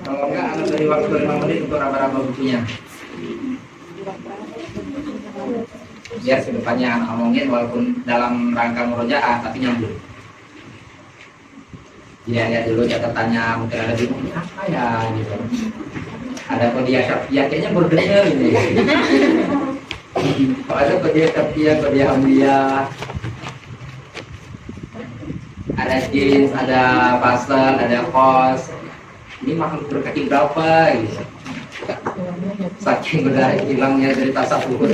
Kalau enggak, anu dari waktu 5 menit untuk raba-raba bukunya. Biar kedepannya ngomongin walaupun dalam rangka murojaah tapi nyambung. Jadi lihat dulu catatannya, mungkin ada bingung apa ya gitu. Ada kodiah syafiyah kayaknya baru dengar ini. Kalau ada kodiah syafiyah, kodiah hamdiyah, ada jins, ada fasal, ada kos. Ini makhluk berkaki berapa gitu. Saking udah hilangnya dari tasawuf.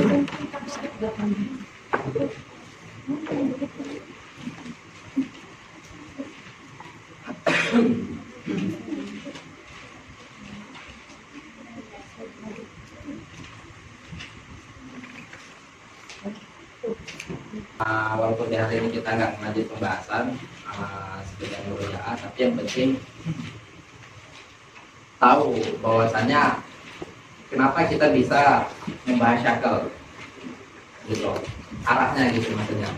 Walaupun di hari ini kita nggak mengaji pembahasan sekedar murojaah, tapi yang penting tahu bahwasannya kenapa kita bisa membahas syakel gitu, arahnya gitu maksudnya.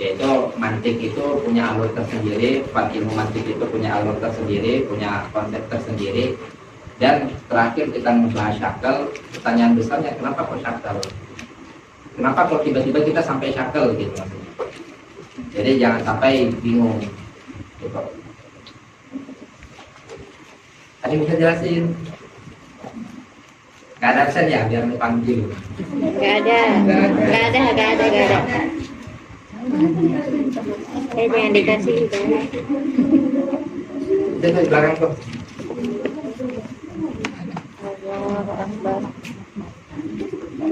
Yaitu mantik itu punya alur tersendiri, ilmu mantik itu punya alur tersendiri, punya konsep tersendiri. Dan terakhir kita membahas syakel, pertanyaan besarnya kenapa kok syakel? Kenapa kok tiba-tiba kita sampai syakel gitu maksudnya. Jadi jangan sampai bingung gitu. Tadi bisa jelasin? Gak ada absen ya biar dipanggil? Gak ada. Jangan dikasih juga. Itu di belakang tuh.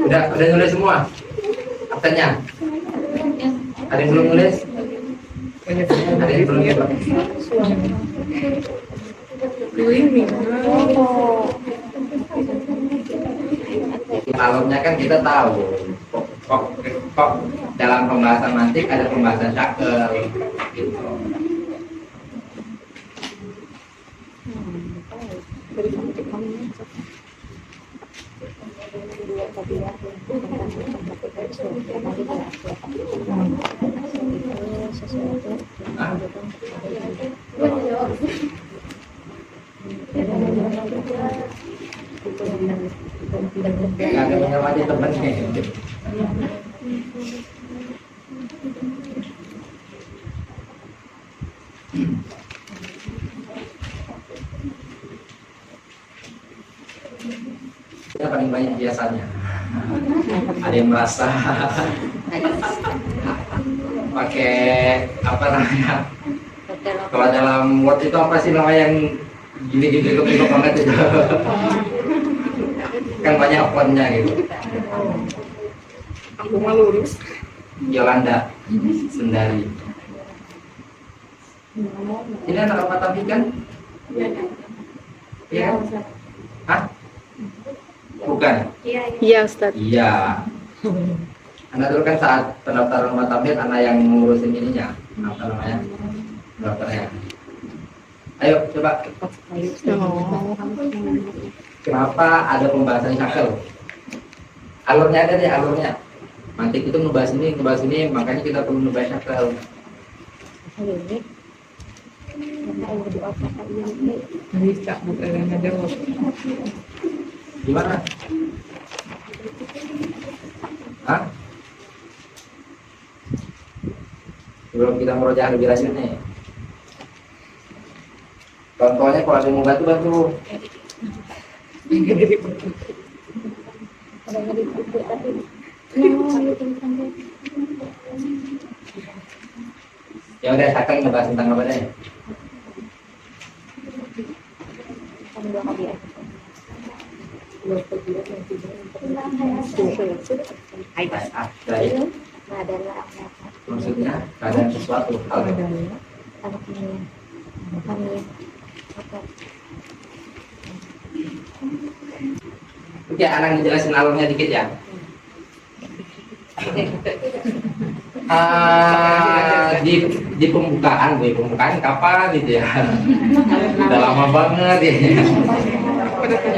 Udah nulis semua absennya? Ada yang belum nulis? Ada yang belum nulis? Alurnya kan kita tahu kok dalam pembahasan mantik ada pembahasan syakel gitu. Gak ada menyamanya temennya. Kita paling banyak biasanya. Ada yang merasa pakai apa namanya? Kalau dalam Word itu apa sih namanya yang gini-gini kok banget itu? Kan banyak akunnya gitu. Aku malu lurus. Yolanda Sundari. Ini anak apa tapi kan? Iya. Hah? Bukan? Iya Ustaz. Iya. Anda dulu kan saat pendaftaran rumah tampil, anak yang ngurusin ininya, apa namanya? Dokternya. Ayo coba. Kenapa ada pembahasan syakel? Alurnya ada deh, alurnya. Mantik itu ngebahas ini, makanya kita perlu ngebahas syakel. Bisa, bukan ada jawab. Gimana? Hah? Sebelum kita merojaah lebih lanjut nih. Contohnya kalau ada yang mau bantu. Ya udah, sekarang ngebahas tentang apa deh? Maksudnya keadaan sesuatu hal. Oke, anak ngejelasin alurnya dikit ya. Di pembukaan kapan gitu ya? Udah lama banget ya.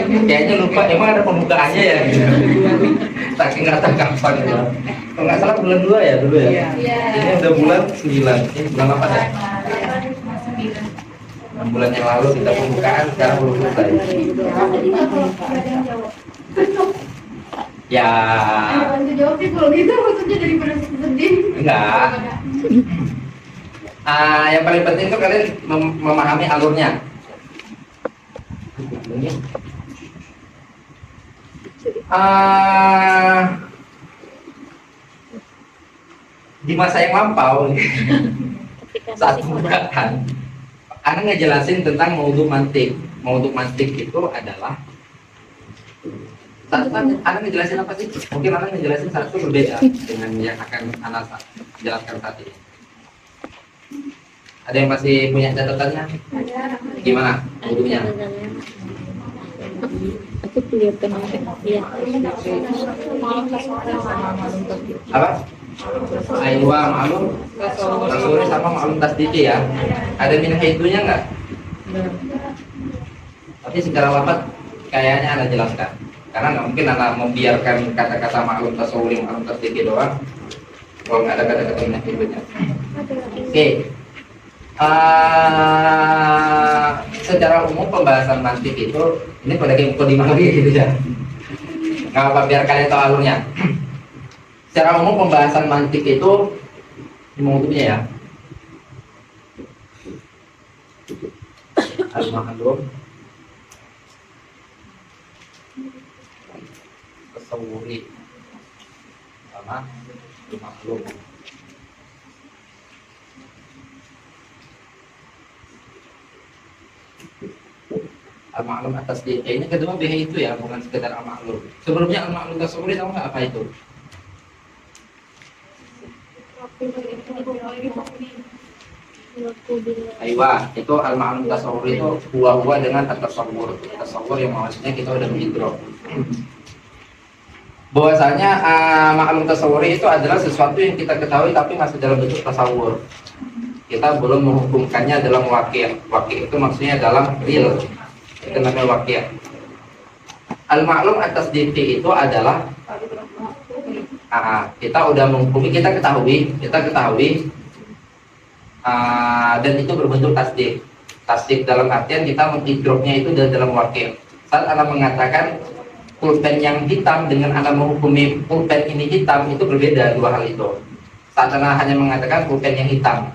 Kayaknya lupa, emang ada pembukaannya ya gitu. Saking nggak tahu kapan gitu. Kalau nggak salah bulan 2 ya dulu ya. Ini udah bulan 9. Ini bulan apa ya? 6 bulan yang lalu kita pembukaan, sekarang belum selesai. Ya, Bantu jawab sih kalau gitu maksudnya daripada sedih. enggak. Yang paling penting itu kalian memahami alurnya. Di masa yang lampau saat pembukaan, Ana ngejelasin tentang maudhu mantik. Maudhu mantik itu adalah Ana ngejelasin apa sih? Mungkin Ana ngejelasin satu berbeda dengan yang akan Ana jelaskan saat ini. Ada yang masih punya catatannya? Gimana maudhunya? Aku kelihatan ya. Apa? Aywa ma'lum tasawuri sama ma'lum tasdiki ya. Ada minah itunya nggak? Tapi secara lafaz kayaknya Anda jelaskan. Karena nggak mungkin Anda membiarkan kata-kata ma'lum tasawuri ma'lum tasdiki doang kalau nggak ada kata-kata minah itunya. Oke. Secara umum pembahasan mantik itu ini pada mukadimah lagi gitu ya. Nggak apa biar kalian tahu alurnya. Secara umum pembahasan mantik itu mengutipnya ya. Al-Mahlum Tasawuri sama Al-Mahlum. Al-Ma'lum atas dia. Ini kedua BH itu ya, bukan sekedar Al-Ma'lum. Sebelumnya Al-Ma'lum Tasawuri tahu nggak apa itu? Aywa, itu Al-Ma'lum Tasawuri itu huwa dengan at-tasawwur. Tasawwur yang maksudnya kita udah mengidrok. Bahwasanya Ma'lum Tasawuri itu adalah sesuatu yang kita ketahui tapi masih dalam bentuk tasawur. Kita belum menghukumkannya dalam wakil. Wakil itu maksudnya dalam real. Itu namanya wakil. Al-Ma'lum atas DT itu adalah kita udah menghukumi, kita ketahui dan itu berbentuk tasdik. Tasdik dalam artian kita mengidroknya itu dalam wakil. Saat Anda mengatakan pulpen yang hitam dengan Anda menghukumi pulpen ini hitam, itu berbeda dua hal itu. Saat Anda hanya mengatakan pulpen yang hitam,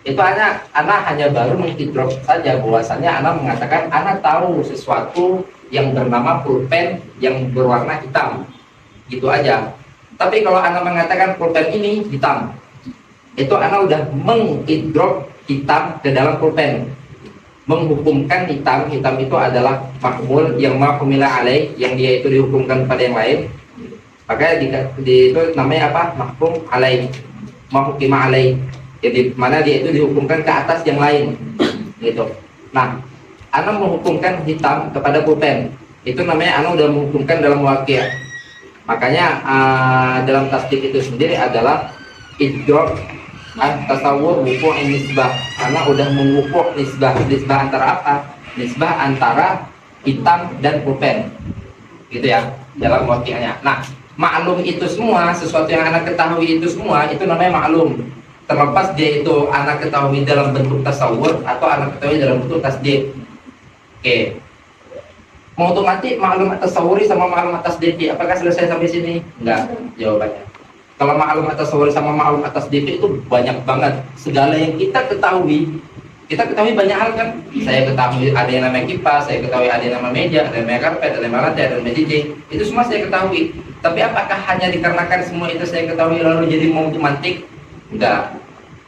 itu Anda hanya baru mengidrok saja bahwasannya Anda mengatakan Anda tahu sesuatu yang bernama pulpen yang berwarna hitam, gitu aja. Tapi kalau Anda mengatakan pulpen ini hitam, itu Anda udah mengidrok hitam ke dalam pulpen, menghukumkan hitam itu adalah mahmul yang mahkumilah alaih, yang dia itu dihukumkan pada yang lain. Makanya itu namanya apa? Mahkum alaih, mahkimah alaih. Jadi mana dia itu dihukumkan ke atas yang lain, gitu. Nah, Anda menghukumkan hitam kepada pulpen, itu namanya Anda udah menghukumkan dalam wakil. Makanya dalam tasdik itu sendiri adalah idrok tasawur wuku' nisbah, karena udah mengukur nisbah antara apa? Nisbah antara hitam dan pulpen, gitu ya, dalam wakilnya. Nah, maklum itu semua, sesuatu yang Anda ketahui itu semua, itu namanya maklum. Terlepas dia itu Anda ketahui dalam bentuk tasawur atau Anda ketahui dalam bentuk tasdik. Oke. Mau untuk nanti maklum atas tasawuri sama maklum atas DP, apakah selesai sampai sini? Enggak, jawabannya. Kalau maklum atas tasawuri sama maklum atas DP itu banyak banget. Segala yang kita ketahui banyak hal kan. Saya ketahui ada yang namanya kipas, saya ketahui ada yang namanya meja, ada yang namanya karpet, ada yang namanya lantai, ada yang namanya dinding. Itu semua saya ketahui. Tapi apakah hanya dikarenakan semua itu saya ketahui lalu jadi mau mantik? Enggak.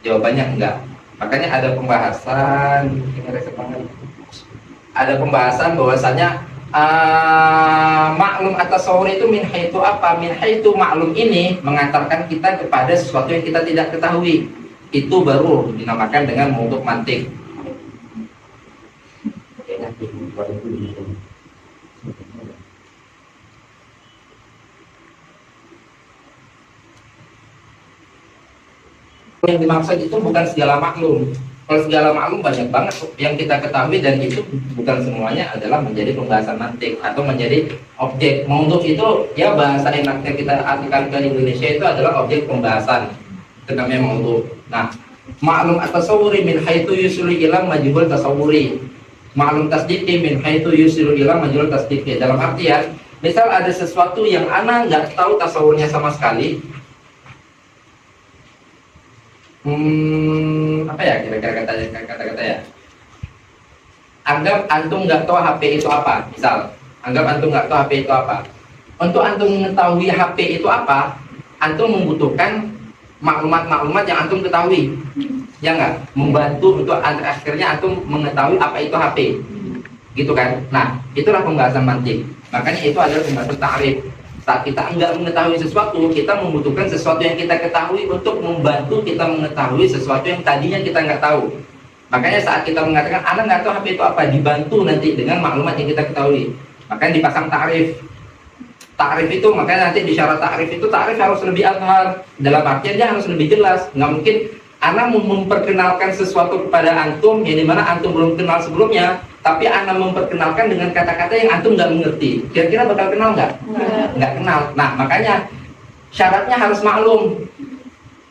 Jawabannya enggak. Makanya ada pembahasan, bahwasannya maklum atas tasawur itu min haitu apa? Min haitu maklum ini mengantarkan kita kepada sesuatu yang kita tidak ketahui. Itu baru dinamakan dengan maudhu mantik. Yang dimaksud itu bukan segala maklum. Kalau segala maklum banyak banget yang kita ketahui dan itu bukan semuanya adalah menjadi pembahasan mantik atau menjadi objek. Maudhu itu ya bahasa enaknya kita artikan ke Indonesia itu adalah objek pembahasan. Itu namanya maudhu. Nah, Ma'lum at-tasawuri min haitsu yusilu ila majhul tasawuri. Ma'lum tasdiqi min haitsu yusilu ila majhul tasdiqi. Dalam artian, misal ada sesuatu yang ana nggak tahu tasawurnya sama sekali. Apa ya kira-kira kata-kata ya? Anggap antum nggak tahu HP itu apa, misal. Anggap antum nggak tahu HP itu apa. Untuk antum mengetahui HP itu apa, antum membutuhkan maklumat-maklumat yang antum ketahui, ya nggak? Membantu untuk akhirnya antum mengetahui apa itu HP, gitu kan? Nah, itulah pembahasan mantik. Makanya itu adalah pembahasan ta'rif. Saat kita enggak mengetahui sesuatu, kita membutuhkan sesuatu yang kita ketahui untuk membantu kita mengetahui sesuatu yang tadinya kita nggak tahu. Makanya saat kita mengatakan anak nggak tahu HP itu apa, dibantu nanti dengan maklumat yang kita ketahui. Makanya dipasang ta'rif. Ta'rif itu makanya nanti di syarat ta'rif itu ta'rif harus lebih azhar. Dalam artian dia harus lebih jelas. Nggak mungkin ana memperkenalkan sesuatu kepada antum yang dimana antum belum kenal sebelumnya, tapi ana memperkenalkan dengan kata-kata yang antum nggak mengerti. Kira-kira bakal kenal nggak? Nggak kenal. Nah makanya syaratnya harus maklum,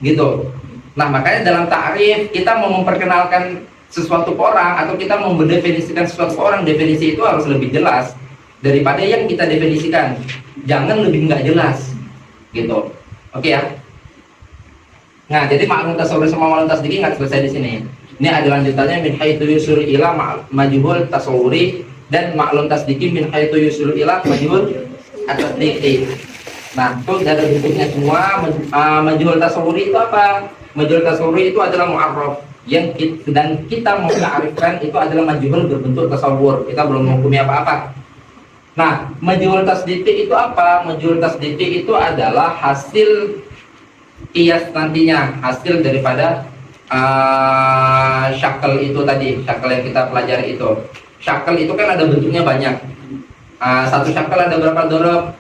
gitu. Nah makanya dalam ta'rif kita mau memperkenalkan sesuatu ke orang atau kita mau mendefinisikan sesuatu ke orang, definisi itu harus lebih jelas daripada yang kita definisikan. Jangan lebih nggak jelas, gitu. Oke ya. Nah jadi maklum tasawuri sama maklum tasdiki nggak selesai di sini. Ini ada lanjutannya min haitsu yusul ila majhul tasawuri dan maklum tasdiki min haitsu yusul ila majhul at-tasdiqi. Nah itu ada bentuknya semua. Majhul tasawuri itu apa? Majhul tasawuri itu adalah mu'arraf yang sedang kita mau ta'rifkan itu adalah majhul berbentuk tasawur. Kita belum menghukumi apa-apa. Nah, majhul tasdiqi itu apa? Majhul tasdiqi itu adalah hasil qiyas nantinya, hasil daripada syakal itu tadi, syakal yang kita pelajari itu. Syakal itu kan ada bentuknya banyak. Satu syakal ada berapa dorob?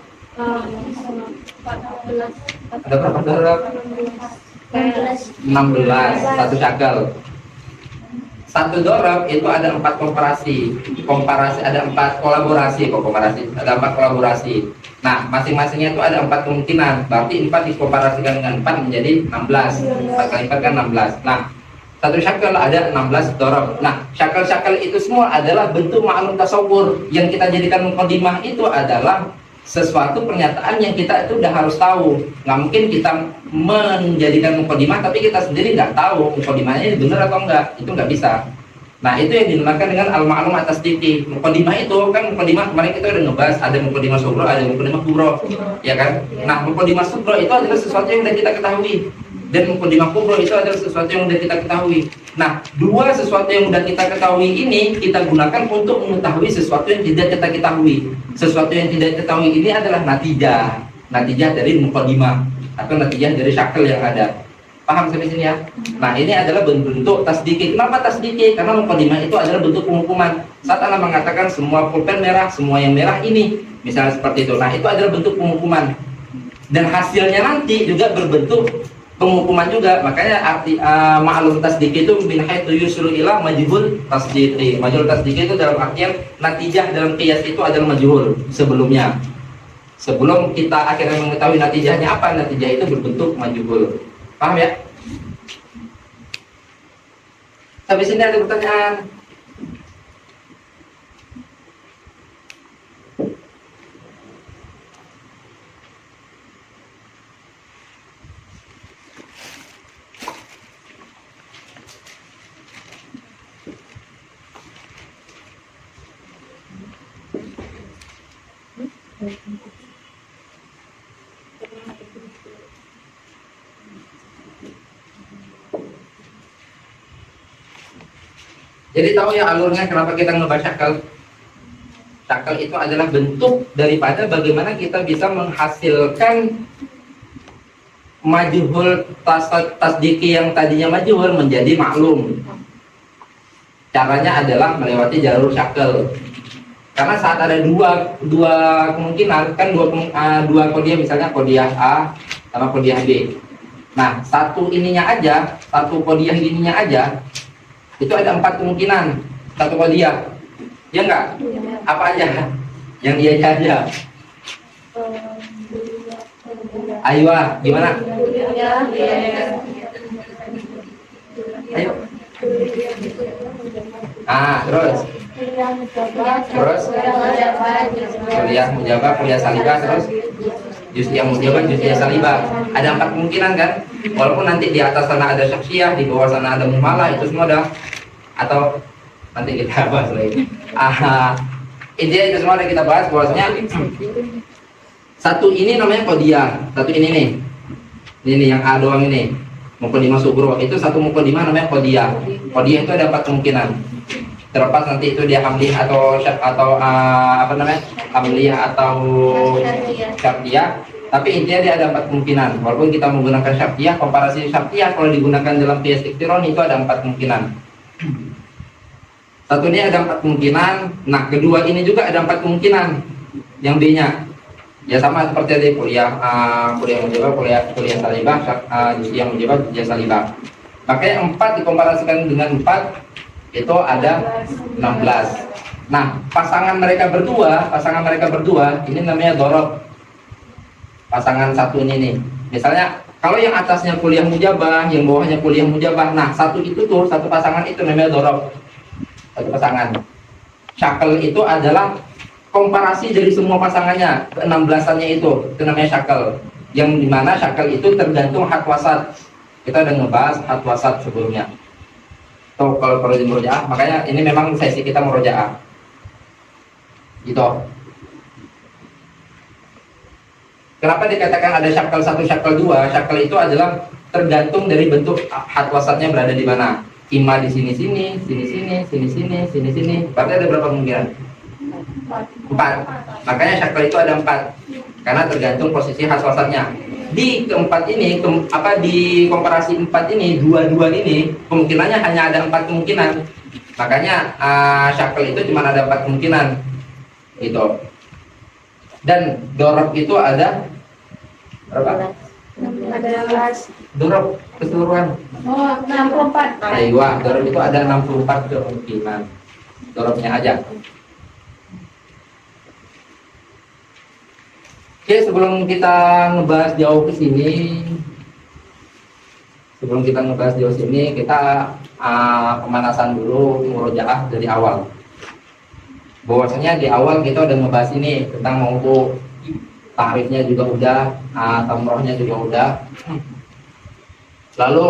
Ada berapa dorob? 16. Satu syakal. Satu dorob itu ada 4 komparasi ada 4 kolaborasi, ada 4 kolaborasi. Nah, masing-masingnya itu ada 4 kemungkinan. Berarti 4 dikomparasikan dengan 4 menjadi 16. 4 kali 4 kan 16. Nah, satu syakal ada 16 dorob. Nah, syakal-syakal itu semua adalah bentuk ma'lum tasawur. Yang kita jadikan mukadimah itu adalah sesuatu pernyataan yang kita itu udah harus tahu. Nggak mungkin kita menjadikan mukadimah tapi kita sendiri nggak tahu mukadimahnya ini benar atau enggak, itu nggak bisa. Nah itu yang dinamakan dengan al-ma'lum at-tasdiqi. Mukadimah itu kan, mukadimah kemarin kita udah ngebahas ada mukadimah sughra, ada mukadimah kubra, ya kan? Nah mukadimah sughra itu adalah sesuatu yang udah kita ketahui, dan mukadimah kubra itu adalah sesuatu yang udah kita ketahui. Nah, dua sesuatu yang udah kita ketahui ini kita gunakan untuk mengetahui sesuatu yang tidak kita ketahui. Sesuatu yang tidak ketahui ini adalah natijah dari mukadimah atau natijah dari syakal yang ada. Paham sampai sini ya? Nah, ini adalah bentuk tasdiki. Kenapa tasdiki? Karena mukadimah itu adalah bentuk penghukuman. Saat Anda mengatakan semua pulpen merah, semua yang merah ini, misalnya seperti itu. Nah, itu adalah bentuk penghukuman. Dan hasilnya nanti juga berbentuk penghukuman juga. Makanya arti ma'lum tasdiqi itu min haitsu yusru ila majhul tasdiqi. Majhul tasdiqi itu dalam artian natijah dalam qiyas itu adalah majhul sebelumnya. Sebelum kita akhirnya mengetahui natijahnya apa, natijah itu berbentuk majhul. Paham ya? Sampai sini ada pertanyaan? Jadi tahu ya alurnya kenapa kita ngebahas syakal. Syakal itu adalah bentuk daripada bagaimana kita bisa menghasilkan majhul tasdiki yang tadinya majhul menjadi maklum. Caranya adalah melewati jalur syakal. Karena saat ada dua kemungkinan, kan dua kodiah, misalnya kodiah A sama kodiah B. Nah, satu kodiah ininya aja itu ada 4 kemungkinan satu kodiah, ya enggak? Apa aja yang dia aja? Ayo, gimana? Ayo. Terus kuliah mujabah, kuliah salibah, terus justiah mujabah, justiah salibah. Ada 4 kemungkinan kan? Walaupun nanti di atas sana ada syaksiyah, di bawah sana ada mumalah, itu semua ada. Atau nanti kita bahas lagi. Intinya itu semua udah kita bahas bahwasanya satu ini namanya qodiyah, satu ini nih. Ini yang A doang ini. Muqaddimah subro itu satu muqaddimah namanya qodiyah. Qodiyah itu ada 4 kemungkinan. Terlepas nanti itu dia hamliyah atau apa namanya? Hamliyah atau syartiyah. Tapi intinya dia ada 4 kemungkinan. Walaupun kita menggunakan syartiyah, komparasi syartiyah kalau digunakan dalam qiyas iktiron itu ada 4 kemungkinan. Satu ini ada 4 kemungkinan. Nah, kedua ini juga ada 4 kemungkinan. Yang B-nya ya sama seperti tadi kuliah mujabah, kuliah salibah, justiah mujabah, justiah salibah. Makanya 4 dikomparasikan dengan 4 itu ada 16. Nah, pasangan mereka berdua ini namanya dorob. Pasangan satu ini nih. Misalnya kalau yang atasnya kuliah mujabah, yang bawahnya kuliah mujabah. Nah, satu pasangan itu namanya dorob. Satu pasangan. Syakel itu adalah komparasi dari semua pasangannya, ke-16-annya itu namanya syakel. Yang dimana syakel itu tergantung had wasat. Kita udah ngebahas had wasat sebelumnya. Tuh kalau di murojaah, makanya ini memang sesi kita murojaah. Gitu. Kenapa dikatakan ada syakel 1, syakel 2? Syakel itu adalah tergantung dari bentuk had wasatnya berada di mana. Ima di sini. Berarti ada berapa kemungkinan? 4. Makanya syakel itu ada 4. Karena tergantung posisi had wasatnya. Di keempat ini, di komparasi 4 ini, dua ini kemungkinannya hanya ada 4 kemungkinan. Makanya syakel itu cuma ada 4 kemungkinan. Gitu. Dan dorob itu ada berapa? Dorob keseluruhan. Oh, 64. Aywa, dorob itu ada 64 kemungkinan. Dorobnya aja. Oke, sebelum kita ngebahas jauh ke sini, kita pemanasan dulu murojaah dari awal. Bahwasanya di awal kita udah ngebahas ini tentang mauquf, tarifnya juga udah, tamrohnya juga udah. Lalu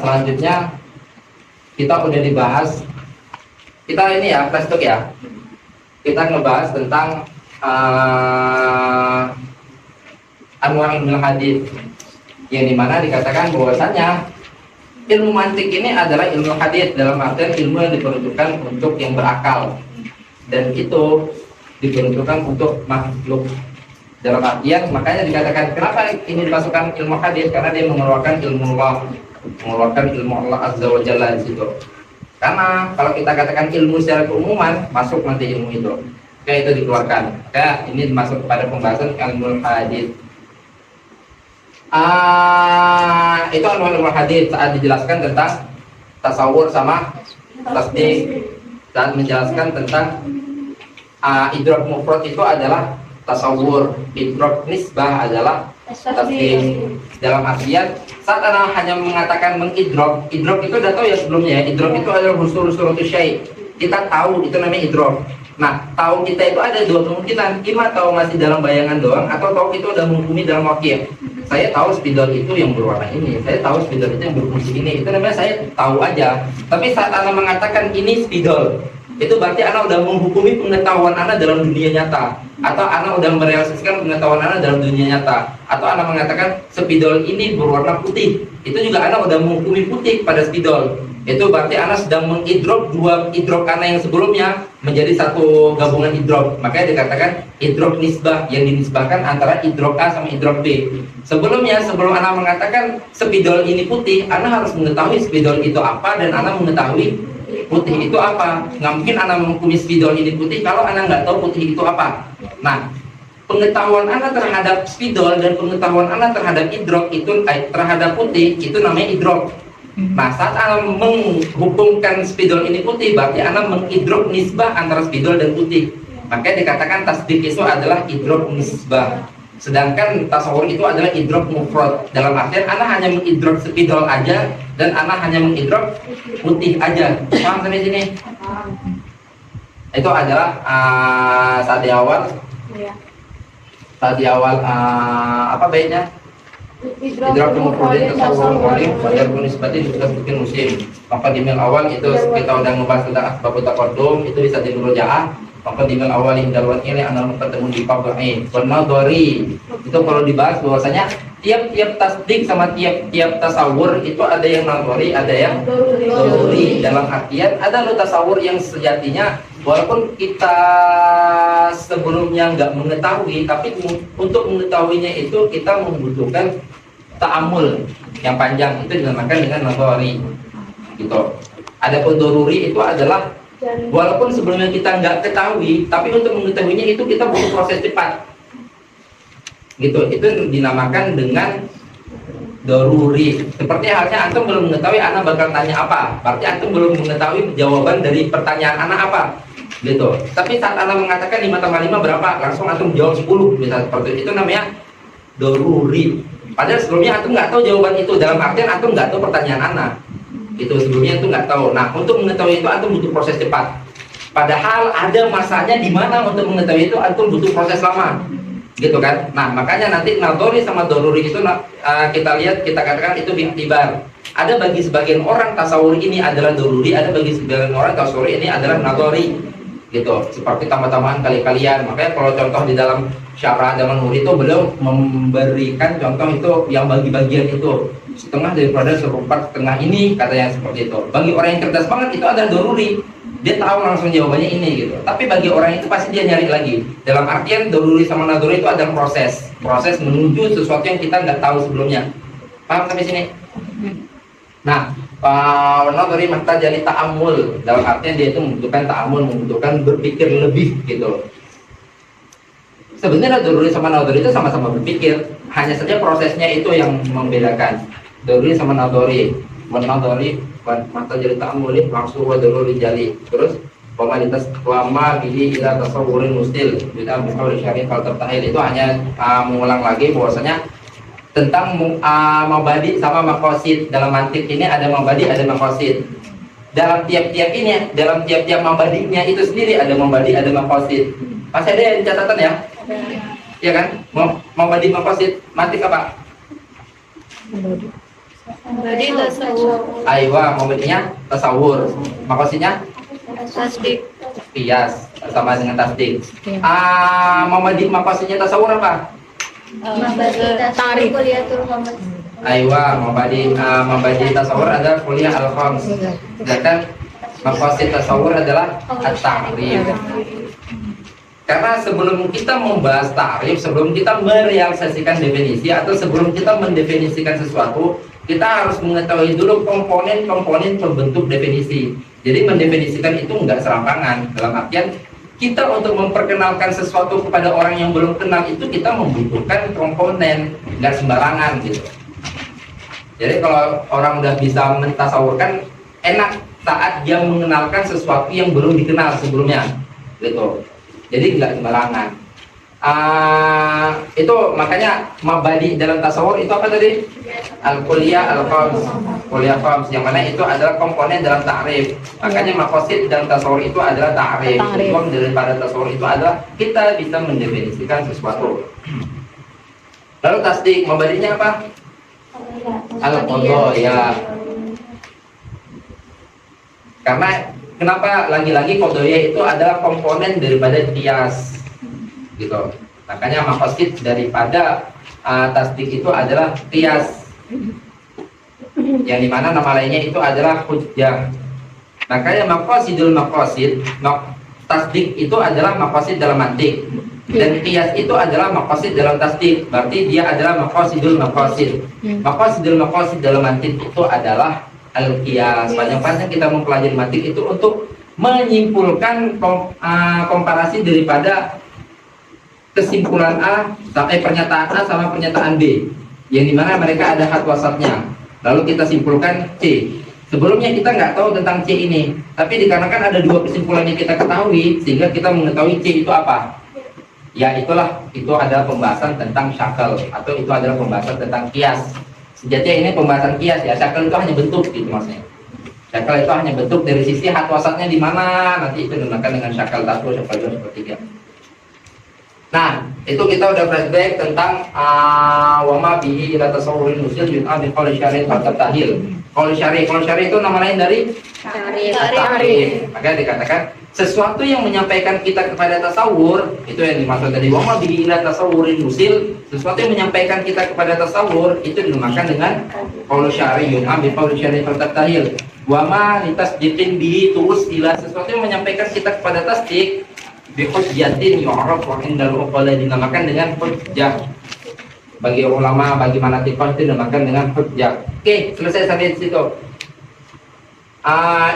selanjutnya kita udah dibahas, kita ini ya flashback ya, kita ngebahas tentang anwa ilmu hadis, yang dimana dikatakan bahwasanya ilmu mantik ini adalah ilmu hadis dalam artian ilmu yang diperuntukkan untuk yang berakal, dan itu diperuntukkan untuk makhluk dalam artian, makanya dikatakan kenapa ini dimasukkan ilmu hadis, karena dia mengeluarkan ilmu Allah azza wa jalla di situ. Karena kalau kita katakan ilmu secara keumuman masuk nanti ilmu itu, kayak itu dikeluarkan. Kayak ini masuk kepada pembahasan ilmu hadis. Itu ilmu hadis saat dijelaskan tentang tasawur sama tasdik, saat menjelaskan tentang idrok mufrad itu adalah tasawur, idrok nisbah adalah tasdik. Dalam artian saat anak hanya mengatakan mengidrok, idrok itu udah tahu ya sebelumnya. Idrok itu adalah husul syai'. Kita tahu itu namanya idrok. Nah, tahu kita itu ada 2 kemungkinan. Ima tahu masih dalam bayangan doang, atau tahu itu udah menghukumi dalam wakil. Saya tahu spidol itu yang berwarna ini, saya tahu spidol itu yang berfungsi ini. Itu namanya saya tahu aja. Tapi saat anak mengatakan ini spidol, itu berarti anak udah menghukumi pengetahuan anak dalam dunia nyata, atau anak udah merealisasikan pengetahuan anak dalam dunia nyata, atau anak mengatakan spidol ini berwarna putih, itu juga anak udah menghukumi putih pada spidol. Itu berarti anak sedang mengidrok 2 idrok anak yang sebelumnya menjadi satu gabungan idrok. Makanya dikatakan idrok nisbah, yang dinisbahkan antara idrok A sama idrok B. Sebelum anak mengatakan spidol ini putih, anak harus mengetahui spidol itu apa, dan anak mengetahui putih itu apa. Nggak mungkin anak menghukumi spidol ini putih kalau anak nggak tahu putih itu apa. Nah, pengetahuan anak terhadap spidol dan pengetahuan anak terhadap idrok itu terhadap putih itu namanya idrok. Nah, saat anak menghukumkan spidol ini putih, berarti anak mengidrok nisbah antara spidol dan putih. Makanya dikatakan tasdik itu adalah idrok nisbah. Sedangkan tasawur itu adalah idrok mufrad. Dalam artian ana hanya mengidrok spidol aja dan ana hanya mengidrok putih aja. Paham sampai sini? Itu adalah saat di awal. Saat di awal apa baiknya? Idrak mufradin tasawwur qadim pada nisbati juga bikin musim. Maka di mil awal itu kita udah ngebahas tentang asbab taqaddum, itu bisa dimurojaah. Maka di mil awal yang dalwan ini anal muqaddamun di fadhi wa nadhari. Itu kalau dibahas bahwasanya tiap-tiap tasdik sama tiap-tiap tasawur itu ada yang nadhari, ada yang daruri. Dalam artian ada lo tasawur yang sejatinya walaupun kita sebelumnya nggak mengetahui, tapi untuk mengetahuinya itu kita membutuhkan ta'amul yang panjang, itu dinamakan dengan nadhari gitu. Adapun daruri itu adalah walaupun sebelumnya kita nggak ketahui, tapi untuk mengetahuinya itu kita butuh proses cepat gitu. Itu dinamakan dengan daruri. Seperti halnya antum belum mengetahui anak bakal tanya apa, berarti antum belum mengetahui jawaban dari pertanyaan anak apa gitu. Tapi saat anak mengatakan 5 tambah 5 berapa, langsung antum jawab 10 misalnya, seperti itu namanya daruri. Padahal sebelumnya antum nggak tahu jawaban itu, dalam artian antum nggak tahu pertanyaan anak itu, sebelumnya antum nggak tahu. Nah, untuk mengetahui itu antum butuh proses cepat, padahal ada masanya di mana untuk mengetahui itu antum butuh proses lama gitu kan. Nah, makanya nanti nadhari sama daruri itu kita lihat, kita katakan itu bi'tibar. Ada bagi sebagian orang tasawur ini adalah daruri, ada bagi sebagian orang tasawur ini adalah nadhari gitu. Seperti tambah-tambahan kali-kalian. Makanya kalau contoh di dalam Syarah Adaman Nuri itu beliau memberikan contoh itu yang bagi-bagian itu setengah daripada seperempat setengah ini, kata yang seperti itu. Bagi orang yang cerdas banget itu adalah daruri, dia tahu langsung jawabannya ini gitu. Tapi bagi orang itu pasti dia nyari lagi. Dalam artian daruri sama nadhari itu adalah proses menuju sesuatu yang kita nggak tahu sebelumnya. Paham sampai sini? Nah, nadhari maka jadi ta'amul. Dalam artian dia itu membutuhkan ta'amul, membutuhkan berpikir lebih gitu. Sebenarnya daruri sama nadhari itu sama-sama berpikir, hanya saja prosesnya itu yang membedakan. Daruri sama nadhari, nadhari mata jadi ta'amuli langsung wa daruri jali. Terus pemalitas lama bihi ila tasawurin mustil bila misalnya syarif al tertahil, itu hanya mengulang lagi bahwasanya tentang mabadi sama maqasid. Dalam mantik ini ada mabadi, ada maqasid. Dalam tiap-tiap ini, dalam tiap-tiap mabadinya itu sendiri ada mabadi, ada maqasid. Masih ada yang catatan ya? Ya kan? Mabadi maqasid mantik apa? Jadi tasawur. Aywa, mabadinya tasawur. Maqasidnya Tasdik. qiyas sama dengan tasdik. Mabadi maqasidnya tasawur apa? Tarif. Aywa, mabadi tasawur adalah kuliah al-khams. Sedangkan maqasid tasawur adalah at-ta'rif. Karena sebelum kita membahas ta'rif, sebelum kita merealisasikan definisi atau sebelum kita mendefinisikan sesuatu, kita harus mengetahui dulu komponen-komponen pembentuk definisi. Jadi mendefinisikan itu enggak serampangan. Dalam artian kita untuk memperkenalkan sesuatu kepada orang yang belum kenal itu kita membutuhkan komponen, enggak sembarangan gitu. Jadi kalau orang udah bisa mentasawurkan, enak saat dia mengenalkan sesuatu yang belum dikenal sebelumnya gitu. Jadi nggak sembarangan. Itu makanya mabadi dalam tasawur itu apa tadi? Al-kuliah al-khams, kuliah khams, yang mana itu adalah komponen dalam ta'rif. Makanya maqasid dalam tasawur itu adalah ta'rif. Tujuan daripada tasawur itu adalah kita bisa mendefinisikan sesuatu. Lalu tasdik, mabadinya apa? Al-qadha, ya. Karena kenapa lagi-lagi qadhiyah itu adalah komponen daripada qiyas gitu. Makanya maqasid daripada tasdik itu adalah qiyas, yang dimana nama lainnya itu adalah hujjah. Makanya maqasidul maqasid, tasdik itu adalah maqasid dalam mantik, dan qiyas itu adalah maqasid dalam tasdik. Berarti dia adalah maqasidul maqasid. Maqasidul maqasid dalam mantik itu adalah al-qiyas. Panjang-panjang kita mempelajari mantik itu untuk menyimpulkan komparasi daripada kesimpulan A sampai pernyataan A sama pernyataan B, yang dimana mereka ada khat wasatnya. Lalu kita simpulkan C. Sebelumnya kita nggak tahu tentang C ini, tapi dikarenakan ada dua kesimpulan yang kita ketahui, sehingga kita mengetahui C itu apa. Ya itulah, itu adalah pembahasan tentang syakal, atau itu adalah pembahasan tentang kias. Sejatinya ini pembahasan kias ya, syakal itu hanya bentuk gitu maksudnya. Syakal itu hanya bentuk, dari sisi hat wasatnya di mana, nanti itu dinamakan dengan syakal 1, syakal 2, syakal 3. Nah, itu kita udah flashback tentang wama bihi ila tasawwuril musil yun'a bi qauli syari' wa tahil. Qauli syari' itu nama lain dari tarif. Maka dikatakan sesuatu yang menyampaikan kita kepada tasawur, itu yang dimaksud tadi wama bihi ila tasawwuril musil, sesuatu yang menyampaikan kita kepada tasawur itu dinamakan dengan qauli syari' yun'a bi qauli syari' wa tahil. Wama litasdiqin bihi terus ila, sesuatu yang menyampaikan kita kepada tasdik bihujjatin yu'raf wa indal uqala, dinamakan dengan hujjah. Bagi ulama, bagi manatiqah itu dinamakan dengan hujjah. Oke, selesai sampai di situ.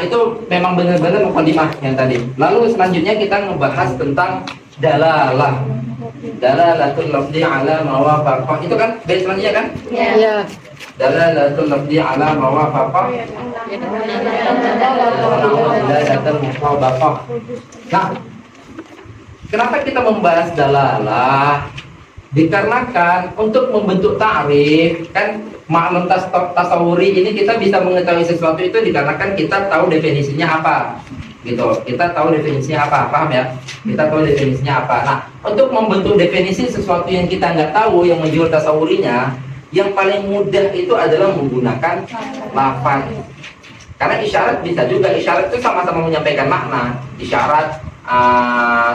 Itu memang benar-benar mukadimah yang tadi. Lalu selanjutnya kita ngebahas tentang dalalah. Dalalatul lafzi ala ma wafaqa. Itu kan bait selanjutnya kan? Iya. Dalalatul lafzi ala ma wafaqa. Dalalatul mutabaqah. Nah, kenapa kita membahas dalalah? Dikarenakan untuk membentuk ta'rif, kan maklum tasawuri ini kita bisa mengetahui sesuatu itu dikarenakan kita tahu definisinya apa, gitu. Kita tahu definisinya apa, paham ya? Kita tahu definisinya apa. Nah, untuk membentuk definisi sesuatu yang kita nggak tahu, yang menjual tasawurinya, yang paling mudah itu adalah menggunakan lafaz. Karena isyarat bisa juga, isyarat itu sama-sama menyampaikan makna. Isyarat,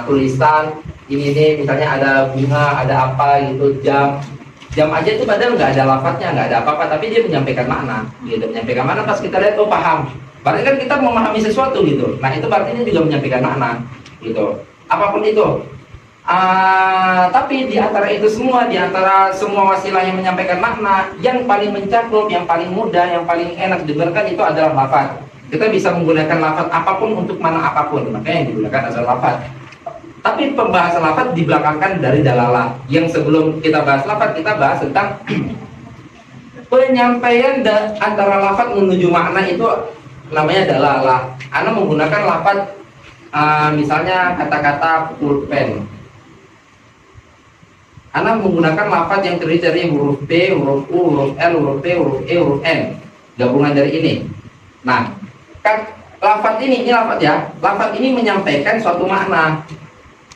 tulisan, ini misalnya ada bunga, ada apa gitu, jam aja itu padahal nggak ada lafadznya, nggak ada apa-apa, tapi dia menyampaikan makna, gitu. Menyampaikan makna pas kita lihat, oh paham, berarti kan kita memahami sesuatu gitu. Nah itu berarti ini juga menyampaikan makna, gitu. Apapun itu. Tapi di antara itu semua, di antara semua wasilah yang menyampaikan makna, yang paling mencakup, yang paling mudah, yang paling enak didengarkan itu adalah lafaz. Kita bisa menggunakan lafaz apapun untuk mana apapun, makanya yang digunakan adalah lafaz. Tapi pembahasan lafaz dibelakangkan dari dalalah. Yang sebelum kita bahas lafaz, kita bahas tentang penyampaian antara lafaz menuju makna itu namanya dalalah. Ana menggunakan lafaz, misalnya kata-kata pulpen. Ana menggunakan lafaz yang terdiri dari huruf B, huruf U, huruf L, huruf P, huruf E, huruf N. Gabungan dari ini. Nah, kan lafaz ini lafaz ya. Lafaz ini menyampaikan suatu makna.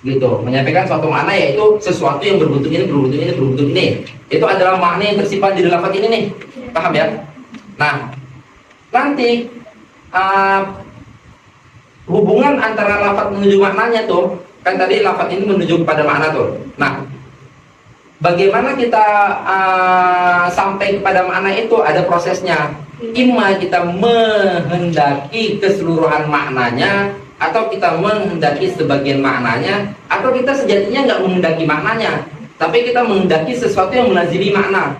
Gitu, menyampaikan suatu makna, yaitu sesuatu yang berbentuk ini, berbentuk ini, berbentuk ini. Itu adalah makna yang tersimpan di dalam lafaz ini nih. Paham ya? Nah, nanti hubungan antara lafaz menuju maknanya tuh, kan tadi lafaz ini menuju kepada makna tuh. Nah, bagaimana kita sampai kepada makna itu, ada prosesnya. Imma kita menghendaki keseluruhan maknanya, atau kita menghendaki sebagian maknanya, atau kita sejatinya nggak menghendaki maknanya, tapi kita menghendaki sesuatu yang melazimi makna.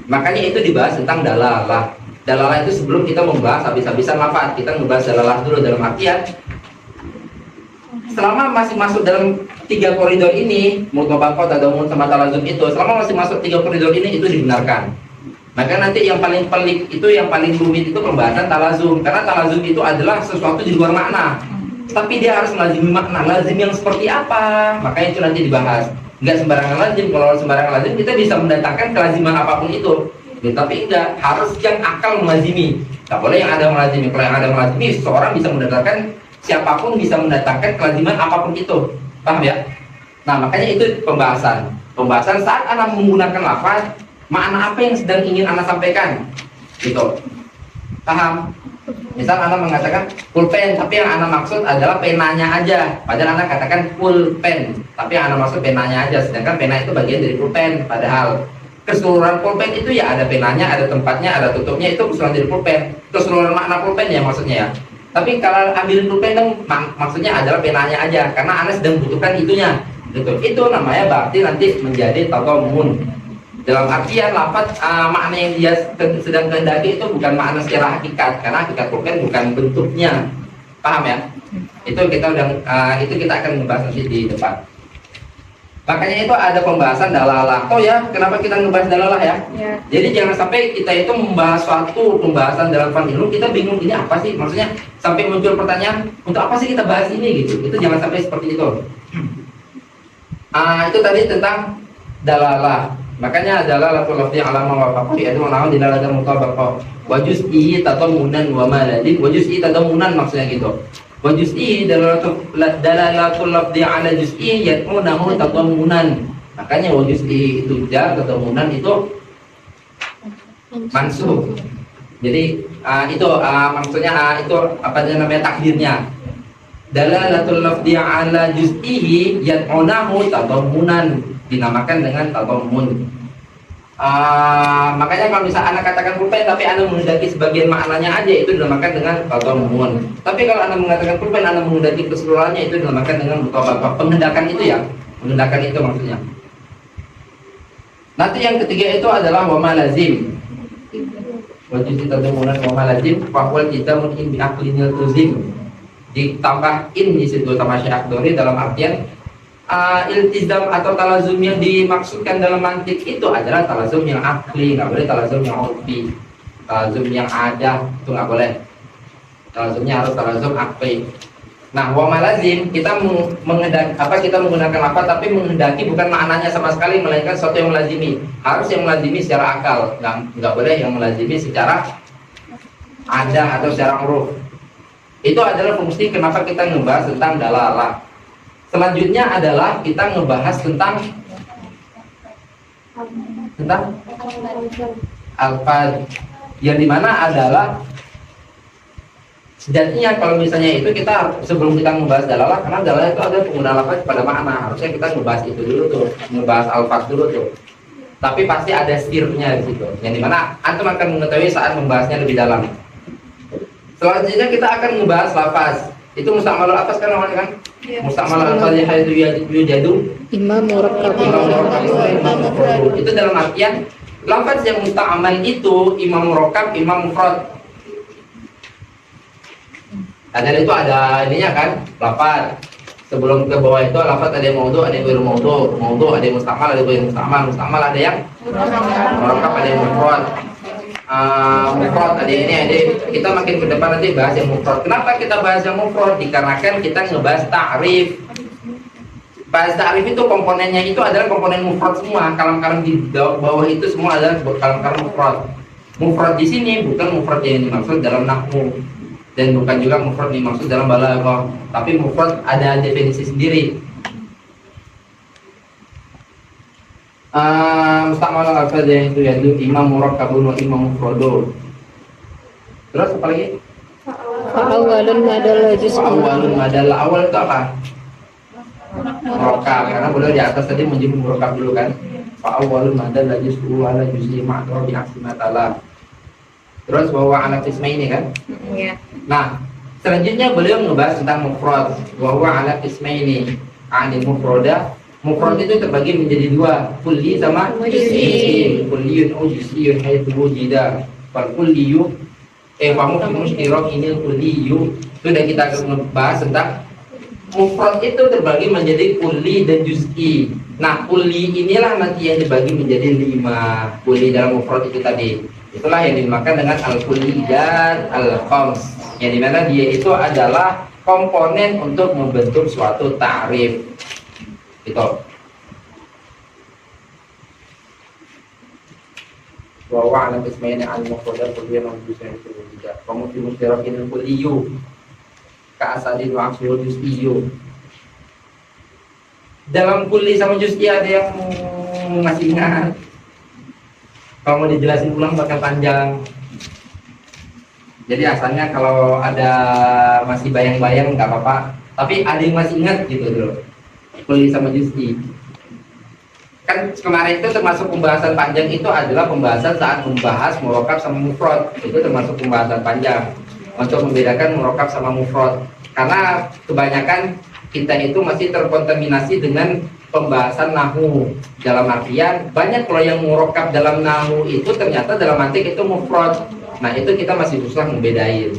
Makanya itu dibahas tentang dalalah. Dalalah itu sebelum kita membahas habis-habisan lafaz, kita membahas dalalah dulu dalam artian selama masih masuk dalam 3 koridor ini, mutabaqat, tadammun, sama talazum itu, selama masih masuk 3 koridor ini itu dibenarkan. Maka nanti yang paling pelik itu, yang paling rumit itu pembahasan talazum, karena talazum itu adalah sesuatu di luar makna. Tapi dia harus melazimi makna. Lazim yang seperti apa? Makanya itu nanti dibahas. Enggak sembarangan lazim. Kalau sembarangan lazim kita bisa mendatangkan kelaziman apapun itu. Ya, tapi enggak, harus yang akal melazimi. Enggak boleh yang ada melazimi. Kalau yang ada melazimi, seseorang bisa mendatangkan, siapapun bisa mendatangkan kelaziman apapun itu. Paham ya? Nah, makanya itu pembahasan. Pembahasan saat Anda menggunakan lafaz, makna apa yang sedang ingin Anda sampaikan? Gitu. Paham? Misal Anda mengatakan pulpen, tapi yang Anda maksud adalah penanya aja. Padahal Anda katakan pulpen, tapi yang Anda maksud penanya aja. Sedangkan pena itu bagian dari pulpen. Padahal keseluruhan pulpen itu ya ada penanya, ada tempatnya, ada tutupnya, itu keseluruhan dari pulpen. Keseluruhan makna pulpen ya maksudnya ya. Tapi kalau ambil pulpen kan maksudnya adalah penanya aja, karena Anda sedang butuhkan itunya. Gitu. Itu namanya berarti nanti menjadi tadammun. Dalam artian lafaz makna yang dia sedang kehendaki itu bukan makna secara hakikat, karena hakikat pulpen bukan bentuknya. Paham ya? Itu kita akan membahas nanti di depan. Makanya itu ada pembahasan dalalah. Oh ya, kenapa kita ngebahas dalalah ya? Jadi jangan sampai kita itu membahas suatu pembahasan dalam fan ilmu, kita bingung ini apa sih? Maksudnya sampai muncul pertanyaan, untuk apa sih kita bahas ini gitu? Itu jangan sampai seperti itu. Itu tadi tentang dalalah. Makanya dalalatul lafzi ala ma wafaqa yaitu menawan dilalatul mutabaqah. Wa juz'i tadammunan wa ma ladin. Wa juz'i tadammunan maksudnya gitu. Wa juz'i dalalatul lafzi ala juz'i yat'unahu tadammunan. Makanya wa juz'i itu jar, tadammunan itu mansub. Jadi itu maksudnya itu apa namanya takdirnya. Dalalatul lafzi ala juz'ihi yat'unahu tadammunan, dinamakan dengan tadammun. Makanya kalau misalnya anak katakan pulpen tapi anda menghendaki sebagian maknanya aja, itu dinamakan dengan tadammun. Tapi kalau anda mengatakan pulpen anda menghendaki keseluruhannya, itu dinamakan dengan mutabaqah. Penghendakan itu ya, penghendakan itu maksudnya. Nanti yang ketiga itu adalah wa ma lazim. Wajib tadammunan wa ma lazim fa huwa kitabun in bi aqlinil tuzim. Ditambah in di situ sama Syekh Akhdari dalam artian iltizam atau talazum yang dimaksudkan dalam mantik itu adalah talazum yang akli, nggak boleh talazum yang urfi. Talazum yang ada itu nggak boleh. Talazumnya harus talazum akli. Nah, wa malazim kita menghendaki apa, kita menggunakan apa tapi menghendaki bukan maknanya sama sekali, melainkan sesuatu yang melazimi. Harus yang melazimi secara akal, nggak boleh yang melazimi secara ada atau secara uruf. Itu adalah fungsi kenapa kita ngebahas tentang dalalah. Selanjutnya adalah kita ngebahas tentang alfaz, yang dimana adalah sejatinya kalau misalnya itu kita sebelum kita ngebahas dalalah, karena dalalah itu ada penggunaan lafaz pada makna, harusnya kita ngebahas itu dulu tuh, ngebahas alfaz dulu tuh. Tapi pasti ada sirnya di situ, yang dimana antum akan mengetahui saat membahasnya lebih dalam. Selanjutnya kita akan ngebahas lafaz. Itu musta'malul lafaz kan namanya kan? Musta'malul lafaz yaitu yujadu Imam murakkab. Itu dalam artian lafaz yang musta'mal itu imam murakkab, imam mufrad. Dan itu ada ininya kan, lafaz. Sebelum ke bawah itu lafaz ada yang maudhu, ada yang ghairu maudhu. Maudhu ada yang musta'mal, ada yang ghairu musta'mal. Musta'mal ada yang murakkab, ada yang mufrad. Mufrad ada ini, ada kita makin ke depan nanti bahas yang mufrad. Kenapa kita bahas yang mufrad? Dikarenakan kita ngebahas ta'rif. Bahas ta'rif itu komponennya itu adalah komponen mufrad semua. Kalam-kalam di bawah itu semua adalah kalam-kalam mufrad. Mufrad di sini bukan mufrad yang dimaksud dalam nahwu dan bukan juga mufrad yang dimaksud dalam balaghah, tapi mufrad ada definisi sendiri. Musta'malul lafaz itu yaitu imam murakkabun wa imam mufradun. Terus apa lagi? Awalun madal juz'i. Awalun madal, awal itu apa? Murakkab, karena beliau di atas tadi menyebut murakkab dulu kan. Fa awalun madal juz'u ala juz'i ma'dhur bi aksimatala. Terus bahwa anak ismaini kan? Iya. Nah, selanjutnya beliau ngebahas tentang mufrad. Bahwa anak ismaini anil mufrada. Mufrad itu terbagi menjadi dua, kulli sama juz'i. Kulliyun au juz'iyun haitsu wujida. Fal kulliyu famu fi mushtirak ini kulliyu. Sudah kita bahas tentang mufrad itu terbagi menjadi kulli dan juz'i. Nah, kulli inilah nanti yang dibagi menjadi 5. Kulli dalam mufrad itu tadi. Itulah yang dinamakan dengan al-kulliyat al-khams. Yang dimana dia itu adalah komponen untuk membentuk suatu ta'rif. Itu bahwa anak ismail al-mufrad kulliyan mawjudun itu juga kamu fi mustirakin kulliyu ka asadin wa aksiyul juz'iyyu. Dalam kulli sama juz'i ada yang ngasih ingat, kalau mau dijelasin ulang bakal panjang. Jadi asalnya kalau ada masih bayang-bayang nggak apa-apa, tapi ada yang masih ingat gitu dulu. Kulli sama juz'i. Kan kemarin itu termasuk pembahasan panjang, itu adalah pembahasan saat membahas murakkab sama mufrad. Itu termasuk pembahasan panjang untuk membedakan murakkab sama mufrad. Karena kebanyakan kita itu masih terkontaminasi dengan pembahasan nahwu. Dalam artian banyak kalau yang murakkab dalam nahwu itu ternyata dalam mantik itu mufrad. Nah, itu kita masih susah membedain.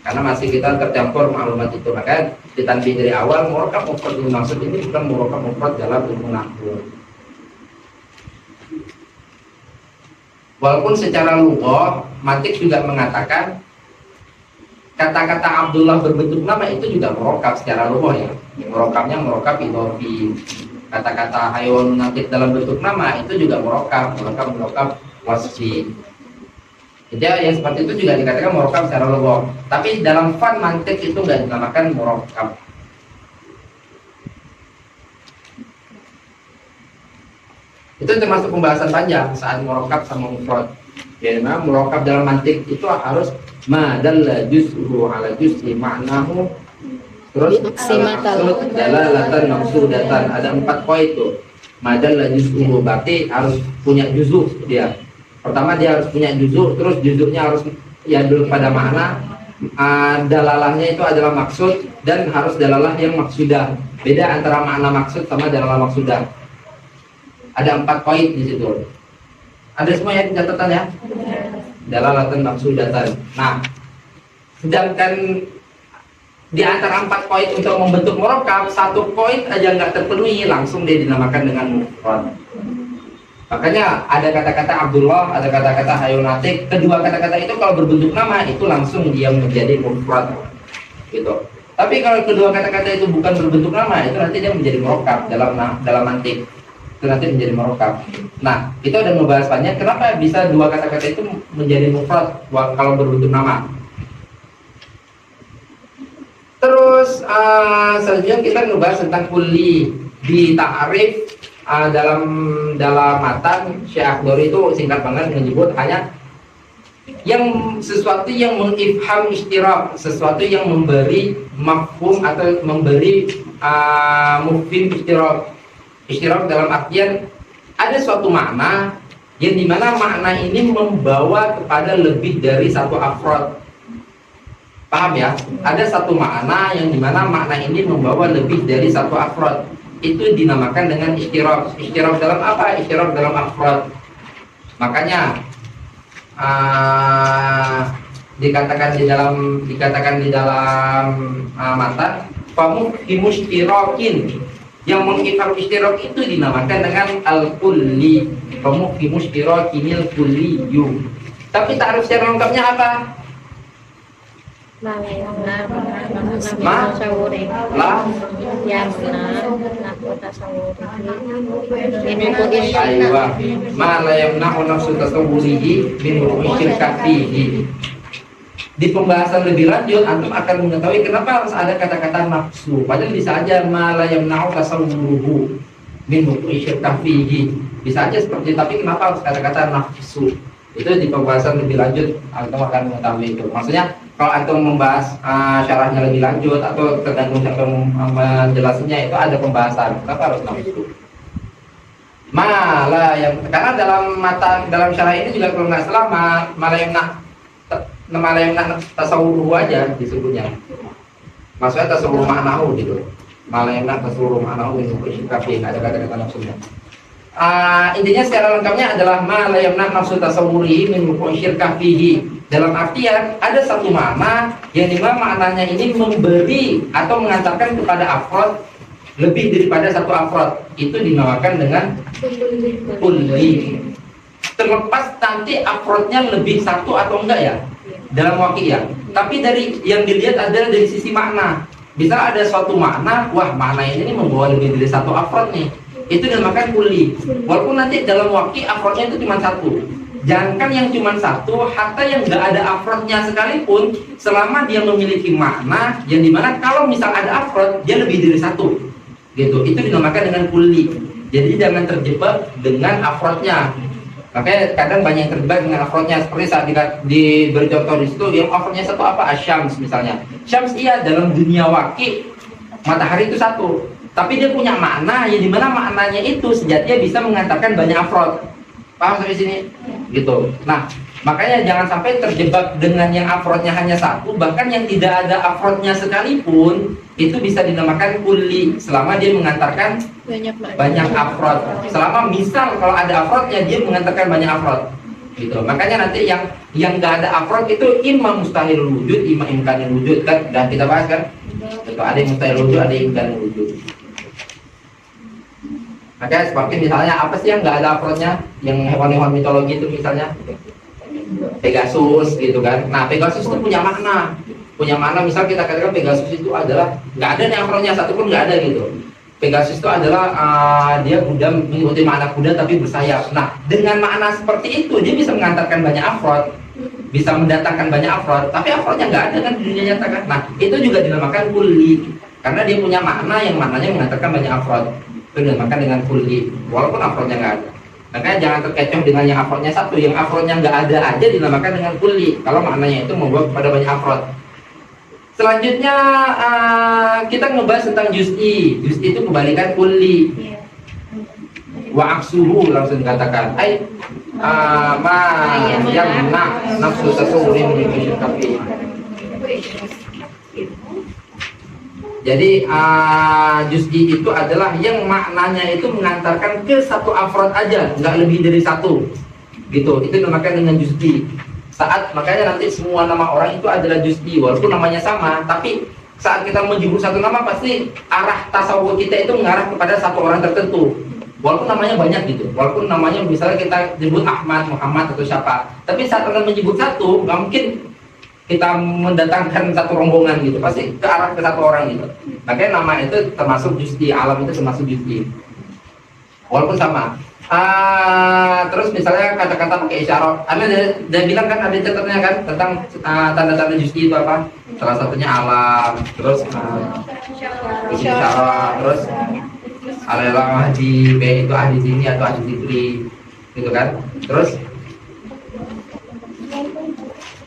Karena masih kita tercampur maklumat itu. Maka ditanbih dari awal murakkab mufrad yang dimaksud ini bukan murakkab mufrad dalam ilmu nahwu. Walaupun secara lughah mantik juga mengatakan kata-kata Abdullah berbentuk nama itu juga murakkab secara lughah ya. Murakkabnya murakkab idhofi. kata-kata haywanun natik dalam bentuk nama itu juga murakkab wasfi. Jadi yang seperti itu juga dikatakan murakkab secara lugah. Tapi dalam fan mantik itu nggak dinamakan murakkab. Itu termasuk pembahasan panjang saat murakkab sama mufrad. Ya, memang murakkab dalam mantik itu harus ma dalla juz'uhu ala juz'i ma'nahu, terus al-maqsud dalalatan maqsudatan. Ada 4 poin itu. Ma dalla juz'uhu berarti harus punya juzuk dia. Pertama dia harus punya juzuk, terus juzuknya harus yadul pada makna, dalalahnya itu adalah maksud, dan harus dalalah yang maksudah. Beda antara makna maksud sama dalalah maksudah. Ada 4 poin di situ. Ada semua ya catatan ya? Dalalatan maksudatan. Nah, sedangkan di antara 4 poin untuk membentuk murakkab, 1 poin aja nggak terpenuhi, langsung dia dinamakan dengan mufrad. Makanya ada kata-kata Abdullah, ada kata-kata hayunatik. Kedua kata-kata itu kalau berbentuk nama itu langsung dia menjadi mufrad, gitu. Tapi kalau kedua kata-kata itu bukan berbentuk nama, itu nanti dia menjadi murakkab dalam mantik. Itu nanti menjadi murakkab. Nah, kita udah membahas banyak. Kenapa bisa dua kata-kata itu menjadi mufrad kalau berbentuk nama? Terus selanjutnya kita membahas tentang kulli di ta'arif. Dalam matan Syekh Akhdari itu singkat banget menyebut hanya yang sesuatu yang mengifham istirak, sesuatu yang memberi mafhum atau memberi mufhim istirak. Istirak dalam artian ada suatu makna yang dimana makna ini membawa kepada lebih dari satu afrod. Paham ya? Ada satu makna yang dimana makna ini membawa lebih dari satu afrod. Itu dinamakan dengan istirak. Istirak dalam apa? Istirak dalam afrod. Makanya dikatakan di dalam matan famufhimushtirakin, yang mengifham istirak itu dinamakan dengan al-kulli. Famufhimushtirakinil kulliyu. Tapi ta'arif secara lengkapnya apa? Ma la yamna'u nafsu tasawwurihi min ru'yil kafihi. Di pembahasan lebih lanjut antum akan mengetahui kenapa harus ada kata-kata nafsu. Padahal bisa aja ma la yamna'u tasawwuruhu min ru'yil kafihi. Bisa aja seperti, tapi kenapa harus kata-kata nafsu? Itu di pembahasan lebih lanjut antum akan mengetahui itu. Maksudnya kalau antum membahas syarahnya lebih lanjut atau tergantung siapa menjelaskannya, itu ada pembahasan kenapa harus nafsu. Malah yang karena dalam syarah ini juga kalau nggak salah malah yang tasawwur aja disebutnya. Maksudnya tasawwur ma'nahu gitu. Malah yang tasawwur ma'nahu itu kafi, ada kata-kata nafsunya. Intinya secara lengkapnya adalah ma la yamna nafsu tasawwurihi min syirkah fihi. Dalam artian ada satu makna yang dimana maknanya ini memberi atau mengantarkan kepada afrod lebih daripada satu afrod. Itu dinamakan dengan kulli. Terlepas nanti afrodnya lebih satu atau enggak ya dalam waqi'ah. Tapi dari yang dilihat adalah dari sisi makna. Bisa ada suatu makna, wah makna ini membawa lebih dari satu afrod nih. Itu dinamakan kulli. Walaupun nanti dalam waqi afrodnya itu cuma satu. Jangankan yang cuma satu, hatta yang nggak ada afrodnya sekalipun, selama dia memiliki makna yang dimana kalau misal ada afrod dia lebih dari satu, gitu. Itu dinamakan dengan kulli. Jadi jangan terjebak dengan afrodnya. Makanya kadang banyak yang terjebak dengan afrodnya. Seperti saat diberi contoh di situ, yang afrodnya satu apa? Asyams misalnya. Syams iya dalam dunia waqi matahari itu satu. Tapi dia punya makna yang dimana maknanya itu sejatinya bisa mengantarkan banyak afrod. Paham sampai sini? Gitu. Nah, makanya jangan sampai terjebak dengan yang afrodnya hanya satu, bahkan yang tidak ada afrodnya sekalipun itu bisa dinamakan kulli selama dia mengantarkan banyak afrod. Selama misal kalau ada afrodnya dia mengantarkan banyak afrod. Gitu. Makanya nanti yang nggak ada afrod itu imam mustahil wujud, imam imkanil wujud kan? Dan kita bahas kan? Gitu. Ada yang mustahil wujud, ada yang imkanil wujud. Makanya seperti misalnya apa sih yang nggak ada afrodnya, yang hewan-hewan mitologi itu misalnya Pegasus gitu kan. Nah Pegasus itu punya makna misal kita katakan Pegasus itu adalah nggak ada nih afrodnya satu pun nggak ada gitu. Pegasus itu adalah dia kuda mengikuti makna kuda tapi bersayap. Nah, dengan makna seperti itu dia bisa mengantarkan banyak afrod, bisa mendatangkan banyak afrod, tapi afrodnya nggak ada kan di dunia nyata kan. Nah, itu juga dinamakan kulli karena dia punya makna yang maknanya mengantarkan banyak afrod. Itu dinamakan dengan kulli walaupun afrodnya nggak ada. Makanya jangan terkecoh dengan yang afrodnya satu, yang afrodnya nggak ada aja dinamakan dengan kulli kalau maknanya itu membawa kepada banyak afrod. Selanjutnya kita ngebahas tentang juz'i. Juz'i itu kebalikan kulli. Wa aksuhu langsung dikatakan. Ma yang nafsu tasawuri memiliki syirkafi. Jadi juz'i itu adalah yang maknanya itu mengantarkan ke satu afrod aja, nggak lebih dari satu. Gitu. Itu dinamakan dengan juz'i. Saat makanya nanti semua nama orang itu adalah juz'i walaupun namanya sama, tapi saat kita menyebut satu nama pasti arah tasawuf kita itu mengarah kepada satu orang tertentu walaupun namanya banyak gitu, walaupun namanya misalnya kita sebut Ahmad, Muhammad atau siapa, tapi saat akan menyebut satu nggak mungkin kita mendatangkan satu rombongan gitu, pasti ke arah ke satu orang gitu. Makanya nama itu termasuk juz'i, alam itu termasuk juz'i walaupun sama. Terus misalnya kata-kata pakai isyarat, dia bilang kan ada catatannya kan tentang tanda-tanda juz'i itu apa? Salah satunya alam, terus isyarat, terus alelah di B itu ahli sini atau ahli sini, gitu kan? Terus,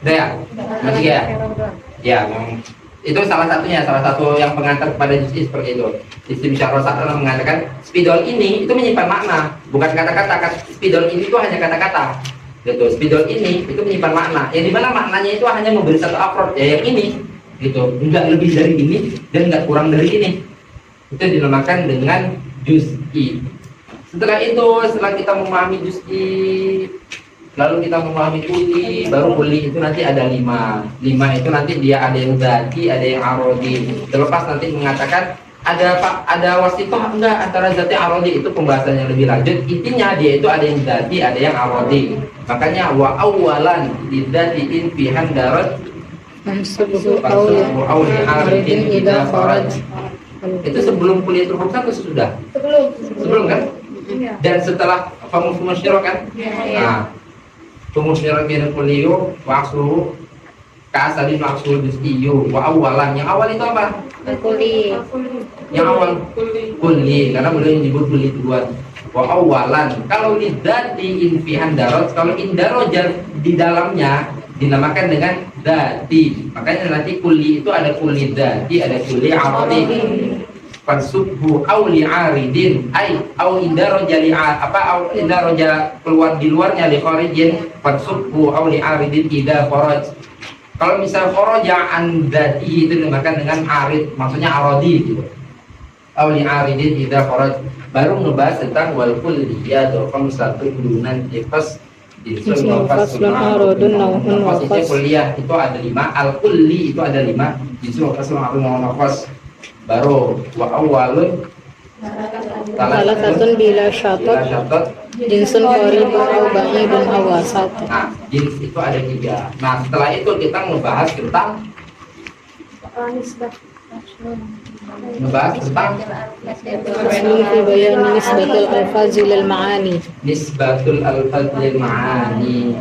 udah ya, masih ya? Ya, itu salah satunya, salah satu yang pengantar kepada juz'i seperti itu. Sistem syarah adalah mengatakan spidol ini itu menyimpan makna, bukan kata-kata. Spidol ini itu hanya kata-kata, gitu. Spidol ini itu menyimpan makna, yang dimana maknanya itu hanya memberi satu afrod, ya yang ini, gitu. Enggak lebih dari ini dan enggak kurang dari ini. Itu dinamakan dengan juz'i. Setelah itu, setelah kita memahami juz'i, lalu kita memahami kulli, baru kulli itu nanti ada 5 itu nanti dia ada yang zati, ada yang arodi. Terlepas nanti mengatakan ada wasitoh enggak antara zati arodi, itu pembahasannya lebih lanjut. Intinya dia itu ada yang zati, ada yang arodi. Makanya wa awwalan lidzatin fihan darat Mansubuhu awli aridin idza kharaj. Itu sebelum kuliatul hukam atau sudah? Sebelum kan? Dan setelah famufum syirah kan? Nah, Tumusyirak bin kuliyu wa aksuhu ka'asalin wa aksuhu juz'iyu wa awalan. Yang awal itu apa? Kulli. Yang awal kulli, karena beliau menyebut kulli duluan. Wa awalan. Kalau lidzati infihan darat, kalau indaroja di dalamnya dinamakan dengan dati. Makanya nanti kulli itu ada kulli dati, ada kulli aradi. Fansubhu auli aridin ay au indaroja li apa au indaroja keluar di luarnya li kharijin fansubhu auli aridin ida kharaj. Kalau misal kharaja an dati itu dinamakan dengan arid, maksudnya aradi gitu. Auli aridin ida kharaj. Baru ngebahas tentang wal kulliyah atau khamsatu dunan ifas Jinsun wafaslun arodun nauhun wafas. Kuliah itu ada 5, al kulli itu ada 5, jinsun wafaslun arodun wafas. Baru wa awalun Salah satu bila syatot jinsun qaribun aw ba'idun aw wasat. Nah, jins itu ada 3. Nah, setelah itu kita membahas tentang Faslun fi bayan nisbatul alfazil al ma'ani. Nisbatul alfazil ma'ani.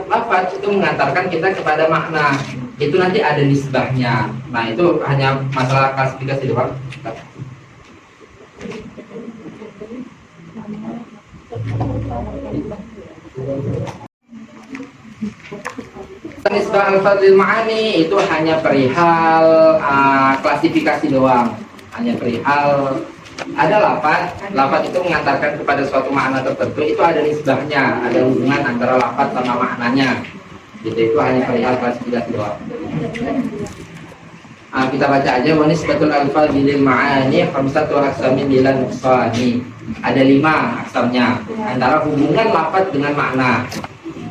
Lafaz itu mengantarkan kita kepada makna. Itu nanti ada nisbahnya. Nah, itu hanya masalah klasifikasi doang. Nisbah al-fadlil ma'ani itu hanya perihal klasifikasi doang. Hanya perihal ada lafaz itu mengantarkan kepada suatu makna tertentu, itu ada nisbahnya, ada hubungan antara lafaz sama maknanya. Gitu, itu hanya perihal klasifikasi doang. Kita baca aja wa nisbatul alfazil ma'ani khamsatu aqsamin bila nuqsani. Ada 5 aksamnya antara hubungan lafaz dengan makna.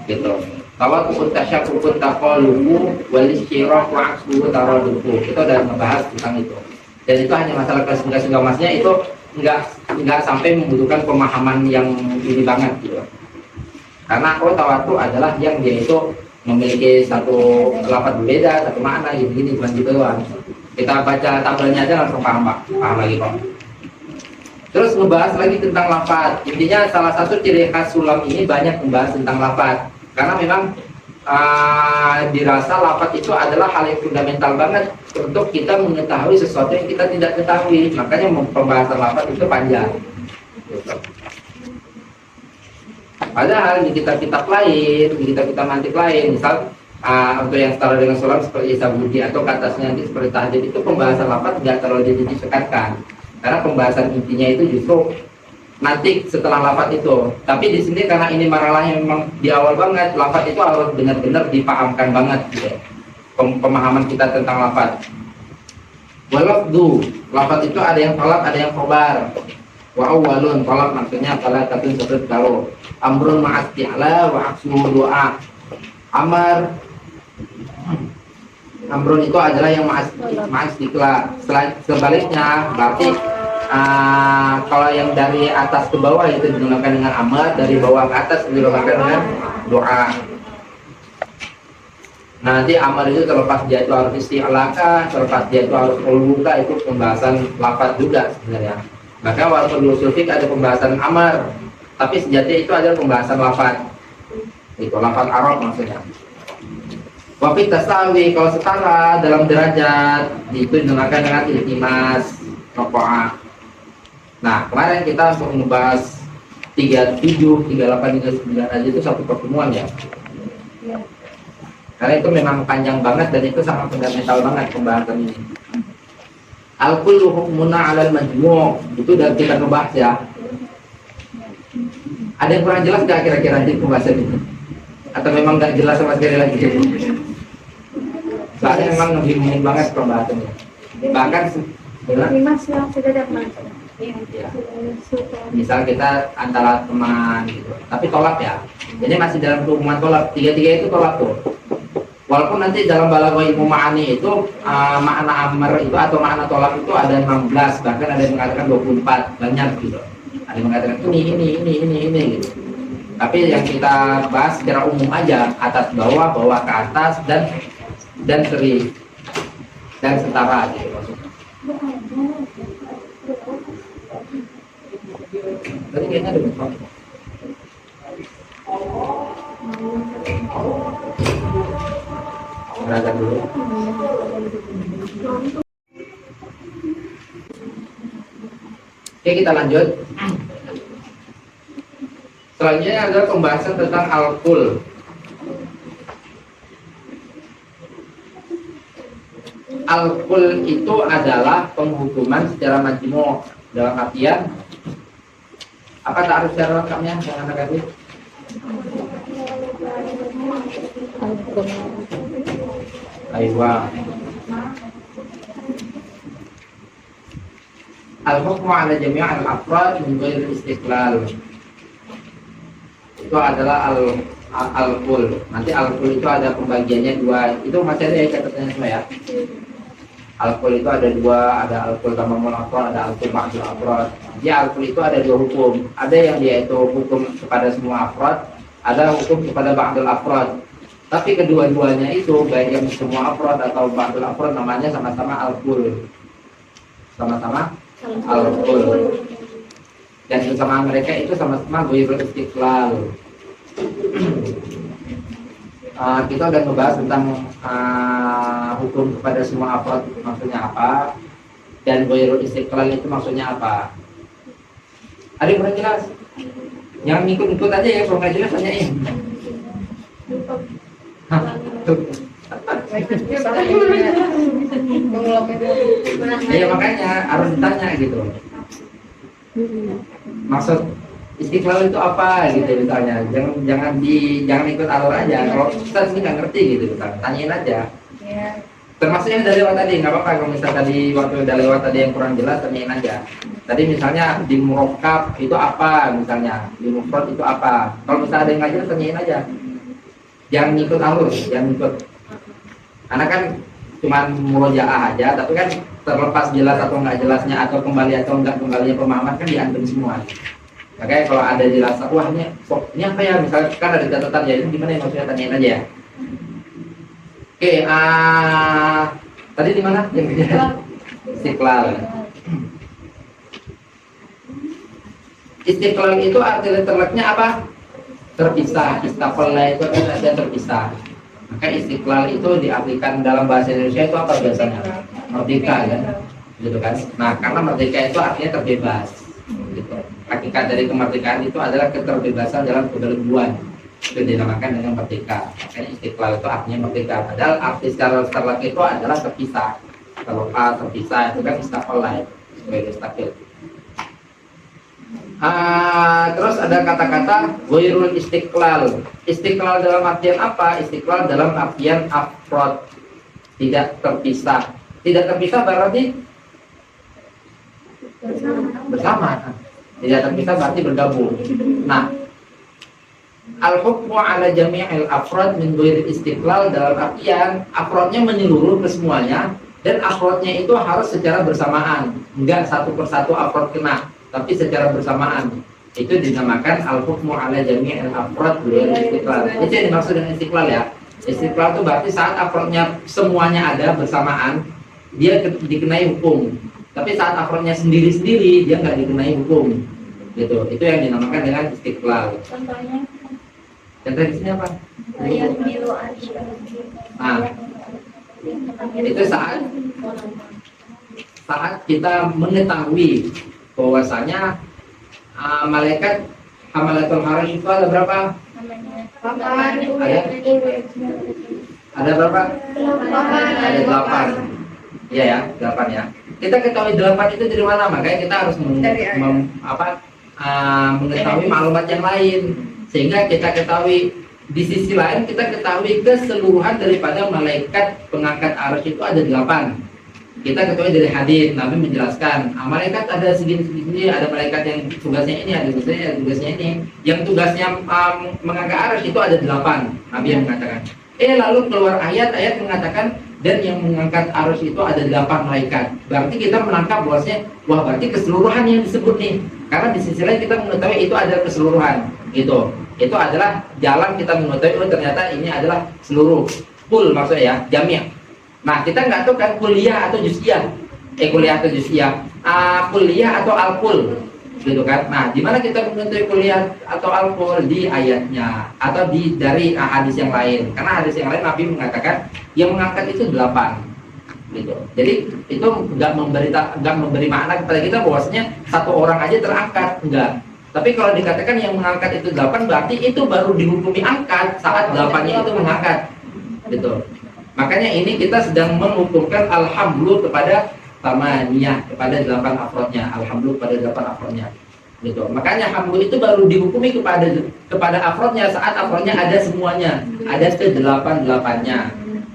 Gitu. Bahwa kukun tasyakukun taqalubu wal isyirah wa aksuhu taradubu. Kita udah membahas tentang itu. Dan itu hanya masalah klasifikasi gamasnya, itu enggak sampai membutuhkan pemahaman yang ini banget gitu. Karena tawatu adalah yang dia itu memiliki satu lafaz berbeda, satu makna gitu, bukan gitu doang. Kita baca tabelnya aja langsung paham Pak, paham lagi kok. Terus ngebahas lagi tentang lafaz. Intinya salah satu ciri khas sulam ini banyak membahas tentang lafaz. Karena memang dirasa lafaz itu adalah hal yang fundamental banget untuk kita mengetahui sesuatu yang kita tidak ketahui. Makanya pembahasan lafaz itu panjang. Gitu. Padahal di kitab-kitab lain, di kitab-kitab mantik lain, misal untuk yang setara dengan sulam seperti Isabudi atau katasnya nanti seperti tahdid, itu pembahasan lafaz nggak terlalu disekatkan. Karena pembahasan intinya itu justru nanti setelah lafaz itu. Tapi di sini karena ini maralahnya memang di awal banget, lafaz itu harus benar-benar dipahamkan banget gitu. Pemahaman kita tentang lafaz. Walafdu, lafaz itu ada yang tolak, ada yang khobar. Wa awwalun, tolak maksudnya salatun seperti kalau amrun ma'as fi'la wa aksuhu doa. Amrun itu adalah yang ma'as dikla. Sebaliknya berarti kalau yang dari atas ke bawah itu digunakan dengan amar, dari bawah ke atas digunakan dengan doa. Nanti amar itu terlepas dia itu harus isti'laka, terlepas dia itu harus uluka, itu pembahasan lafaz juga sebenarnya. Maka walaupun di usul fiqh ada pembahasan amar, tapi sejatinya itu adalah pembahasan lafaz. Itu lafaz Arab maksudnya. Wafit tasawi, kalau setara dalam derajat itu digunakan dengan iltimas rokoah. Nah kemarin kita untuk membahas 37, 38, 39 aja itu satu pertemuan ya. Karena itu memang panjang banget dan itu sangat fundamental banget pembahasan ini. Al-kullu hukmuna 'alal majmu', itu udah kita ngebahas ya. Ada yang kurang jelas nggak kira-kira di pembahasan ini? Atau memang nggak jelas sama sekali lagi? Soalnya memang ngebingungin banget pembahasannya. Bahkan ya. Misal kita antara teman gitu, tapi tolak ya. Jadi masih dalam hubungan tolak. Tiga-tiga itu tolak tuh. Walaupun nanti dalam balaghah ilmu ma'ani itu makna amr itu atau makna tolak itu ada 16, bahkan ada yang mengatakan 24, banyak gitu. Ada yang mengatakan ini gitu. Tapi yang kita bahas secara umum aja, atas bawah, bawah ke atas, dan seri dan setara gitu maksudnya. Tadi kayaknya ada betul. Beragam dulu. Oke, kita lanjut. Selanjutnya adalah pembahasan tentang al-kul. Al-kul itu adalah penghukuman secara majmu', dalam artian apa ta'arif secara lengkapnya yang Anda kasih? Aywa. Al-hukmu ala jami' al-afrad min ghairi istiqlal. Itu adalah al-kul. Nanti al-kul itu ada pembagiannya dua. Itu masih ada ya catatannya semua ya. Al-kul itu ada dua, ada al-kul tamamul afrad, ada al-kul ba'dul afrad. Jadi al-kul itu ada dua hukum. Ada yang dia itu hukum kepada semua afrad, ada hukum kepada ba'dul afrad. Tapi kedua-duanya itu baik yang semua afrad atau ba'dul afrad namanya sama-sama al-kul. Sama-sama al-kul. Dan bersama mereka itu sama-sama ghairul istiqlal. Kita udah ngebahas tentang hukum kepada semua afrad itu maksudnya apa, dan ghairul istiqlal itu maksudnya apa. Ada yang kurang jelas? Yang ikut-ikut aja ya, kalau nggak jelas tanyain. Iya makanya harus ditanya gitu. Maksud istiqlal itu apa gitu misalnya. Jangan ikut alur aja. Kalau kita sini nggak ngerti gitu, tanyain aja. Termasuk yang udah lewat tadi, nggak apa-apa kalau misal tadi waktu udah lewat tadi yang kurang jelas, tanyain aja. Tadi misalnya di murokkab itu apa, misalnya di mufrad itu apa. Kalau misalnya ada yang nggak jelas, tanyain aja. Jangan ikut alur, jangan ikut. Karena kan cuma murojaah aja, tapi kan terlepas jelas atau nggak jelasnya atau kembali atau nggak kembalinya pemahaman kan diantum semua. Makanya kalau ada jelas, wah ini apa ya, misalnya kan ada catatan ya, ini gimana ya maksudnya, tanyain aja ya. Oke, Tadi di mana? Istiqlal. Istiqlal itu arti letternya apa? Terpisah. Istaqalla itu artinya terpisah. Maka istiqlal itu diartikan dalam bahasa Indonesia itu apa biasanya? Merdeka kan? Gitu kan? Nah, karena merdeka itu artinya terbebas. Gitu. Hakikat dari kemerdekaan itu adalah keterbebasan dalam kebelengguan. Itu dinamakan dengan merdeka. Makanya istiqlal itu artinya merdeka. Padahal arti secara terlak itu adalah terpisah. Terlepas, terpisah itu kan istaqalla sebagai istakil. Terus ada kata-kata ghairul istiqlal. Istiqlal dalam artian apa? Istiqlal dalam artian afrod, tidak terpisah. Tidak terpisah berarti bersama. Tidak terpisah berarti bergabung. Nah, al-hukmu ala jami'il afrod min ghairil istiqlal dalam artian afrodnya menyeluruh ke semuanya, dan afrodnya itu harus secara bersamaan, enggak satu persatu afrod kena, tapi secara bersamaan. Itu dinamakan al-hukmu ala jami'il afrod bil istiqlal. Itu yang dimaksud dengan istiqlal ya. Istiqlal itu berarti saat afrodnya semuanya ada bersamaan, dia dikenai hukum. Tapi saat afrodnya sendiri-sendiri, dia nggak dikenai hukum. Gitu. Itu yang dinamakan dengan istiqlal. Contohnya Contoh di sini apa? ayat milu arsy. Nah, itu saat kita mengetahui bahwasanya malaikat hamalatul arasy itu ada berapa? Ada berapa? Ada 8. Iya ya, 8 ya. Kita ketahui 8 itu dari mana? Makanya kita harus mengetahui maklumat yang lain, sehingga kita ketahui di sisi lain, kita ketahui keseluruhan daripada malaikat pengangkat arsy itu ada 8. Kita ketahui dari hadis Nabi menjelaskan, malaikat ada segini-segini, ada malaikat yang tugasnya ini, ada tugasnya ini. Yang tugasnya mengangkat arsy itu ada 8. Nabi yang mengatakan. Lalu keluar ayat mengatakan, dan yang mengangkat arsy itu ada 8 malaikat. Berarti kita menangkap bahwasanya, wah berarti keseluruhan yang disebut nih. Karena di sisi lain kita mengetahui itu adalah keseluruhan, gitu. Itu adalah jalan kita mengetahui, oh ternyata ini adalah seluruh, full maksudnya ya, jami'. Nah, kita nggak tahu kan kuliah atau juz'iyah, kuliah atau juz'iyah, kuliah atau al-kul, gitu kan. Nah, di mana kita mengetahui kuliah atau al-kul? Di ayatnya atau dari hadis yang lain. Karena hadis yang lain Nabi mengatakan yang mengangkat itu 8, gitu. Jadi itu nggak memberi makna kepada kita bahwasanya satu orang aja terangkat, enggak. Tapi kalau dikatakan yang mengangkat itu 8, berarti itu baru dihukumi angkat saat 8-nya itu mengangkat, gitu. Makanya ini kita sedang menghukumkan alhamdulillah kepada tamaniyah, kepada 8 afrodnya, alhamdulillah kepada 8 afrodnya, gitu. Makanya hamdulillah itu baru dihukumi kepada afrodnya saat afrodnya ada semuanya, ada ke-8-8-nya.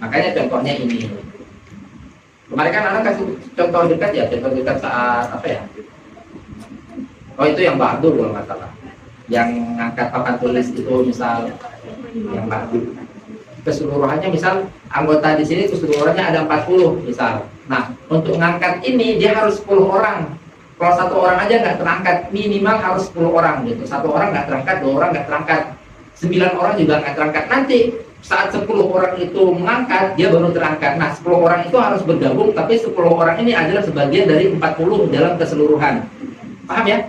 Makanya contohnya ini. Kemarin kan anak kasih contoh dekat ya, contoh dekat saat apa ya? Oh itu yang ba'du kalau nggak salah. Yang ngangkat papan tulis itu misal yang ba'du. Keseluruhannya misal anggota di sini keseluruhannya ada 40 misal. Nah untuk ngangkat ini dia harus 10 orang. Kalau satu orang aja nggak terangkat, minimal harus 10 orang gitu. Satu orang nggak terangkat, 2 orang nggak terangkat, 9 orang juga nggak terangkat. Nanti saat 10 orang itu mengangkat, dia baru terangkat. Nah 10 orang itu harus bergabung, tapi 10 orang ini adalah sebagian dari 40 dalam keseluruhan. Paham ya?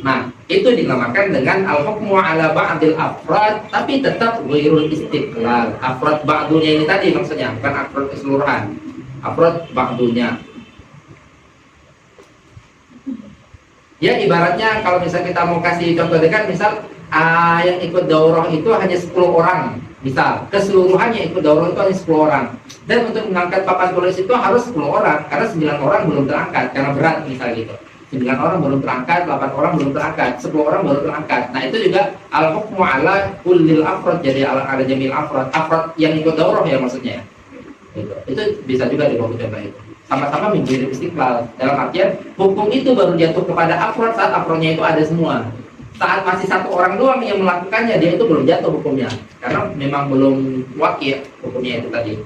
Nah, itu dinamakan dengan al-hukmu ala ba'dil afrad, tapi tetap ghairul istiqlal. Afrad ba'dunya ini tadi maksudnya, bukan afrad keseluruhan. Afrad ba'dunya. Ya ibaratnya kalau misal kita mau kasih contoh dekat, misal yang ikut daurah itu hanya 10 orang. Misal, keseluruhannya ikut daurah itu hanya 10 orang. Dan untuk mengangkat papan tulis itu harus 10 orang, karena 9 orang belum terangkat, karena berat misal gitu. 9 orang belum terangkat, 8 orang belum terangkat, 10 orang baru terangkat. Nah itu juga al-hukmu ala kullil afrad, jadi ala jamil afrad. Afrad yang ikut daurah ya maksudnya. Itu bisa juga dibawa contoh itu. Sama-sama menjadi istiqlal. Dalam artian hukum itu baru jatuh kepada afrad saat afradnya itu ada semua. Saat masih satu orang doang yang melakukannya, dia itu belum jatuh hukumnya. Karena memang belum wakil hukumnya itu tadi.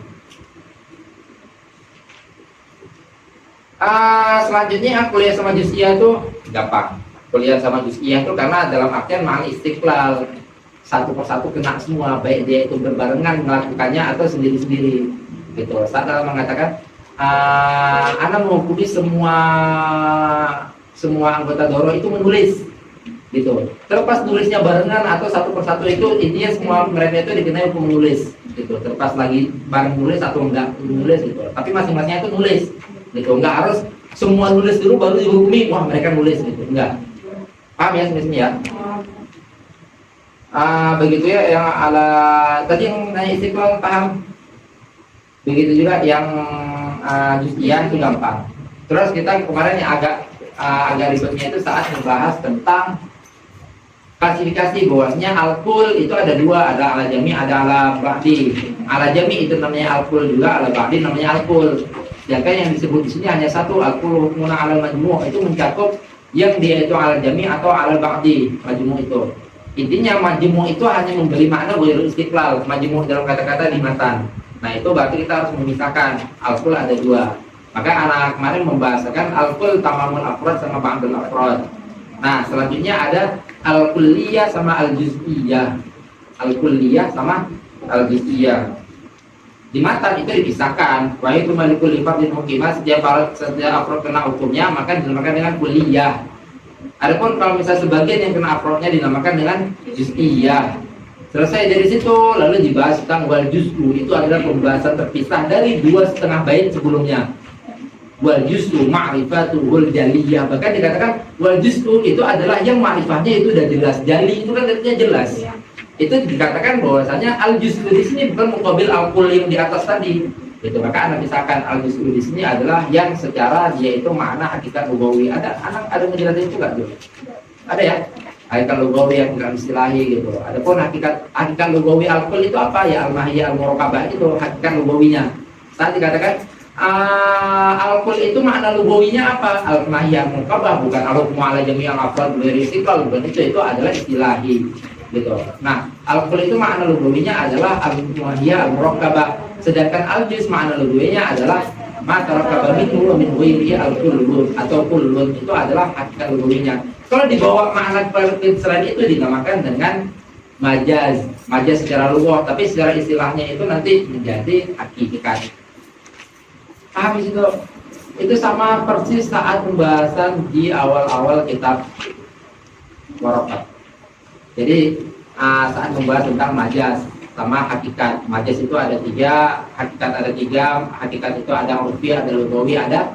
Selanjutnya kuliah sama juz'iyah itu gampang. Kuliah sama juz'iyah itu karena dalam artian ma'al istiqlal, satu persatu kena semua, baik dia itu berbarengan melakukannya atau sendiri-sendiri gitu. Saat dalam mengatakan Anda menghukumi semua anggota Doro itu menulis gitu. Terlepas nulisnya barengan atau satu persatu itu intinya semua mereka itu dikenai hukum menulis gitu. Terlepas lagi bareng nulis atau enggak nulis gitu. Tapi masing-masingnya itu nulis gitu. Enggak harus semua nulis dulu baru dihukumi wah mereka nulis gitu. Enggak. Paham ya sebenarnya ya? Begitu ya yang ala tadi yang Istiqlal paham. Begitu juga yang juz'iyah itu gampang. Terus kita kemarin yang agak ribetnya itu saat membahas tentang klasifikasi bahwasanya al-kul itu ada dua, ada ala jami, ada ala ba'di. Ala jami itu namanya al-kul juga, ala ba'di namanya al-kul. Sedangkan yang disebut di sini hanya satu, al-kul hukmuna ala majmu' itu mencakup yang dia itu ala jami atau ala ba'di, majmu' itu. Intinya majmu' itu hanya memberi makna ghairul istiqlal, majmu' dalam kata-kata di matan. Nah itu berarti kita harus memisahkan, al-kul ada dua. Maka anak kemarin membahasakan al-kul tamamul afrad sama ba'dul afrad. Nah selanjutnya ada al-kulliyah sama al-juz'iyah. Al-kulliyah sama al-juz'iyah. Di matan itu dipisahkan. Wa itu malikul fardin hukimah, setiap afrad kena hukumnya maka dinamakan dengan kulliyah. Adapun kalau misalnya sebagian yang kena afrodnya dinamakan dengan juz'iyah. Selesai dari situ lalu dibahas tentang wal juz'u, itu adalah pembahasan terpisah dari 2,5 bait sebelumnya. Wal juz'u ma'rifatuhul jaliyah, bahkan dikatakan wal juz'u itu adalah yang ma'rifahnya itu udah jelas, jali itu kan artinya jelas. Itu dikatakan bahwasanya al juz'u di sini bukan muqabil al-kul yang di atas tadi. Itu maka Anda pisahkan al juz'u di sini adalah yang secara dia itu makna hakikat lugawi. Ada menjelaskan itu enggak tuh? Ada ya? Hakikat lugawi yang bukan istilahi gitu. Adapun hakikat lugawi al-kul itu apa ya? Al-mahiyah al-muraqabah itu hakikat lugawinya. Saat dikatakan al-kul itu makna lugawinya apa? Al-mahiyah al-muraqabah, bukan al-hukmu ala jami' al-afrad ghairi istiqlal, bukan itu adalah istilahi gitu. Nah, al-kul itu makna lugawinya adalah al-mahiyah al-muraqabah. Sedangkan al-juz makna lugawinya adalah ma tarakaba minhu wa min ghairihi al-kullun atau kullun, itu adalah hakikat lugawinya. Kalau dibawa makna selain itu dinamakan dengan majaz secara lughah, tapi secara istilahnya itu nanti menjadi hakikat. Paham itu? Itu sama persis saat pembahasan di awal-awal kitab Waraqat. Jadi saat membahas tentang majaz sama hakikat. Majaz itu ada 3, hakikat ada 3. Hakikat itu ada urfi, ada lughawi, ada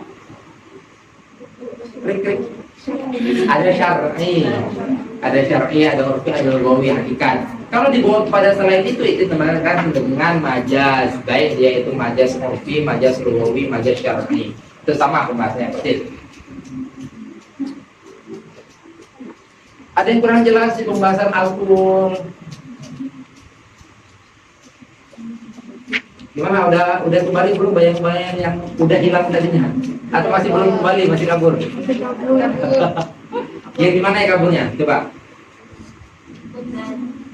ada syar'i, ada urfi, ada lughawi, hakikat. Kalau dibawa kepada selain itu dinamakan dengan majaz, baik dia itu majaz urfi, majaz lughawi, majaz syar'i. Itu sama pembahasannya persis. Ada yang kurang jelas di pembahasan al-kul? Gimana? Udah kembali belum bayang-bayang yang udah hilang tadinya? Atau masih belum kembali, masih kabur? Ya gimana ya kaburnya? Coba.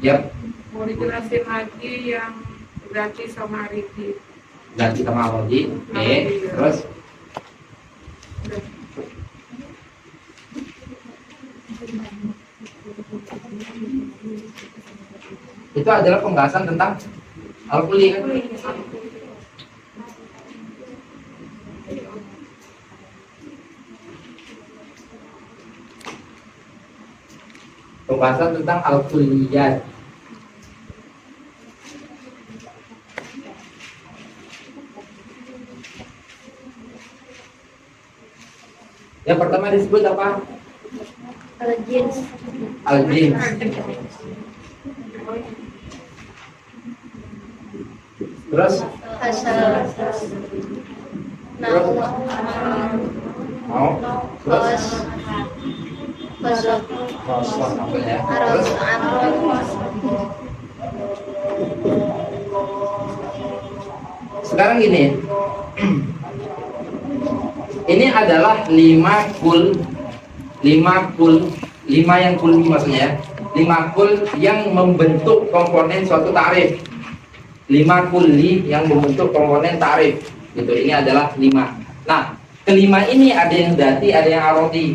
Yap. Mau dijelasin lagi yang ganti sama Riki. Ganti sama Roji. Oke. Terus? Itu adalah pembahasan tentang al-kuli kan? Pembahasan tentang al-kuliyat. Yang pertama disebut apa? Al-jins. Al-jins. Terus? Asal. Nahu. Mau? Terus? Fasok. Apa ya? Aros. Terus? Sekarang gini. Ini adalah 5 kul. 5 yang kul maksudnya. 5 kul yang membentuk komponen suatu ta'rif. 5 kulli yang membentuk komponen ta'rif. Gitu. Ini adalah 5. Nah, kelima ini ada yang dzati, ada yang arodi.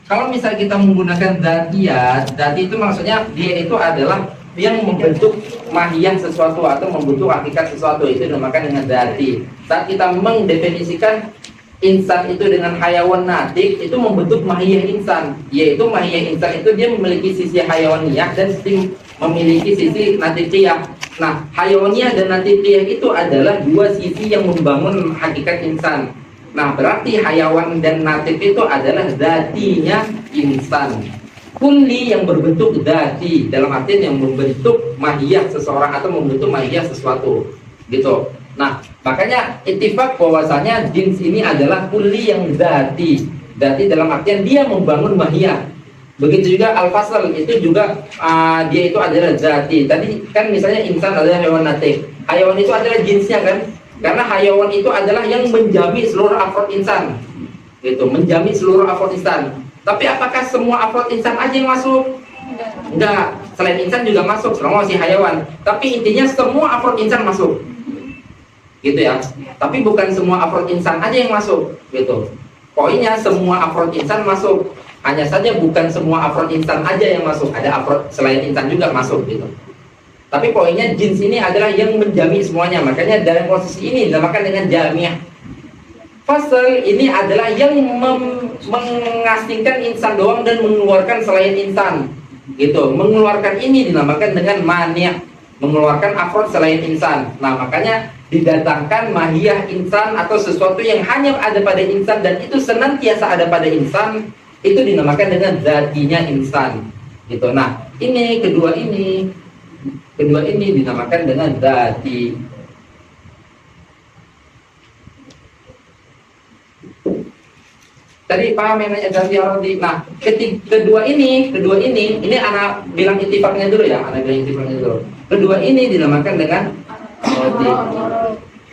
Kalau misal kita menggunakan dzatiyat, dzati itu maksudnya dia itu adalah yang membentuk mahiyah sesuatu atau membentuk hakikat sesuatu, itu dinamakan dengan dzati. Saat kita mendefinisikan insan itu dengan hayawan natik, itu membentuk mahiyah insan, yaitu mahiyah insan itu dia memiliki sisi hayawaniyah dan memiliki sisi natikiyah. Nah, hayawaniyah dan natikiyah itu adalah dua sisi yang membangun hakikat insan. Nah, berarti hayawan dan natik itu adalah dzatinya insan. Kulli yang berbentuk dzati, dalam artian yang membentuk mahiyah seseorang atau membentuk mahiyah sesuatu, gitu. Nah, makanya ittifaq bahwasanya jins ini adalah kulli yang dzati. Dzati dalam artian dia membangun mahiyah. Begitu juga al-fasl itu juga dia itu adalah dzati. Tadi kan misalnya insan adalah hewan natik. Hayawan itu adalah jinsnya kan? Karena hayawan itu adalah yang menjami seluruh afrod insan. Gitu, menjami seluruh afrod insan. Tapi apakah semua afrod insan aja yang masuk? Enggak, selain insan juga masuk, selama masih hayawan. Tapi intinya semua afrod insan masuk, gitu ya. Tapi bukan semua afrod insan aja yang masuk, gitu. Poinnya semua afrod insan masuk. Hanya saja bukan semua afrod insan aja yang masuk, ada afrod selain insan juga masuk, gitu. Tapi poinnya jins ini adalah yang menjami semuanya. Makanya dalam posisi ini dinamakan dengan jamiah. Fasal ini adalah yang mengasingkan insan doang dan mengeluarkan selain insan, gitu. Mengeluarkan ini dinamakan dengan mani', mengeluarkan afrod selain insan. Nah, makanya didatangkan mahiyah insan atau sesuatu yang hanya ada pada insan dan itu senantiasa ada pada insan, itu dinamakan dengan dzatinya insan, gitu. Nah, ini kedua ini dinamakan dengan dzati. Tadi paham yang nanya dzati arodi. Nah, kedua ini anak bilang ittifaqnya dulu ya, anak bilang ittifaqnya dulu. Kedua ini dinamakan dengan arodi.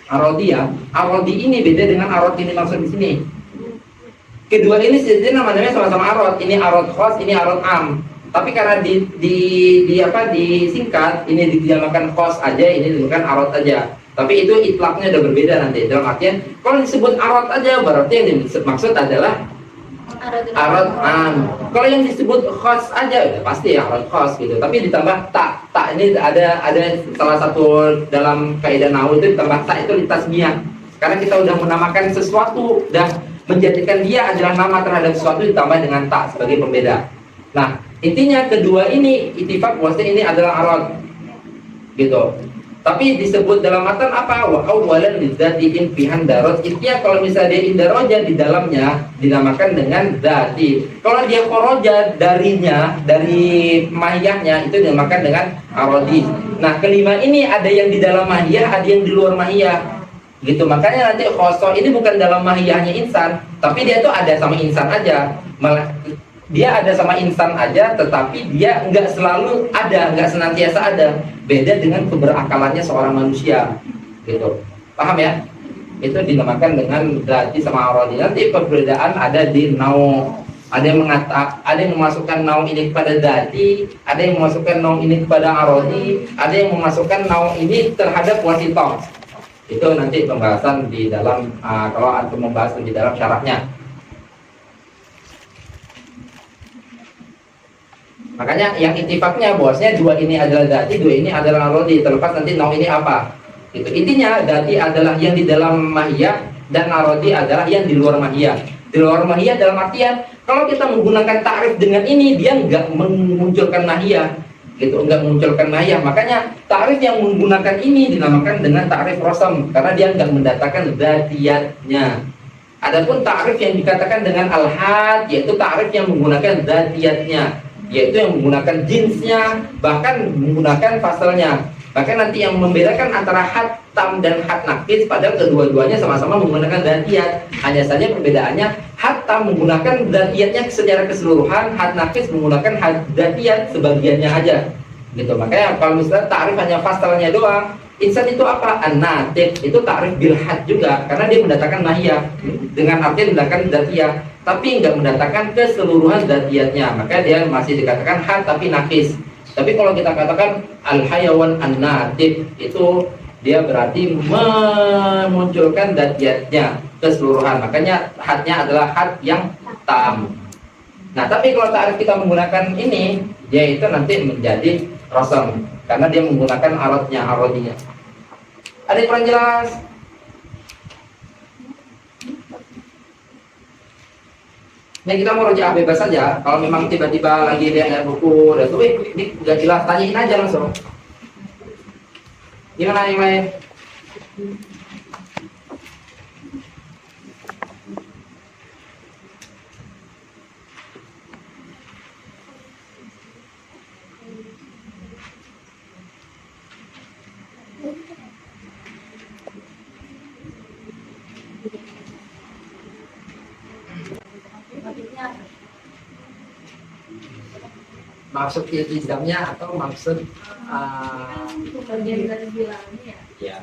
Arodi ya. Arodi ini beda dengan arod ini maksud di sini. Kedua ini sebenarnya namanya sama-sama arod. Ini arod khos, ini arod am. Tapi karena disingkat, ini dinamakan khos aja, ini dinamakan arod aja. Tapi itu itlaqnya udah berbeda nanti. Dalam artian kalau disebut arod aja berarti yang dimaksud adalah arod am. Kalau yang disebut khos aja udah pasti ya arod khos gitu. Tapi ditambah tak ini ada salah satu dalam kaidah nahwu itu ditambah tak itu litasmiyah. Karena kita udah menamakan sesuatu, udah menjadikan dia adalah nama terhadap sesuatu ditambah dengan tak sebagai pembeda. Nah, intinya kedua ini ittifaq bahwasanya ini adalah arad, gitu. Tapi disebut dalam matan apa? Wa awwalan lidzati in fihan darot. Intinya kalau misalnya dia indaroja di dalamnya dinamakan dengan dzati. Kalau dia koroja darinya, dari mahiyahnya itu dinamakan dengan arodi. Nah, kelima ini ada yang di dalam mahiyah, ada yang di luar mahiyah. Gitu, makanya nanti khosoh ini bukan dalam mahiyahnya insan, tapi dia tuh ada sama insan aja. Malah dia ada sama insan aja, tetapi dia nggak selalu ada, nggak senantiasa ada. Beda dengan keberakalannya seorang manusia, gitu. Paham ya? Itu dinamakan dengan dzati sama arodi. Nanti perbedaan ada di nau. Ada yang memasukkan nau ini kepada dzati, ada yang memasukkan nau ini kepada arodi, ada yang memasukkan nau ini terhadap wasitoh. Itu nanti pembahasan di dalam kalau antum membahas lebih dalam syarahnya. Makanya yang ittifaqnya bahwasanya dua ini adalah dzati, dua ini adalah arodi, terlepas nanti nau ini apa. Itu intinya dzati adalah yang di dalam mahiyah dan arodi adalah yang di luar mahiyah. Di luar mahiyah dalam artian kalau kita menggunakan ta'rif dengan ini dia enggak memunculkan mahiyah. Gitu, enggak memunculkan mahiyah. Makanya ta'rif yang menggunakan ini dinamakan dengan ta'rif rosam karena dia enggak mendatangkan dzatiyatnya. Adapun ta'rif yang dikatakan dengan al-had yaitu ta'rif yang menggunakan dzatiyatnya, yaitu yang menggunakan jinsnya, bahkan menggunakan fasalnya. Bahkan nanti yang membedakan antara had tam dan had nakis padahal kedua-duanya sama-sama menggunakan dzatiyat. Hanya saja perbedaannya had tam menggunakan dzatiyatnya secara keseluruhan, had nakis menggunakan had dzatiyat sebagiannya aja. Gitu. Makanya kalau misalnya ta'rif hanya fasalnya doang, insan itu apa? An-natiq itu ta'rif bil had juga karena dia mendatangkan mahiyah dengan artian mendatangkan dzatiyah, tapi enggak mendatangkan keseluruhan dzatiyatnya. Maka dia masih dikatakan had tapi nakis. Tapi kalau kita katakan al-hayawan an-natiq itu dia berarti memunculkan dzatiyatnya keseluruhan. Makanya hadnya adalah had yang tam. Nah, tapi kalau ta'rif kita menggunakan ini, dia itu nanti menjadi rasam karena dia menggunakan alatnya, arodinya. Ada yang kurang jelas? Ini kita mau rujuk bebas saja. Kalau memang tiba-tiba lagi lihat buku, dan tuh, ini nggak jelas, tanyain aja langsung. Gimana yang lain? Maksud iltizamnya atau maksud Bagian dari bilangnya. ya.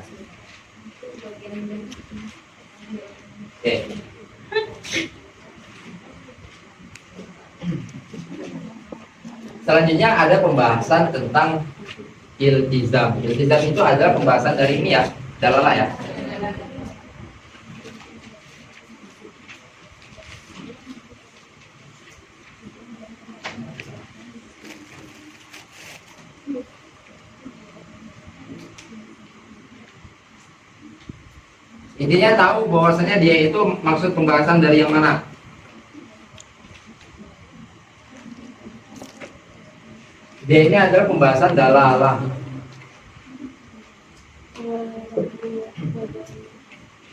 Bagian dari Oke. Selanjutnya ada pembahasan tentang iltizam. Iltizam itu adalah pembahasan dari ini ya, dalalah ya. Intinya tahu bahwasanya dia itu maksud pembahasan dari yang mana. Dia ini adalah pembahasan dalalah.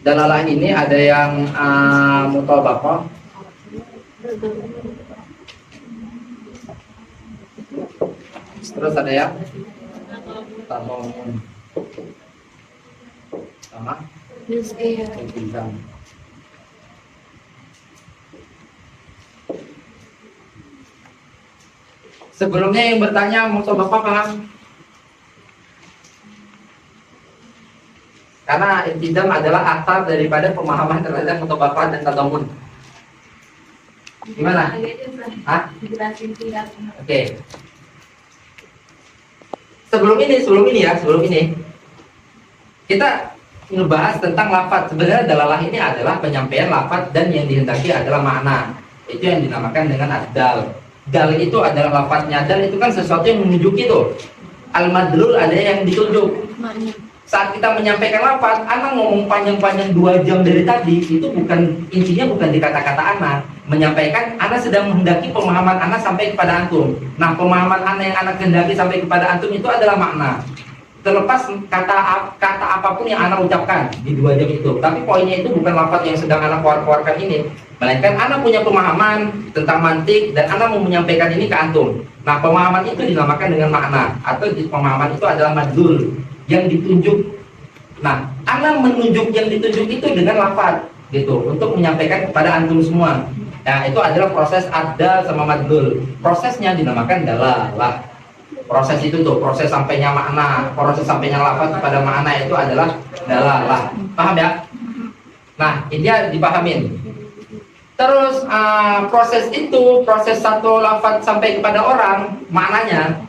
Dalalah ini ada yang mutabaqah, terus ada yang tadammun sama iltizam. Sebelumnya yang bertanya mutabaqah paham? Karena iltizam adalah akar daripada pemahaman terhadap mutabaqah dan tadammun. Gimana? Hah? Oke. Sebelum ini kita ngebahas tentang lafaz. Sebenarnya dalalah ini adalah penyampaian lafaz dan yang dihendaki adalah makna. Itu yang dinamakan dengan ad-dal. Dal itu adalah lafaznya, dal itu kan sesuatu yang menunjuki tuh. Al-madlul ada yang ditunjuk. Saat kita menyampaikan lafaz, anak ngomong panjang-panjang 2 jam dari tadi, itu bukan intinya bukan di kata-kata anak. Menyampaikan anak sedang menghendaki pemahaman anak sampai kepada antum. Nah, pemahaman anak yang anak kehendaki sampai kepada antum itu adalah makna. Terlepas kata apapun yang anak ucapkan di 2 jam itu, tapi poinnya itu bukan lafaz yang sedang anak keluarkan ini, melainkan anak punya pemahaman tentang mantik dan anak mau menyampaikan ini ke antum. Nah, pemahaman itu dinamakan dengan makna, atau pemahaman itu adalah madlul yang ditunjuk. Nah, anak menunjuk yang ditunjuk itu dengan lafaz gitu untuk menyampaikan kepada antum semua. Nah, itu adalah proses ada sama madlul. Prosesnya dinamakan dalalah. Proses itu tuh, proses sampainya makna, proses sampainya lafaz kepada makna itu adalah dalalah. Paham ya? Nah, ini dia dipahamin. Terus proses itu, proses satu lafaz sampai kepada orang, maknanya.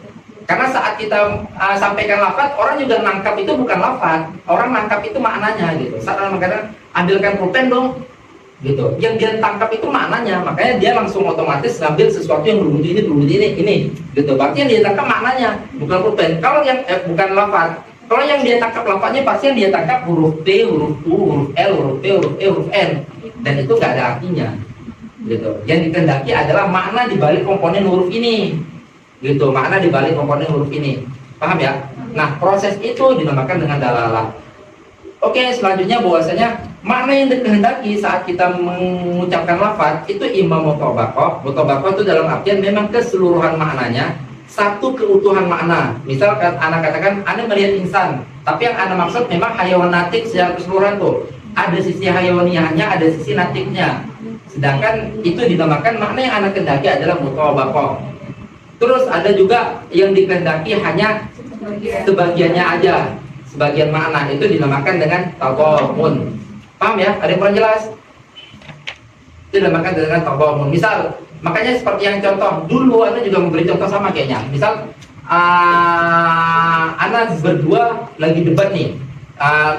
Karena saat kita sampaikan lafaz, orang juga nangkap itu bukan lafaz, orang nangkap itu maknanya gitu. Saat orang mengatakan ambilkan pulpen dong, gitu. Yang dia tangkap itu maknanya, makanya dia langsung otomatis ngambil sesuatu yang berwujud ini, gitu. Berarti yang dia tangkap maknanya, bukan pulpen. Kalau yang bukan lafaz, kalau yang dia tangkap lafaznya pasti yang dia tangkap huruf P, huruf U, huruf L, huruf P, huruf E, huruf N, dan itu nggak ada artinya, gitu. Yang dikehendaki adalah makna di balik komponen huruf ini, gitu. Makna di balik komponen huruf ini, paham ya? Nah, proses itu dinamakan dengan dalalah. Oke, selanjutnya bahwasanya makna yang dikehendaki saat kita mengucapkan lafaz itu imam mutabaqah. Mutabaqah itu dalam artian memang keseluruhan maknanya, satu keutuhan makna. Misalkan anak katakan Anda melihat insan, tapi yang Anda maksud memang hayawan natik secara keseluruhan tuh. Ada sisi hayawaniahnya, ada sisi natiknya. Sedangkan itu dinamakan makna yang Anda kehendaki adalah mutabaqah. Terus ada juga yang dikehendaki hanya sebagiannya aja, sebagian makna, itu dinamakan dengan tadammun. Paham ya? Ada yang kurang jelas? Itu dinamakan dengan tadammun. Misal, makanya seperti yang contoh dulu, Anda juga memberi contoh sama kayaknya. Misal, Anda berdua lagi debat nih,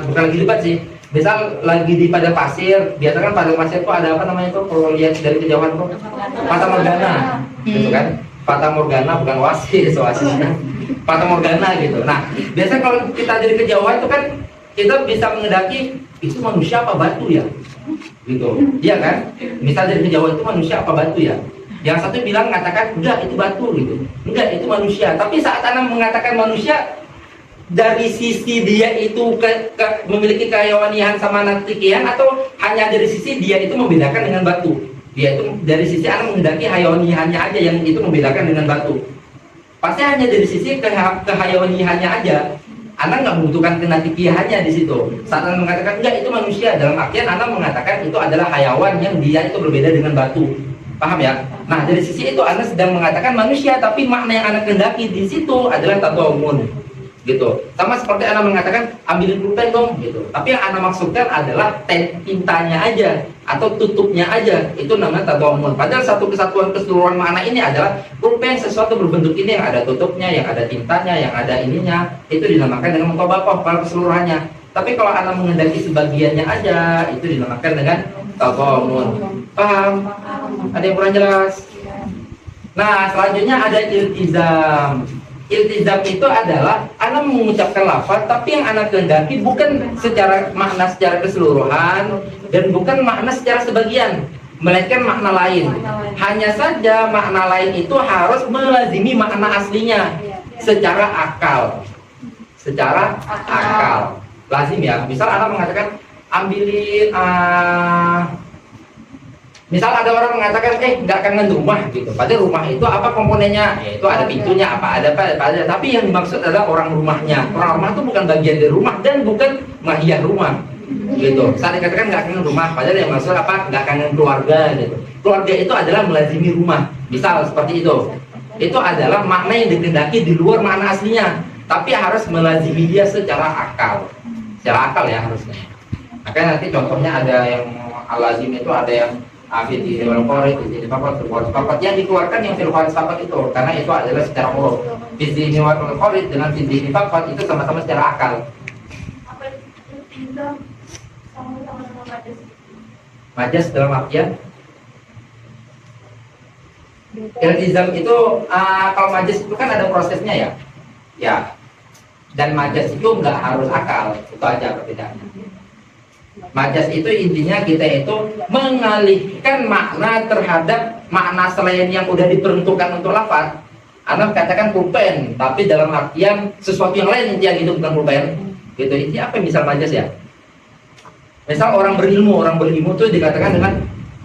bukan lagi debat sih, Misal lagi di padang pasir, biasa kan padang pasir tuh ada apa namanya tuh kalau lihat dari kejauhan tuh Fata Morgana, gitu kan? Fata Morgana bukan oasis kan? Fata Morgana gitu. Nah, biasanya kalau kita dari kejauhan itu kan kita bisa mengendaki itu manusia apa batu ya, gitu. Iya kan? Misal dari kejauhan itu manusia apa batu ya? Yang satu bilang mengatakan enggak itu batu gitu, enggak itu manusia. Tapi saat Anda mengatakan manusia, dari sisi dia itu memiliki kehayawanian sama natikian atau hanya dari sisi dia itu membedakan dengan batu? Dia itu dari sisi Anda menghendaki hayawaniannya aja yang itu membedakan dengan batu. Pasti hanya dari sisi kehayawaniannya aja. Anda nggak membutuhkan kenatikiannya di situ. Saat Anda mengatakan enggak itu manusia, dalam artian Anda mengatakan itu adalah hayawan yang dia itu berbeda dengan batu. Paham ya? Nah, dari sisi itu Anda sedang mengatakan manusia, tapi makna yang Anda kehendaki di situ adalah tadawun. Gitu. Sama seperti Anda mengatakan ambilin pulpen dong gitu. Tapi yang Anda maksudkan adalah tintanya aja atau tutupnya aja. Itu namanya tadawun. Padahal satu kesatuan keseluruhan makna ini adalah pulpen sesuatu berbentuk ini yang ada tutupnya, yang ada tintanya, yang ada ininya. Itu dinamakan dengan mutabaqah kalau keseluruhannya. Tapi kalau Anda menghendaki sebagiannya aja, itu dinamakan dengan tadawun. Paham? Ada yang kurang jelas? Nah, selanjutnya ada iltizam. Iltizam itu adalah Anda mengucapkan lafaz, tapi yang Anda kehendaki bukan secara makna secara keseluruhan dan bukan makna secara sebagian, melainkan makna lain. Hanya saja makna lain itu harus melazimi makna aslinya secara akal. Secara akal. Lazim ya. Misal Anda mengatakan ambilin misal ada orang mengatakan nggak kangen rumah gitu. Padahal rumah itu apa komponennya? Ya, itu ada pintunya, apa ada. Tapi yang dimaksud adalah orang rumahnya. Orang rumah itu bukan bagian dari rumah dan bukan mahiyah rumah. Gitu. Saat dikatakan nggak kangen rumah, padahal yang maksud apa? Nggak kangen keluarga gitu. Keluarga itu adalah melazimi rumah. Misal seperti itu. Itu adalah makna yang dikehendaki di luar makna aslinya, tapi harus melazimi dia secara akal. Secara akal ya harusnya. Makanya nanti contohnya ada yang al-lazim itu ada yang Afidhi wal Qorid, Fidhi Fakat yang dikeluarkan yang Fil Fakat itu karena itu adalah secara huruf. Fidhi wal Qorid dengan Fidhi Fakat itu sama-sama secara akal. Apa itu sama-sama majas? Majas dalam artian iltizam itu kalau majas itu kan ada prosesnya ya. Ya. Dan majas itu nggak harus akal, itu aja perbedaannya. Majas itu intinya kita itu mengalihkan makna terhadap makna selain yang udah diperuntukkan untuk lafaz. Anda katakan pulpen, tapi dalam artian sesuatu yang lain intinya gitu bukan pulpen. Gitu. Ini apa misal majas ya? Misal orang berilmu itu dikatakan dengan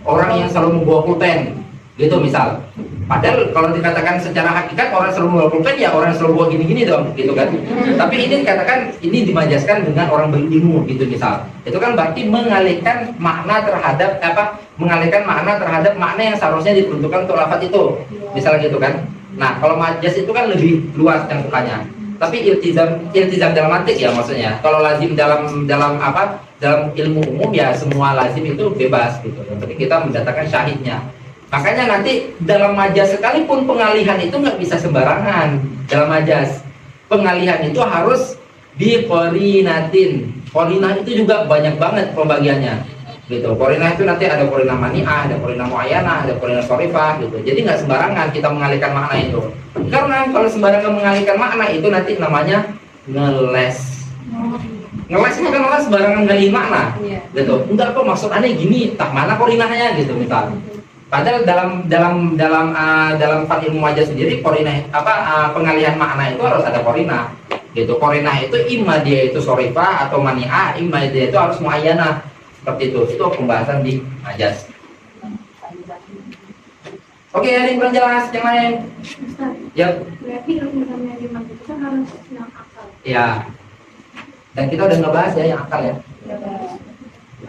orang yang selalu membawa pulpen. Gitu misal. Padahal kalau dikatakan secara hakikat orang selalu membawa pulpen ya orang selalu bawa gini-gini dong, gitu kan. Tapi ini dikatakan ini dimajaskan dengan orang berilmu gitu misal. Itu kan berarti mengalihkan makna terhadap mengalihkan makna terhadap makna yang seharusnya diperuntukkan untuk lafaz itu. Misal gitu kan. Nah, kalau majas itu kan lebih luas cangkupannya. Tapi iltizam dalam mantik ya maksudnya. Kalau lazim dalam ilmu umum ya semua lazim itu bebas gitu. Yang penting kita mendatangkan syahidnya. Makanya nanti dalam majas sekalipun pengalihan itu nggak bisa sembarangan. Dalam majas pengalihan itu harus di qorinatin. Qorinah itu juga banyak banget pembagiannya. Gitu. Qorinah itu nanti ada qorinah mani'ah, ada qorinah muayyanah, ada qorinah sharifah gitu. Jadi nggak sembarangan kita mengalihkan makna itu. Karena kalau sembarangan mengalihkan makna itu nanti namanya ngeles. Ngeles itu kan orang sembarangan ngalihin makna. Gitu. Enggak kok maksud aneh gini, tak mana qorinahnya gitu misal. Padahal dalam ilmu majas sendiri qorinah pengalihan makna itu harus ada qorinah. Gitu. Qorinah itu imma dia itu sharifah atau mani'ah, imma dia itu harus muayyanah. Seperti itu pembahasan di majas. Oke, ada yang kurang jelas yang lain? Ya. Berarti kalau misalnya di majas itu harus yang akal. Ya. Dan kita udah ngebahas ya yang akal ya.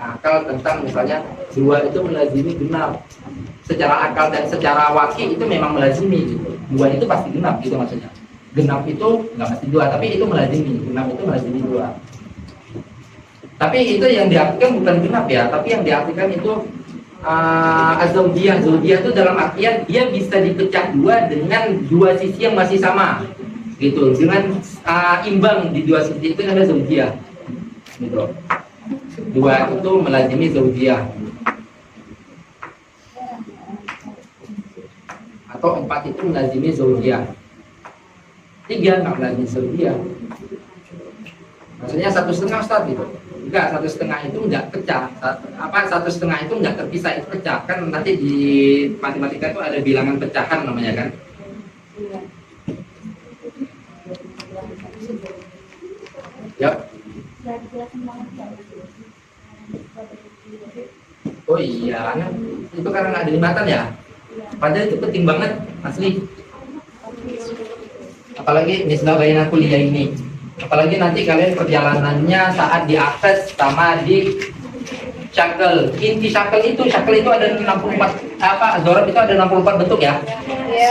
Akal tentang misalnya dua itu melazimi genap. Secara akal dan secara wakil itu memang melazimi gitu. Dua itu pasti genap gitu maksudnya. Genap itu nggak mesti dua, tapi itu melazimi. Genap itu melazimi dua. Tapi itu yang diartikan bukan genap ya, tapi yang diartikan itu az-zawjiyah. Zawjiyah itu dalam artian dia bisa dipecah dua dengan dua sisi yang masih sama. Gitu. Dengan imbang di dua sisi itu ada zawjiyah. Gitu. 2 itu melazimi zaujiyah, atau 4 itu melazimi zaujiyah, 3 nggak melazimi zaujiyah. Maksudnya 1,5 Ustaz gitu. Enggak, 1,5 itu enggak pecah. 1,5 itu enggak terpisah, itu pecah. Kan nanti di matematika itu ada bilangan pecahan namanya kan. Yap. Oh iya, itu karena nggak ada lipatan ya. Padahal itu penting banget, asli. Apalagi nisbah baina kuliah ini. Apalagi nanti kalian perjalanannya saat diakses sama di shackle. Inti shackle itu ada 64 Zorab itu ada 64 bentuk ya.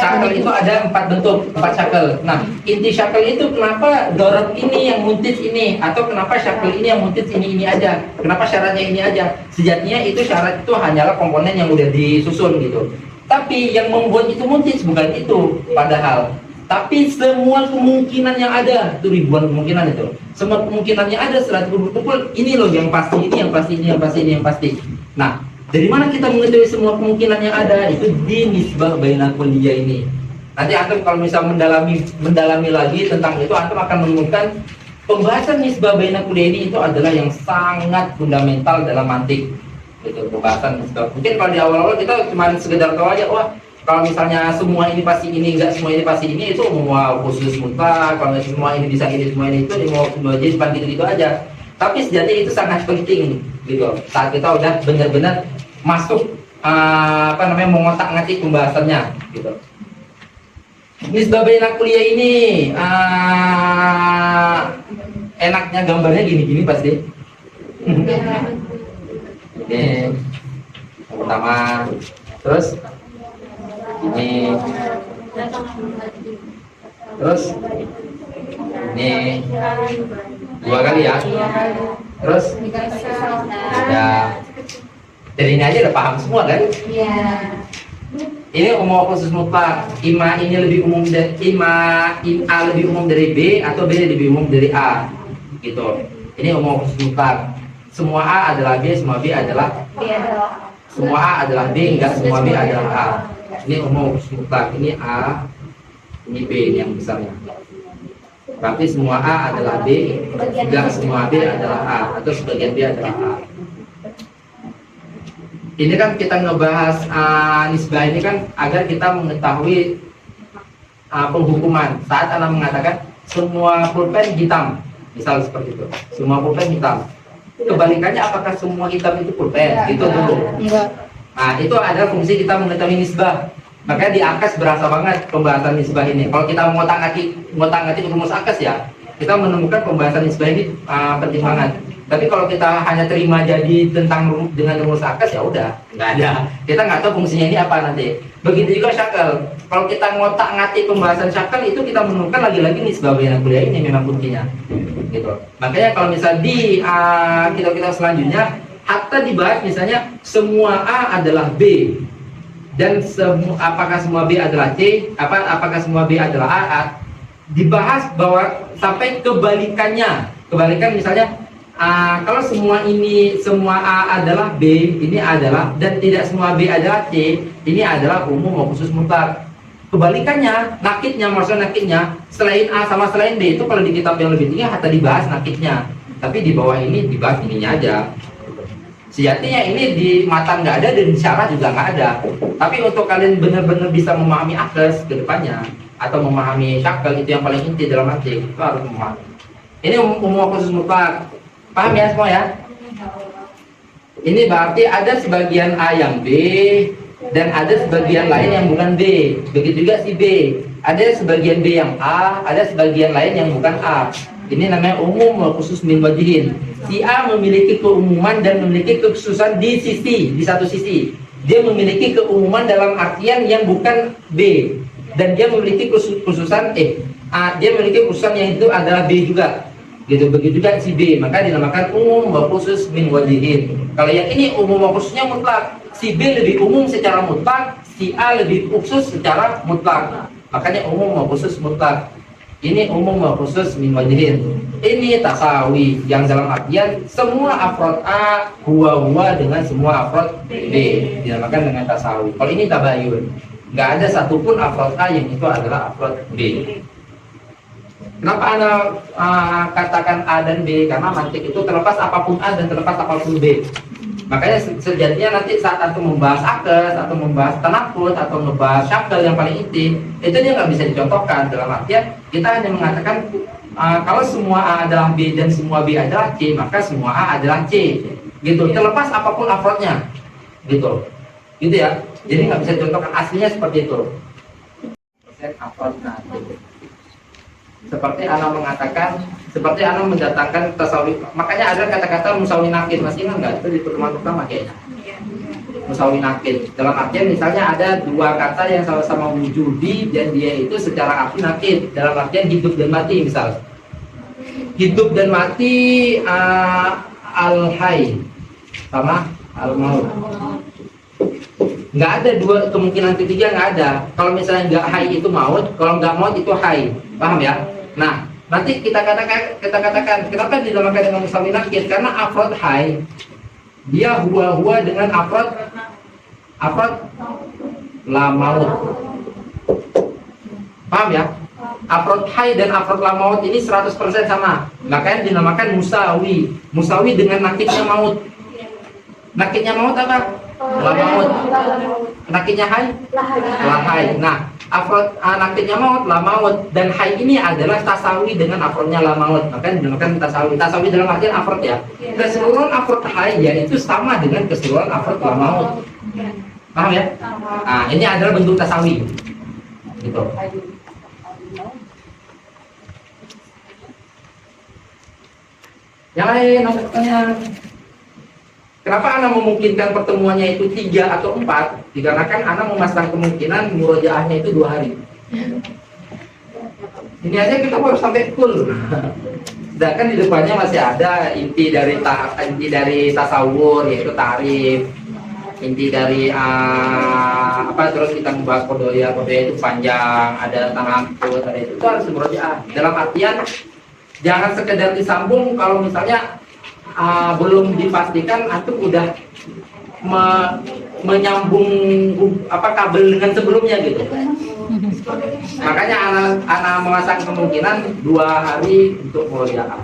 Shackle itu ada 4 bentuk, 4 shackle. Nah, inti shackle itu kenapa Zorab ini yang muntis ini, atau kenapa shackle ini yang muntis ini aja? Kenapa syaratnya ini aja? Sejatinya itu syarat itu hanyalah komponen yang udah disusun gitu. Tapi yang membuat itu muntis bukan itu padahal. Tapi semua kemungkinan yang ada, itu ribuan kemungkinan itu. Semua kemungkinan yang ada setelah berkumpul, ini loh yang pasti, ini yang pasti, ini yang pasti, ini yang pasti. Nah, dari mana kita mengetahui semua kemungkinan yang ada? Itu di nisbah baina kuliah ini. Nanti antum kalau misal mendalami lagi tentang itu, antum akan menemukan pembahasan nisbah baina kuliah ini itu adalah yang sangat fundamental dalam mantik. Itu pembahasan nisbah. Mungkin kalau di awal-awal kita cuma sekedar tahu aja, wah kalau misalnya semua ini pasti ini, enggak semua ini pasti ini, itu semua khusus mutlak. Kalau semua ini bisa ini, semua ini itu, semua jenis gitu aja. Tapi sejatinya itu sangat penting gitu. Saat kita udah benar-benar masuk mengotak-ngatik pembahasannya gitu. Nisbah baina kuliah ini enaknya gambarnya gini-gini pasti. Ini yang pertama, terus ini, terus ini 2 kali ya, terus ya dari ini aja udah paham semua kan? Iya. Ini umum khusus mutlak. Ima ini lebih umum dari A lebih umum dari B, atau B lebih umum dari A gitu. Ini umum khusus mutlak. Semua A adalah B, semua B adalah semua A adalah B, enggak semua B adalah A. Ini umum mutlak, ini A, ini B, ini yang besarnya. Tapi semua A adalah B, enggak semua B adalah A, atau sebagian B adalah A. Ini kan kita ngebahas nisbah ini kan agar kita mengetahui penghukuman. Saat Anda mengatakan semua pulpen hitam, misal seperti itu, semua pulpen hitam. Kebalikannya, apakah semua hitam itu pulpen? Itu dulu. Enggak. Nah, itu adalah fungsi kita mengetahui nisbah. Makanya di AKAS berasa banget pembahasan nisbah ini. Kalau kita ngotak-ngatik rumus AKAS ya, kita menemukan pembahasan nisbah ini penting banget. Tapi kalau kita hanya terima jadi dengan rumus AKAS, ya udah, nggak ada. Kita nggak tahu fungsinya ini apa nanti. Begitu juga shackle. Kalau kita ngotak-ngatik pembahasan shackle, itu kita menemukan lagi-lagi nisbah baina kuliah ini memang kuncinya. Gitu. Makanya kalau misal di kitab-kitab selanjutnya hatta dibahas misalnya semua A adalah B dan apakah semua B adalah C, apakah semua B adalah A, dibahas bahwa sampai kebalikan misalnya kalau semua A adalah B, ini adalah, dan tidak semua B adalah C, ini adalah umum khusus mutlak. Kebalikannya, maksudnya nakitnya selain A sama selain B itu kalau di kitab yang lebih tinggi hatta dibahas nakitnya, tapi di bawah ini dibahas ininya aja. Sejatinya ini di matan nggak ada dan di syarah juga nggak ada. Tapi untuk kalian benar-benar bisa memahami AKAS ke depannya atau memahami shackle, itu yang paling inti dalam mantik, itu harus memahami. Ini umum khusus mutlak. Paham ya semua ya? Ini berarti ada sebagian A yang B dan ada sebagian lain yang bukan B. Begitu juga si B. Ada sebagian B yang A, ada sebagian lain yang bukan A. Ini namanya umum khusus min wajihin. Si A memiliki keumuman dan memiliki kekhususan di satu sisi. Dia memiliki keumuman dalam artian yang bukan B. Dan dia memiliki kekhususan dia memiliki kekhususan yang itu adalah B juga. Gitu, begitu juga si B, maka dinamakan umum wa khusus min wajihin. Kalau yang ini umum wa khususnya mutlak, si B lebih umum secara mutlak, si A lebih khusus secara mutlak, makanya umum wa khusus mutlak. Ini umum wa khusus min wajhin. Ini tasawi yang dalam artian semua afrod A huwa dengan semua afrod B, dinamakan dengan tasawi. Kalau ini tabayun, nggak ada satupun afrod A yang itu adalah afrod B. Kenapa Anda katakan A dan B? Karena mantik itu terlepas apapun A dan terlepas apapun B. Makanya sejatinya nanti saat Anda membahas akes atau membahas tanakut atau membahas syakal yang paling inti, itu dia nggak bisa dicontohkan. Dalam artian kita hanya mengatakan kalau semua A adalah B dan semua B adalah C, maka semua A adalah C. Gitu. Terlepas apapun afrodnya. Gitu. Gitu ya. Jadi nggak bisa dicontohkan, aslinya seperti itu. Afrod nanti. Seperti Ana mengatakan, seperti Ana mendatangkan tasawi. Makanya ada kata-kata musawi nakid, masih ingat nggak? Itu di pertemuan pertama kayaknya. Musawi nakid. Dalam artian misalnya ada dua kata yang sama-sama wujudi dan dia itu secara arti nakid. Dalam artian hidup dan mati misal. Hidup dan mati al-hayy sama al-maut. Nggak ada dua kemungkinan ketiga, nggak ada. Kalau misalnya nggak hayy itu maut, kalau nggak maut itu hayy. Paham ya? Nah, nanti kita katakan kenapa dinamakan dengan musawi nakid? Karena afrod hayy dia huwa dengan afrod la maut. Paham ya? Afrod hayy dan afrod la maut ini 100% sama. Makanya dinamakan musawi. Musawi dengan nakidnya maut. Nakidnya maut apa? La maut. Nakidnya hayy? La hayy. Nah, afrod nakidnya maut, la maut, dan hayy ini adalah tasawi dengan afrodnya la maut. Makanya dinamakan tasawi. Tasawi dalam artian afrod ya. Keseluruhan afrod hayy ya itu sama dengan keseluruhan afrod la maut. Paham ya? Nah, ini adalah bentuk tasawi. Gitu. Yang lain ada pertanyaan? Kenapa Anda memungkinkan pertemuannya itu 3 atau 4? Dikarenakan Anda memasang kemungkinan murojaahnya itu 2 hari. Ini aja kita baru sampai full. Sedangkan di depannya masih ada inti dari tasawur, yaitu tarif. Inti dari terus kita membahas kodoya itu panjang, ada tanakut, ada itu harus murojaah. Dalam artian jangan sekedar disambung kalau misalnya belum dipastikan antum udah menyambung kabel dengan sebelumnya gitu. Makanya anak memasang kemungkinan 2 hari untuk murojaah.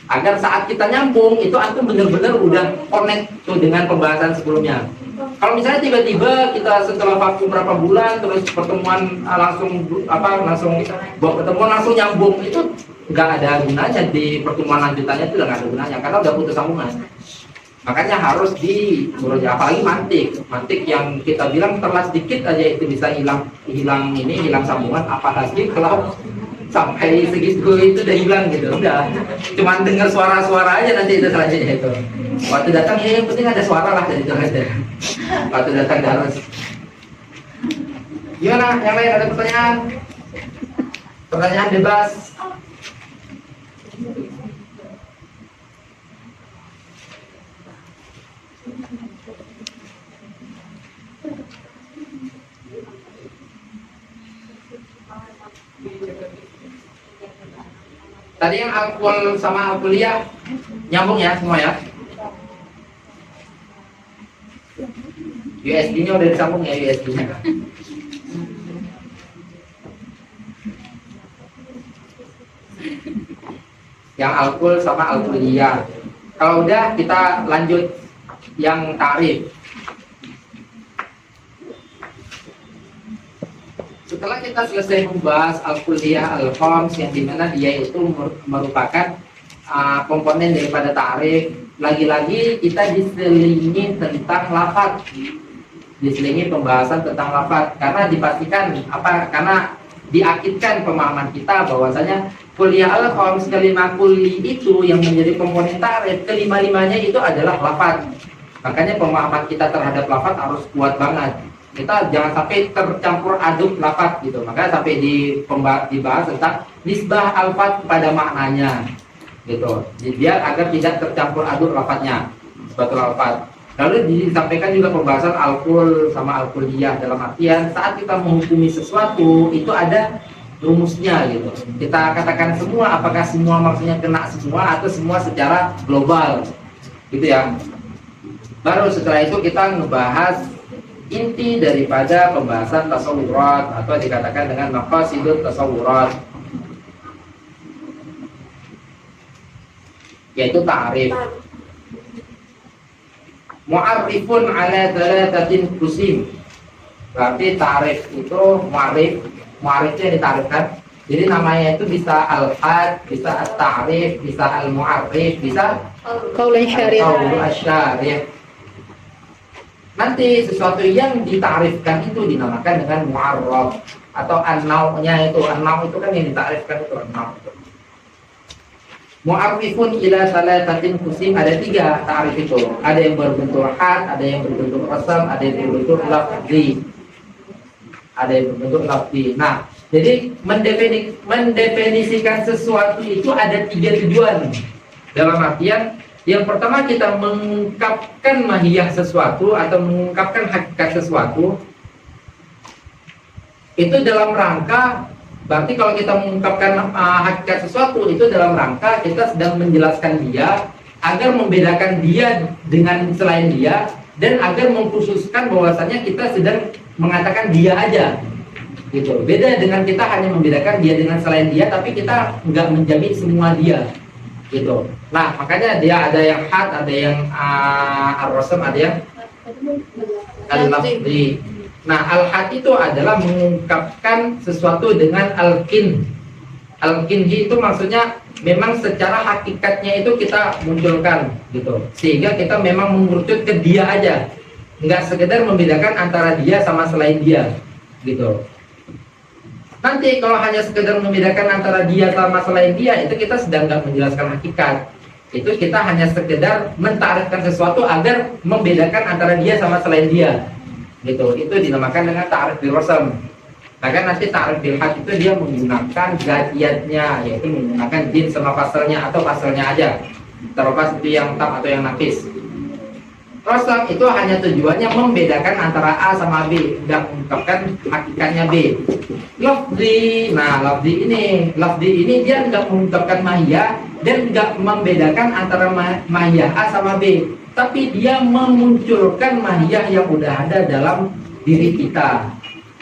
Agar saat kita nyambung itu antum benar-benar udah connect tuh dengan pembahasan sebelumnya. Kalau misalnya tiba-tiba kita setelah vakum berapa bulan terus pertemuan langsung buat pertemuan langsung nyambung, itu nggak ada gunanya. Di pertemuan lanjutannya itu nggak ada gunanya karena udah putus sambungan. Makanya harus di murojaah, apalagi mantik yang kita bilang telat sedikit aja itu bisa hilang sambungan. Apalagi kalau sampai segitu itu udah hilang gitu, udah cuman dengar suara-suara aja nanti itu selanjutnya itu. Waktu datang ya yang penting ada suara lah dari itu aja. Waktu datang harus. Gimana? Yang lain ada pertanyaan? Pertanyaan bebas. Tadi yang alkohol sama alkuliah nyambung ya semua ya. USB-nya udah disambung ya, USB-nya. Yang alkohol sama alkuliah. Kalau udah kita lanjut yang tarif. Setelah kita selesai membahas al-kulliyah al-khams yang dimana dia itu merupakan komponen daripada ta'rif, lagi-lagi kita diselingi tentang lafaz, diselingi pembahasan tentang lafaz karena dipastikan karena diakidkan pemahaman kita bahwasanya kulliyah al-khams kelima kulli itu yang menjadi komponen ta'rif, kelima-limanya itu adalah lafaz. Makanya pemahaman kita terhadap lafaz harus kuat banget. Kita jangan sampai tercampur aduk lafaz gitu. Maka sampai dibahas tentang nisbah alfaz kepada maknanya gitu. Jadi biar agar tidak tercampur aduk lafaznya, sebatul alfaz. Lalu disampaikan juga pembahasan al-kul sama al-kulliyah dalam artian saat kita menghukumi sesuatu itu ada rumusnya gitu. Kita katakan semua, apakah semua maksudnya kena semua atau semua secara global gitu ya. Baru setelah itu kita ngebahas inti daripada pembahasan tasawurat atau dikatakan dengan maqasidut tasawurat, yaitu ta'rif. Mu'arrifun ala thalathatin qusim. Berarti ta'rif itu mu'arrifnya ditarifkan. Jadi namanya itu bisa al-had, bisa at-ta'rif, bisa al-mu'arrif, bisa Qaulun syarif. al-qaulu asy-syarif. Nanti sesuatu yang ditarifkan itu dinamakan dengan mu'arraf atau an-naw-nya itu. An-naw itu kan yang ditarifkan itu an-naw. Mu'arrifun ila thalathatin qusim, ada 3 ta'rif itu. Ada yang berbentuk had, ada yang berbentuk rasam, ada yang berbentuk lafzi. Ada yang berbentuk lafzi. Nah, jadi mendefinisikan sesuatu itu ada 3 tujuan. Dalam artian yang pertama kita mengungkapkan mahiyah sesuatu atau mengungkapkan hakikat sesuatu itu dalam rangka, berarti kalau kita mengungkapkan hakikat sesuatu itu dalam rangka kita sedang menjelaskan dia agar membedakan dia dengan selain dia dan agar mengkhususkan bahwasanya kita sedang mengatakan dia aja gitu. Beda dengan kita hanya membedakan dia dengan selain dia tapi kita nggak menjamin semua dia gitu. Nah, makanya dia ada yang had, ada yang ar-rasam, ada yang al-lafzi. Nah, al-had itu adalah mengungkapkan sesuatu dengan al-kin. Al-kinhi itu maksudnya memang secara hakikatnya itu kita munculkan gitu. Sehingga kita memang mengerucut ke dia aja. Enggak sekedar membedakan antara dia sama selain dia gitu. Nanti kalau hanya sekedar membedakan antara dia sama selain dia, itu kita sedang nggak menjelaskan hakikat. Itu kita hanya sekedar mentarifkan sesuatu agar membedakan antara dia sama selain dia. Gitu. Itu dinamakan dengan ta'rif bil rasam. Bahkan nanti ta'rif bil had itu dia menggunakan zatiyatnya, yaitu menggunakan jin sama fasalnya atau fasalnya aja. Terlepas itu yang tam atau yang nafis. Rasam itu hanya tujuannya membedakan antara A sama B, tidak mengungkapkan hakikatnya B. Lafzi, nah lafzi ini dia tidak mengungkapkan mahiyah dan tidak membedakan antara mahiyah A sama B, tapi dia memunculkan mahiyah yang udah ada dalam diri kita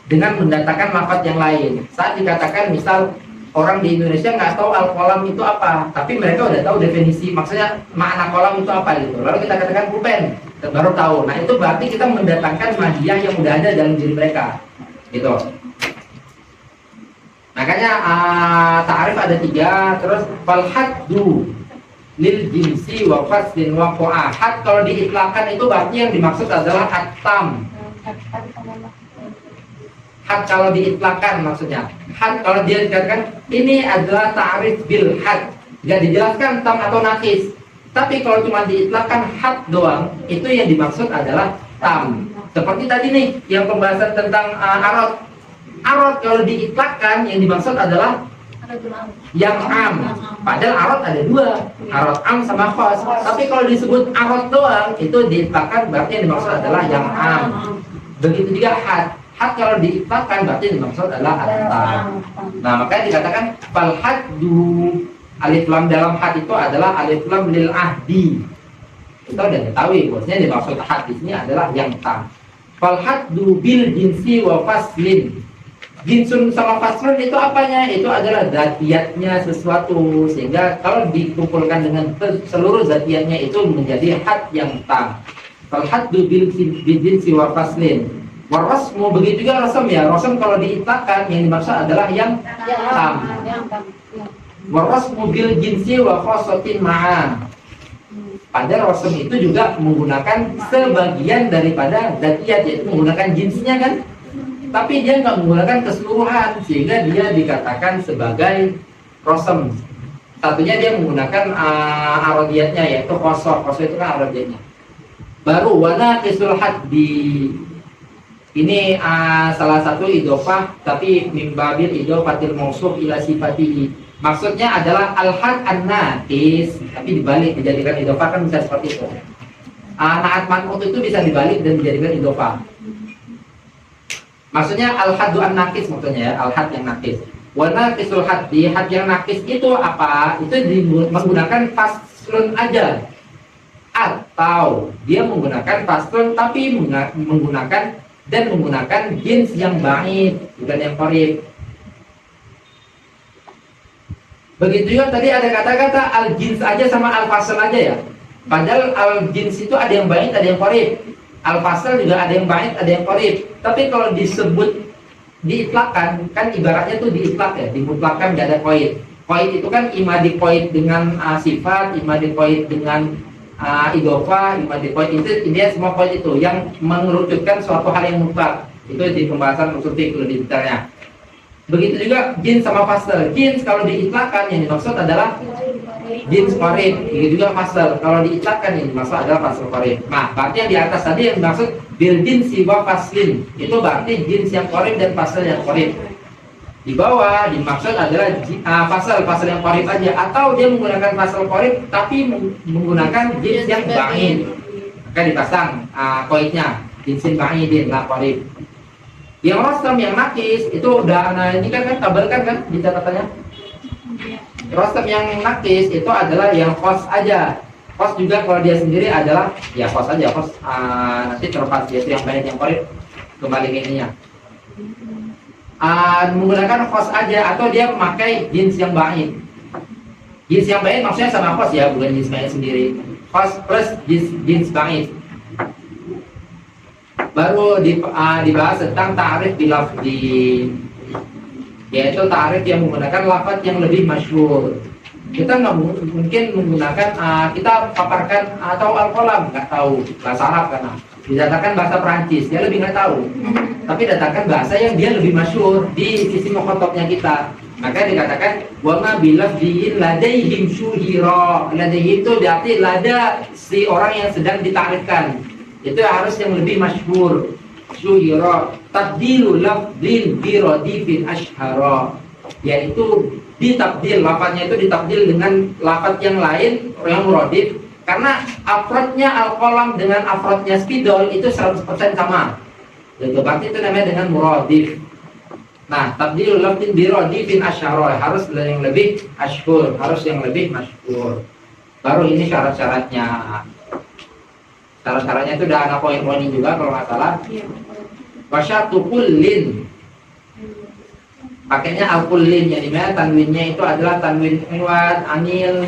dengan mendatangkan lafaz yang lain. Saat dikatakan misal orang di Indonesia nggak tahu al-qalam itu apa, tapi mereka udah tahu definisi, maksudnya makna kolam itu apa gitu. Lalu kita katakan pulpen, baru tahu. Nah itu berarti kita mendatangkan mahiyah yang udah ada dalam diri mereka, gitu. Makanya ta'arif ada 3, terus fal haddu lil jinsi wa faslin wa qa'ahad. Kalau diitlakan itu berarti yang dimaksud adalah at-tam. Had kalau diitlakan maksudnya. Had kalau dia dikatakan ini adalah ta'rif bil had, nggak dijelaskan tam atau nakis. Tapi kalau cuma diitlakan had doang, itu yang dimaksud adalah tam. Seperti tadi nih yang pembahasan tentang arad. Arad kalau diitlakan yang dimaksud adalah yang am. Padahal arad ada 2, arad am sama khas. Tapi kalau disebut arad doang, itu diitlakan berarti yang dimaksud adalah yang am. Begitu juga had. Had kalau diitlakan berarti yang dimaksud adalah at-tam. Nah, makanya dikatakan fal haddu, alif lam dalam had itu adalah alif lam lil ahdi. Kita udah ketahui bahwasanya dimaksud had di sini adalah yang tam. Fal haddu bil jinsi wa faslin. Jinsun sama faslun itu apanya? Itu adalah zatiyatnya sesuatu, sehingga kalau dikumpulkan dengan seluruh zatiyatnya itu menjadi had yang tam. Fal haddu bil jinsi wa faslin. Warasmu begitu juga rasam ya. Rasam kalau diitlakan yang dimaksud adalah yang tam. Warasmu bil jinsi wa khosotin ma'an. Padahal rasam itu juga menggunakan sebagian daripada zatiyat, yaitu menggunakan jinsnya kan. Tapi dia nggak menggunakan keseluruhan, sehingga dia dikatakan sebagai rasam. Satunya dia menggunakan arodiyatnya, yaitu khosoh. Khosoh itu kan arodiyatnya. Baru wana kisul haddi. Ini salah satu idofah, tapi mimbabil idofatil mausuf ila sifatihi. Maksudnya adalah al-had an-naqis, tapi dibalik dijadikan idofah kan bisa seperti itu. Naat man'ut itu bisa dibalik dan dijadikan idofah. Maksudnya al-haddu an-naqis maksudnya ya, al-had yang naqis. Warna kisul haddi, had yang nakis itu apa? Itu menggunakan faslun aja, atau dia menggunakan faslun tapi menggunakan jins yang ba'id, bukan yang qarib. Begitu juga tadi ada kata-kata al-jins aja sama al-fasl aja ya. Padahal al-jins itu ada yang ba'id, ada yang qarib. Al-fasl juga ada yang ba'id, ada yang qarib. Tapi kalau disebut diitlakkan, kan ibaratnya tuh diitlak ya, dimutlakkan gak ada qaid. Qaid itu kan ima diqaid dengan sifat, ima diqaid dengan idhofah, ima diqaid itu dia semua qaid itu yang mengerucutkan suatu hal yang mutlak. Itu di pembahasan usul fiqh lebih detailnya. Begitu juga jins sama fasl. Jins kalau diitlakkan yang dimaksud adalah jins qarib. Begitu juga fasl. Kalau diitlakkan yang dimaksud adalah fasl qarib. Nah, berarti yang di atas tadi yang dimaksud bil jinsi wa faslin. Itu berarti jins yang qarib dan fasl yang qarib. Di bawah dimaksud adalah fasl yang qarib aja, atau dia menggunakan fasl qarib tapi menggunakan jins yang ba'id. Maka dipasang qaidnya jinsin ba'idin la qarib. Yang rostam yang nakis itu udah, nah ini kan tabelkan kan di catatannya. Rostam yang nakis itu adalah yang kos aja. Kos juga kalau dia sendiri adalah ya kos aja, kos nanti terlepas dia itu yang baik yang qarib kembali ke ininya. Menggunakan kos aja atau dia memakai jins yang ba'id. Jins yang ba'id maksudnya sama kos ya, bukan jins ba'id sendiri. Kos plus jins ba'id. Baru dibahas tentang ta'rif bilafzi, yaitu ta'rif yang menggunakan lafaz yang lebih masyhur. Kita nggak mungkin menggunakan kita paparkan atau al-qalam, nggak tahu bahasa Arab karena didatakan bahasa Perancis dia lebih nggak tahu, tapi datakan bahasa yang dia lebih masyhur di sisi mukhatabnya kita. Maka dikatakan wa ma bilafziin ladaihim syuhira. Ladaihim itu berarti lada si orang yang sedang ditarifkan. Itu harus yang lebih masyhur. Syuhira tabdilu lafzin bi radifin ashhara, yaitu ditabdil, lafadznya itu ditabdil dengan lafadz yang lain yang muradif, karena afrodnya al-qalam dengan afrodnya spidol itu 100% sama. Jadi berarti itu namanya dengan muradif. Nah, tabdil lafzin bi radifin ashhara harus yang lebih ashhur, harus yang lebih masyhur. Baru ini syarat-syaratnya. Syarat-syaratnya itu udah ada poin-poin juga kalau nggak salah. Wasyatu kullin, pakainya al-kullin, yang dimana tanwinnya itu adalah tanwin iwad, anil.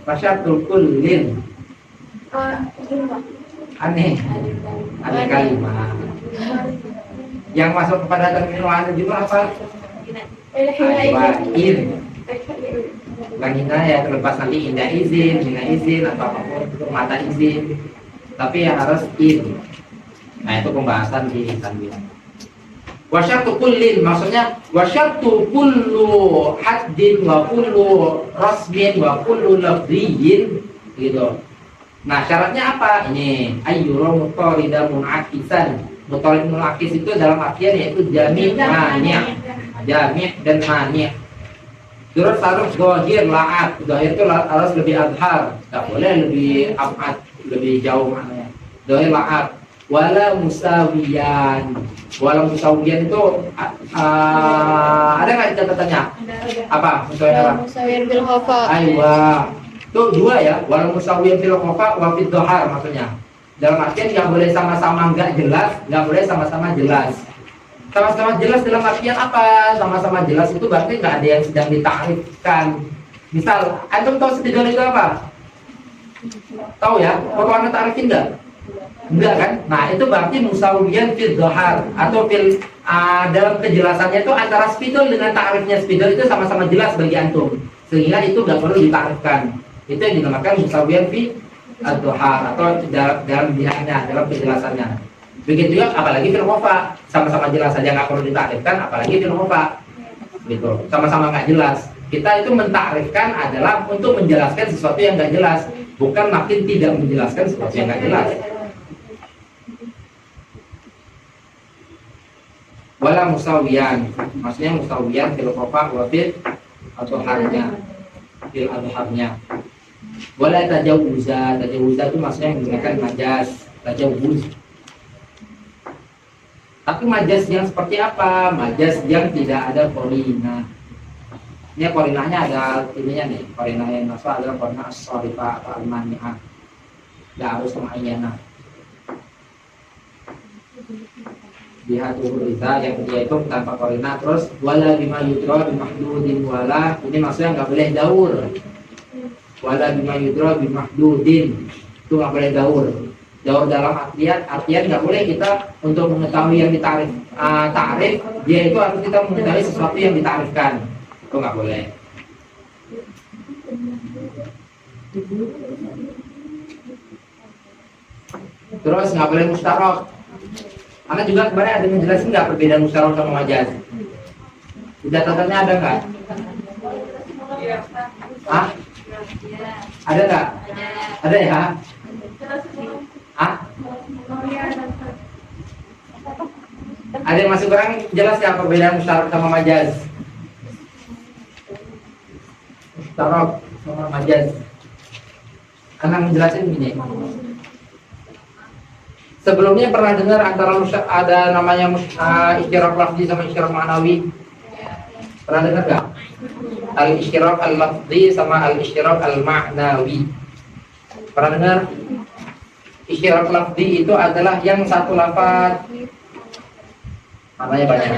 Wasyatu kullin, aneh kalimat yang masuk kepada tanwin iwad juga apa? In langina ya, terlepas nanti indah izin atau apapun untuk mata izin, tapi ya harus in. Nah itu pembahasan di tanwin. Wasyartu kullin maksudnya wasyartu kullu haddin wa kullu rasmin wa kullu lafziyin gitu. Nah syaratnya apa? Ini ayyura mutarida munakisan. Mutarid munakis itu dalam artian yaitu jami' mani'. Jami' dan mani'. Terus harus zahir la'at. Zahir itu harus lebih adhar, tidak boleh lebih abad, lebih jauh maknanya. Zahir la'at. Wala musawiyan. Wala musawiyan itu ada nggak di catatannya? Apa? Musawiyan bil khafa. Aywa. Itu dua ya. Wala musawiyan bil khafa wa fid dhahar maksudnya. Dalam artian nggak boleh sama-sama nggak jelas, nggak boleh sama-sama jelas. Sama-sama jelas dalam artian apa? Sama-sama jelas itu berarti nggak ada yang sedang ditarifkan. Misal, antum tahu spidol itu apa? Tahu ya? Kalau anda tarifin nggak? Enggak kan? Nah itu berarti musawiyan fil dhahar atau fil dalam kejelasannya itu antara spidol dengan tarifnya spidol itu sama-sama jelas bagi antum, sehingga itu nggak perlu ditarifkan. Itu yang dinamakan musawiyan fil dhahar atau dalam bihaknya, dalam kejelasannya. Begitu juga apalagi fil khafa, sama-sama jelas saja nggak perlu ditarifkan, apalagi fil khafa gitu, sama-sama nggak jelas. Kita itu mentarifkan adalah untuk menjelaskan sesuatu yang nggak jelas, bukan makin tidak menjelaskan sesuatu yang nggak jelas. Wala musawiyan, maksudnya musawiyan fil khafa wa fil adharnya, fil adharnya. Wala tajawuza itu maksudnya yang menggunakan majaz, tajawuz. Tapi majaz yang seperti apa? Majaz yang tidak ada qarinah. Ini qarinahnya ada ininya nih, qarinah yang masuk adalah qarinah as-sharifah atau al-mani'ah. Tidak harus muayyanah. Bihatul riza yang ketiga itu tanpa qarinah. Terus wala bima yudra bimahdudin wala, ini maksudnya nggak boleh daur. Wala bima yudra bimahdudin, itu nggak boleh daur. Daur dalam artian nggak boleh kita untuk mengetahui yang ditarif tarif, dia itu harus kita mengetahui sesuatu yang ditarifkan, itu nggak boleh. Terus nggak boleh mustarok. Karena juga kemarin ada menjelaskan nggak perbedaan mustarok sama majaz. Di catatannya ada nggak? Ah? Ada nggak? Ada ya? Ah? Ada yang masih kurang jelas ya perbedaan mustarok sama majaz? Mustarok sama majaz. Karena menjelaskan begini. Sebelumnya pernah dengar antara ada namanya isyarat lafzi sama isyarat ma'nawi? Pernah dengar nggak? Al-isyarat al-lafzi sama al-isyarat al-ma'nawi. Pernah dengar? Isyarat lafzi itu adalah yang satu lafaz maknanya banyak.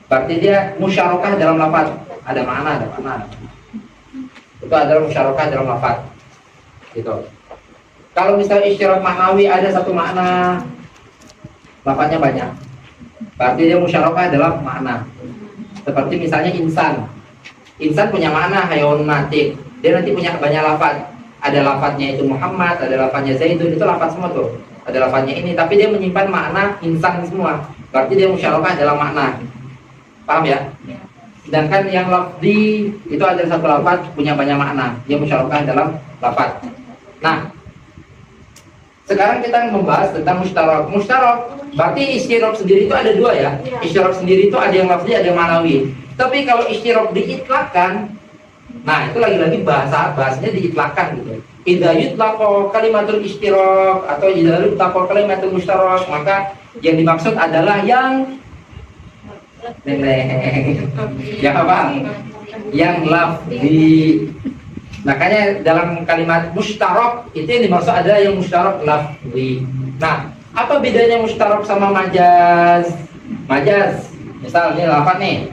Berarti dia musyarakah dalam lafaz, ada makna, ada makna. Itu adalah musyarakah dalam lafaz. Gitu. Kalau misalnya isyarat maknawi ada satu makna, lafaznya banyak, berarti dia musyarakah dalam makna. Seperti misalnya insan. Insan punya makna hayawan natik. Dia nanti punya banyak lafaz. Ada lafaznya itu Muhammad, ada lafaznya Zaidun, itu lafaz semua tuh. Ada lafaznya ini, tapi dia menyimpan makna insan semua. Berarti dia musyarakah dalam makna. Paham ya? Sedangkan yang lafzi itu ada satu lafaz punya banyak makna. Dia musyarakah dalam lafaz. Nah, sekarang kita membahas tentang mustarok. Mustarok berarti istirok sendiri itu ada dua ya. Istirok sendiri itu ada yang lafzi, ada yang manawi. Tapi kalau istirok diitlakkan, nah itu lagi-lagi bahasanya diitlakkan gitu. Idza yutlaqo kalimatul istirok atau idza yutlaqo kalimatul mustarok, maka yang dimaksud adalah yang yang apa? Yang lafzi. Makanya dalam kalimat mustarok itu yang dimaksud adalah yang mustarok lafzi. Nah, apa bedanya mustarok sama majaz? Majaz, misal ini lafaz nih.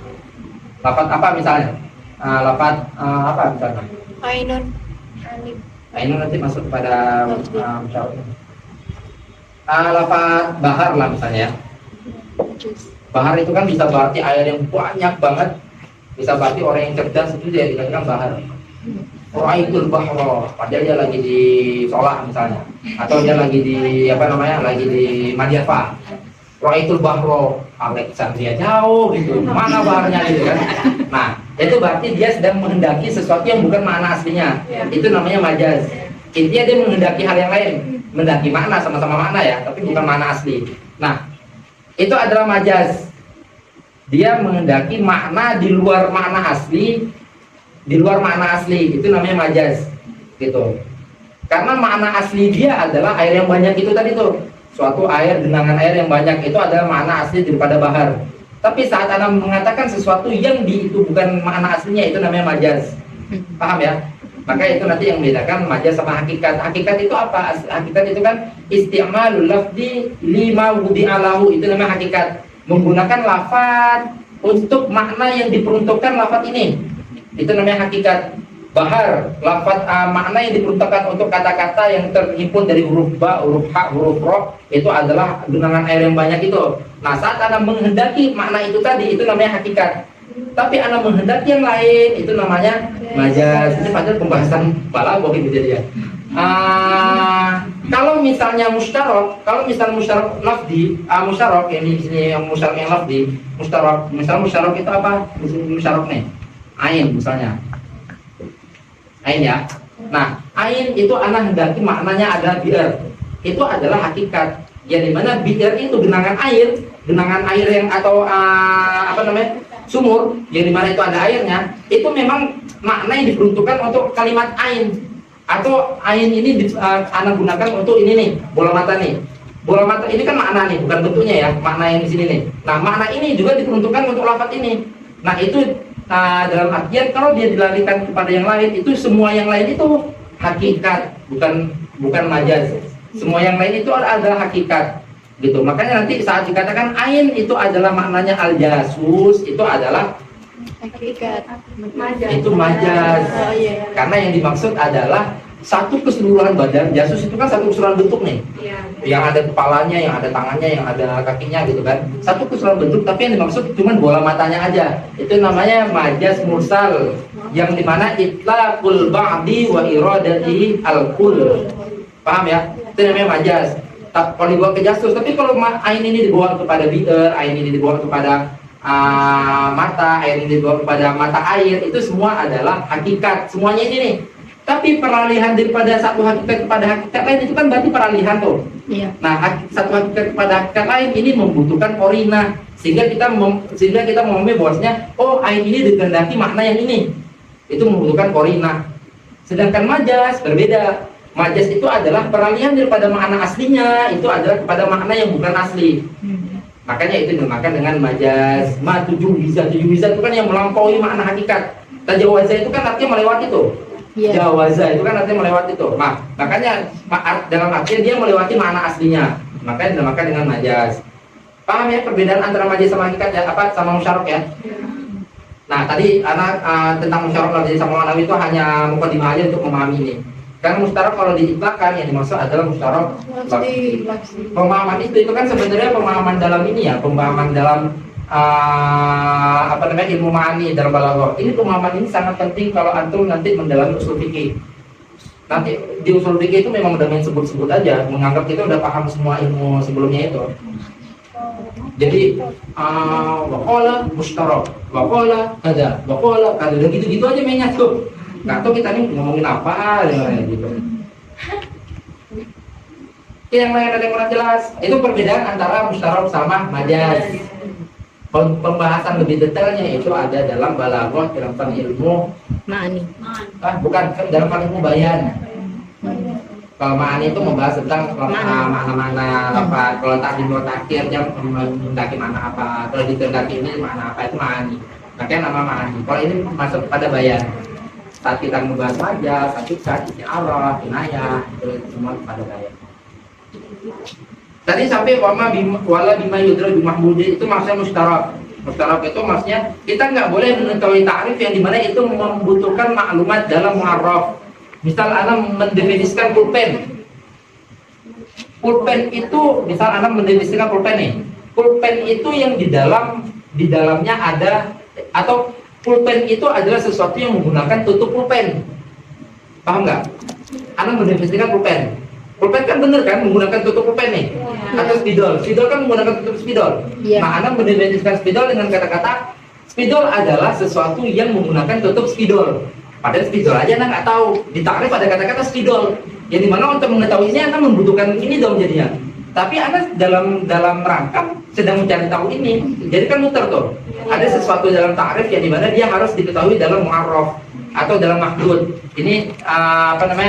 Lafaz apa misalnya? Lafaz apa misalnya? Ainun. Ainun nanti masuk kepada mustarok. Lafaz bahar lah misalnya. Bahar itu kan bisa berarti air yang banyak banget. Bisa berarti orang yang cerdas itu dia dikatakan bahar. Ra'aitul bahra, padahal dia lagi di Sholah misalnya, atau dia lagi di lagi di Madiafa. Ra'aitul bahra, Alexandria jauh gitu, mana baharnya gitu kan. Nah, itu berarti dia sedang menghendaki sesuatu yang bukan makna aslinya. Itu namanya majaz. Intinya dia menghendaki hal yang lain, menghendaki makna, sama-sama makna ya, tapi bukan makna asli. Nah, itu adalah majaz. Dia menghendaki makna di luar makna asli. Di luar makna asli, itu namanya majaz gitu. Karena makna asli dia adalah air yang banyak itu tadi tuh. Suatu air, genangan air yang banyak itu adalah makna asli daripada bahar. Tapi saat Anda mengatakan sesuatu yang itu bukan makna aslinya, itu namanya majaz. Paham ya? Maka itu nanti yang membedakan majaz sama hakikat. Hakikat itu apa? Hakikat itu kan isti'malul lafzi lima wudi'alahu, itu namanya hakikat. Menggunakan lafaz untuk makna yang diperuntukkan lafaz ini. Itu namanya hakikat. Bahar, lafaz makna yang diperuntukkan untuk kata-kata yang terhimpun dari huruf ba, huruf ha, huruf ro, itu adalah genangan air yang banyak itu. Nah, saat Anda menghendaki makna itu tadi, itu namanya hakikat. Tapi Anda menghendaki yang lain, itu namanya majaz. Ini padahal pembahasan balaghah gitu jadi ya. Kalau misalnya mustarok, lafzi, mustarok yang di sini yang mustarok yang lafzi, mustarok itu apa? Mustarok nih. Ain misalnya, ain ya. Nah, ain itu anak hendaki maknanya adalah biar. Itu adalah hakikat. Ya dimana biar itu genangan air yang atau sumur yang dimana itu ada airnya. Itu memang makna yang diperuntukkan untuk kalimat ain. Atau ain ini anak gunakan untuk ini nih, bola mata nih. Bola mata ini kan makna nih, bukan bentuknya ya, makna yang di sini nih. Nah, makna ini juga diperuntukkan untuk lafaz ini. Nah, itu dalam artian kalau dia dilarikan kepada yang lain, itu semua yang lain itu hakikat, bukan majaz. Semua yang lain itu adalah hakikat. Gitu. Makanya nanti saat dikatakan ain itu adalah maknanya al-jasus, itu adalah Hakikat. itu majaz. Oh iya. Karena yang dimaksud adalah satu keseluruhan badan. Jasus itu kan satu keseluruhan bentuk nih, Iya. yang ada kepalanya, yang ada tangannya, yang ada kakinya gitu kan, satu keseluruhan bentuk. Tapi yang dimaksud cuma bola matanya aja, itu namanya majaz mursal, yang dimana itlaqul ba'di wa iradati al-kull. Paham ya? Itu namanya majaz. Kalau dibawa ke jasus. Tapi kalau ain ini dibawa kepada bi'er, ain ini dibawa kepada mata, air ini dibawa kepada mata air, itu semua adalah hakikat, semuanya ini nih. Tapi peralihan daripada satu hakikat kepada hakikat lain itu kan berarti peralihan tuh. Iya. Nah, satu hakikat kepada hakikat lain ini membutuhkan korina, sehingga kita memahami bahwasanya oh ain ini dikehendaki makna yang ini, itu membutuhkan korina. Sedangkan majaz berbeda. Majaz itu adalah peralihan daripada makna aslinya, itu adalah kepada makna yang bukan asli. Makanya itu dinamakan dengan majaz. Tujuh bisa itu kan yang melampaui makna hakikat. Tajawaza itu kan artinya melewati itu. Iya. Jawaza itu kan artinya melewati itu. Nah, makanya dalam artinya dia melewati makna aslinya. Makanya dinamakan dengan majaz. Paham ya perbedaan antara majaz sama hakikat ya? Sama musyarak ya? Nah, tadi anak tentang musyarak jadi sama manawi itu hanya mukadimah aja untuk memahami ini. Karena musyarak kalau diitlakkan yang dimaksud adalah musyarak lafzi. Pemahaman itu kan sebenarnya pemahaman dalam ini ya, pemahaman dalam ilmu ma'ani dalam balaghah. Ini pemahaman ini sangat penting kalau antum nanti mendalami usul fikih. Nanti di usul fikih itu memang udah main sebut-sebut aja, menganggap kita udah paham semua ilmu sebelumnya itu. Jadi waqala mustarak, waqala kada, udah gitu-gitu aja mainnya tuh. Nggak tahu kita nih ngomongin apa gitu. Yang lain ada yang kurang jelas. Itu perbedaan antara musyarak sama majaz. Pembahasan lebih detailnya itu ada dalam balaghah, dalam fan ilmu Ma'ani. bukan dalam fan ilmu bayan. Kalau ma'ani itu membahas tentang mana-mana apa. Kalau takdim wa takhir jam mendaki mana apa. Kalau dikehendaki ini mana apa itu ma'ani. Makanya nama ma'ani. Kalau ini masuk pada bayan. Saat kita membahas majaz, hakikat, isti'arah, kinayah, itu semua pada bayan. Tadi sampai wala bima yudra bimahmudi itu maksudnya mustarak. Mustarak itu maksudnya kita nggak boleh mengetahui ta'rif yang dimana itu membutuhkan maklumat dalam mu'arraf. Misal Anda mendefinisikan pulpen. Pulpen itu, misal Anda mendefinisikan pulpen nih. Pulpen itu yang di dalamnya ada, atau pulpen itu adalah sesuatu yang menggunakan tutup pulpen. Paham nggak? Anda mendefinisikan pulpen. Pulpen kan bener kan menggunakan tutup pulpen nih. Atau spidol. Spidol kan menggunakan tutup spidol. Iya. Nah, Anda mendefinisikan spidol dengan kata-kata spidol adalah sesuatu yang menggunakan tutup spidol. Padahal spidol aja Anda nggak tahu. Ditarik pada kata-kata spidol. Yang dimana untuk mengetahuinya Anda membutuhkan ini dong jadinya. Tapi Anda dalam rangka sedang mencari tahu ini. Jadi kan muter tuh. Ada sesuatu dalam ta'rif yang dimana dia harus diketahui dalam mu'arraf atau dalam mahdud. Ini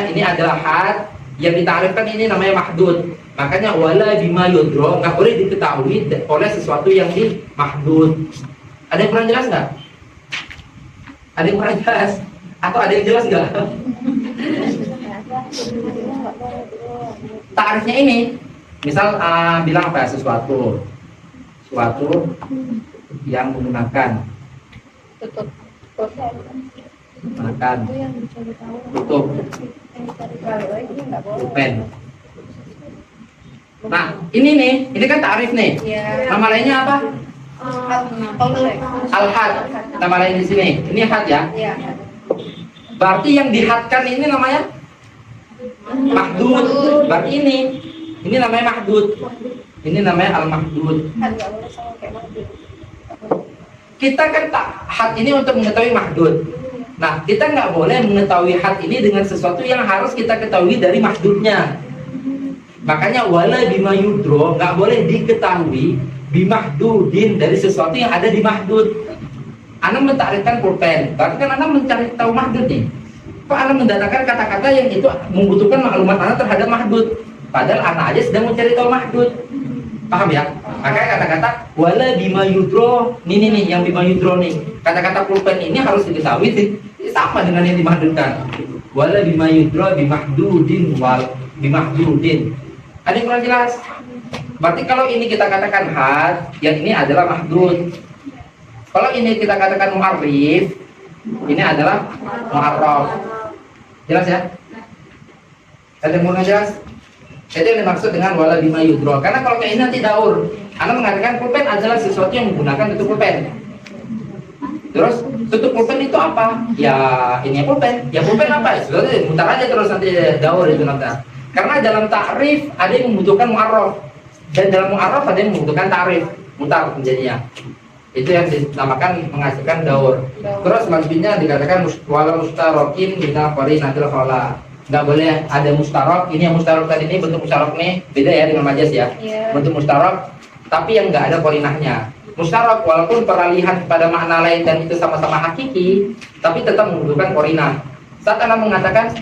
ini adalah had yang ditarifkan, ini namanya mahdud. Makanya wala bima yudro nggak boleh diketahui oleh sesuatu yang di mahdud. Ada yang kurang jelas nggak? Ada yang kurang jelas? Atau ada yang jelas nggak? Tarifnya ini, misal bilang apa? Sesuatu yang menggunakan tutup pulpen. Nah, ini kan tarif nih. Nama lainnya apa? Al-had. Nama lain di sini. Ini had ya. Berarti yang dihadkan ini namanya mahdud. Berarti ini namanya mahdud. Ini namanya al-mahdud. Kita kan had ini untuk mengetahui mahdud. Nah, kita nggak boleh mengetahui had ini dengan sesuatu yang harus kita ketahui dari mahdudnya. Makanya wala bima yudro nggak boleh diketahui bimahdudin dari sesuatu yang ada di mahdud. Anda mentarikkan pulpen, berarti kan Anda mencari tahu mahdud nih. Kok Anda mendatangkan kata-kata yang itu membutuhkan maklumat Anda terhadap mahdud? Padahal Anda aja sedang mencari tahu mahdud. Paham ya? Makanya kata-kata wala bima yudro, nih yang bima yudro nih. Kata-kata pulpen ini harus diketahui sama dengan yang dimahdudkan. Wala bima yudro bimahdudin wal bimahdudin. Ada yang kurang jelas? Berarti kalau ini kita katakan had, yang ini adalah mahdud. Kalau ini kita katakan mu'arrif, ini adalah mu'arraf. Jelas ya? Ada yang kurang jelas? Itu yang dimaksud dengan wala bima yudro. Karena kalau kayak ini nanti daur. Anda mengatakan pulpen adalah sesuatu yang menggunakan tutup pulpen. Terus tutup pulpen itu apa? Ya ini pulpen. Ya pulpen apa? Sesuatu mutar aja terus nanti daur itu nanti. Karena dalam ta'rif ada yang membutuhkan mu'arraf dan dalam mu'arraf ada yang membutuhkan ta'rif, mutar menjadinya. Itu yang dinamakan menghasilkan daur. Terus selanjutnya dikatakan wala mustarokin bina qarinatil khala. Nggak boleh ada mustarok. Ini yang mustarok tadi ini bentuk mustarok nih beda ya dengan majas ya. Bentuk mustarok tapi yang nggak ada qarinahnya. Mustarok walaupun peralihan pada makna lain dan itu sama-sama hakiki, tapi tetap membutuhkan qarinah. Saat Anda mengatakan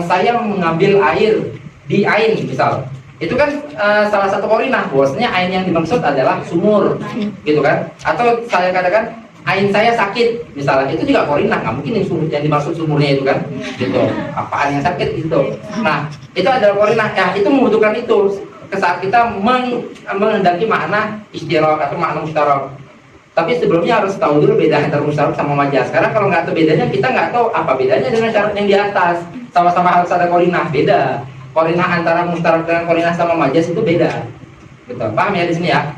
saya mengambil air di ain misal, itu kan salah satu qarinah bahwasanya ain yang dimaksud adalah sumur, gitu kan? Atau saya katakan ain saya sakit misalnya, itu juga qarinah, nggak mungkin yang dimaksud sumurnya itu kan, gitu. Apaan yang sakit gitu. Nah itu adalah qarinah. Ya itu membutuhkan itu saat kita menghendaki makna istirok atau makna mustarok. Tapi sebelumnya harus tahu dulu beda antara mustarok sama majaz. Karena kalau nggak tahu bedanya, kita nggak tahu apa bedanya dengan syarat yang di atas. Sama-sama harus ada qarinah, beda. Qarinah antara mustarok dengan qarinah sama majaz itu beda. Gitu. Paham ya di sini ya?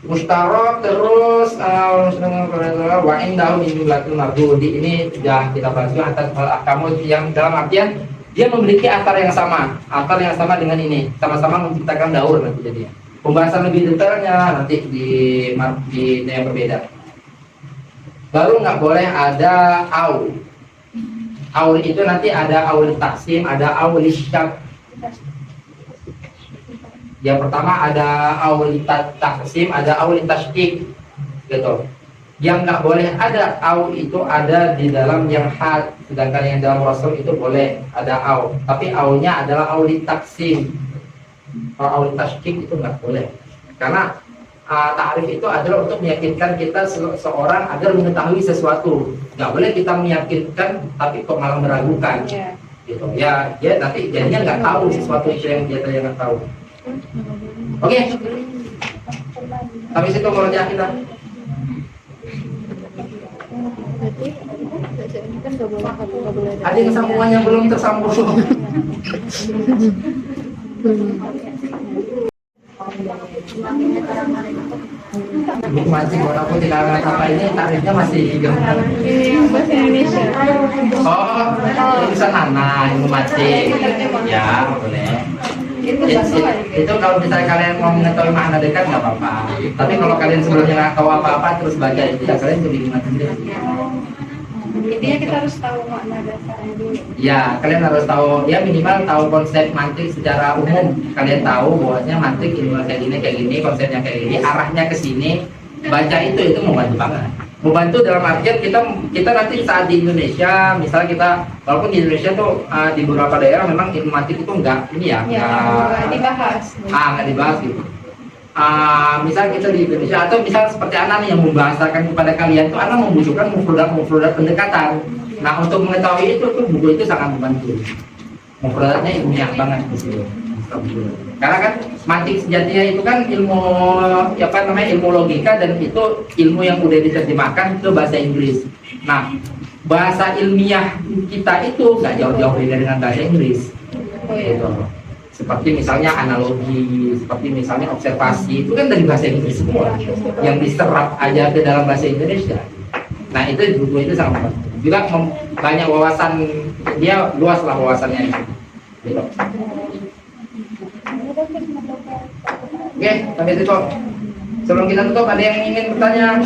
Mustarok terus wa indahu min jumlatil mardudi. Ini sudah kita bahas atas kamu yang dalam artian dia memiliki akar yang sama dengan ini, sama-sama menciptakan daur nanti jadinya. Pembahasan lebih detailnya nanti di yang berbeda. Baru nggak boleh ada au. Au itu nanti ada aul taksim, ada aul syak. Yang pertama ada aul taksim, ada aul tasydid, gitu. Yang nggak boleh ada au itu ada di dalam yang had, sedangkan yang dalam rasul itu boleh ada au, tapi aunya adalah aul taksim. Kalau aul tasydid itu nggak boleh, karena ta'rif itu adalah untuk meyakinkan kita seorang agar mengetahui sesuatu. Nggak boleh kita meyakinkan tapi kok malah meragukan, gitu. Ya dia nanti jadinya nggak tahu sesuatu itu yang dia tadi nggak tahu. Oke, habis itu murojaah kita. Ada yang sambungan yang belum tersambung. Masih walaupun di kalangan apa ini tarifnya masih gampang. Bahasa Indonesia. Oh, bisa nana ilmu mancing. Ya, boleh. Itu kalau misalnya kalian mau mengetahui makna dekat nggak apa-apa. Tapi kalau kalian sebelumnya nggak tahu apa-apa terus baca itu ya kalian jadi gimana sendiri. Intinya kita harus tahu makna dasarnya dulu. Ya, kalian harus tahu ya minimal tahu konsep mantik secara umum. Kalian tahu bahwasanya mantik ilmu kayak gini, konsepnya kayak gini, arahnya ke sini. Baca itu membantu banget. Membantu dalam artian kita nanti saat di Indonesia, misalnya kita walaupun di Indonesia tuh di beberapa daerah memang ilmu mantik itu enggak ini ya, nggak dibahas. Nggak dibahas gitu. Misal kita di Indonesia atau misal seperti Ana nih yang membahasakan kepada kalian tuh Ana membutuhkan mufradat pendekatan. Nah untuk mengetahui itu tuh buku itu sangat membantu. Mufradatnya ilmiah banget di sini. Karena kan mantik sejatinya itu kan ilmu ilmu logika dan itu ilmu yang udah diterjemahkan ke bahasa Inggris. Nah bahasa ilmiah kita itu nggak jauh-jauh beda dengan bahasa Inggris. Gitu. Seperti misalnya analogi, seperti misalnya observasi, itu kan dari bahasa Inggris semua yang diserap aja ke dalam bahasa Indonesia. Nah itu buku itu sangat juga banyak wawasan, dia luas lah wawasannya gitu. Oke, sampai situ. Sebelum kita tutup ada yang ingin bertanya?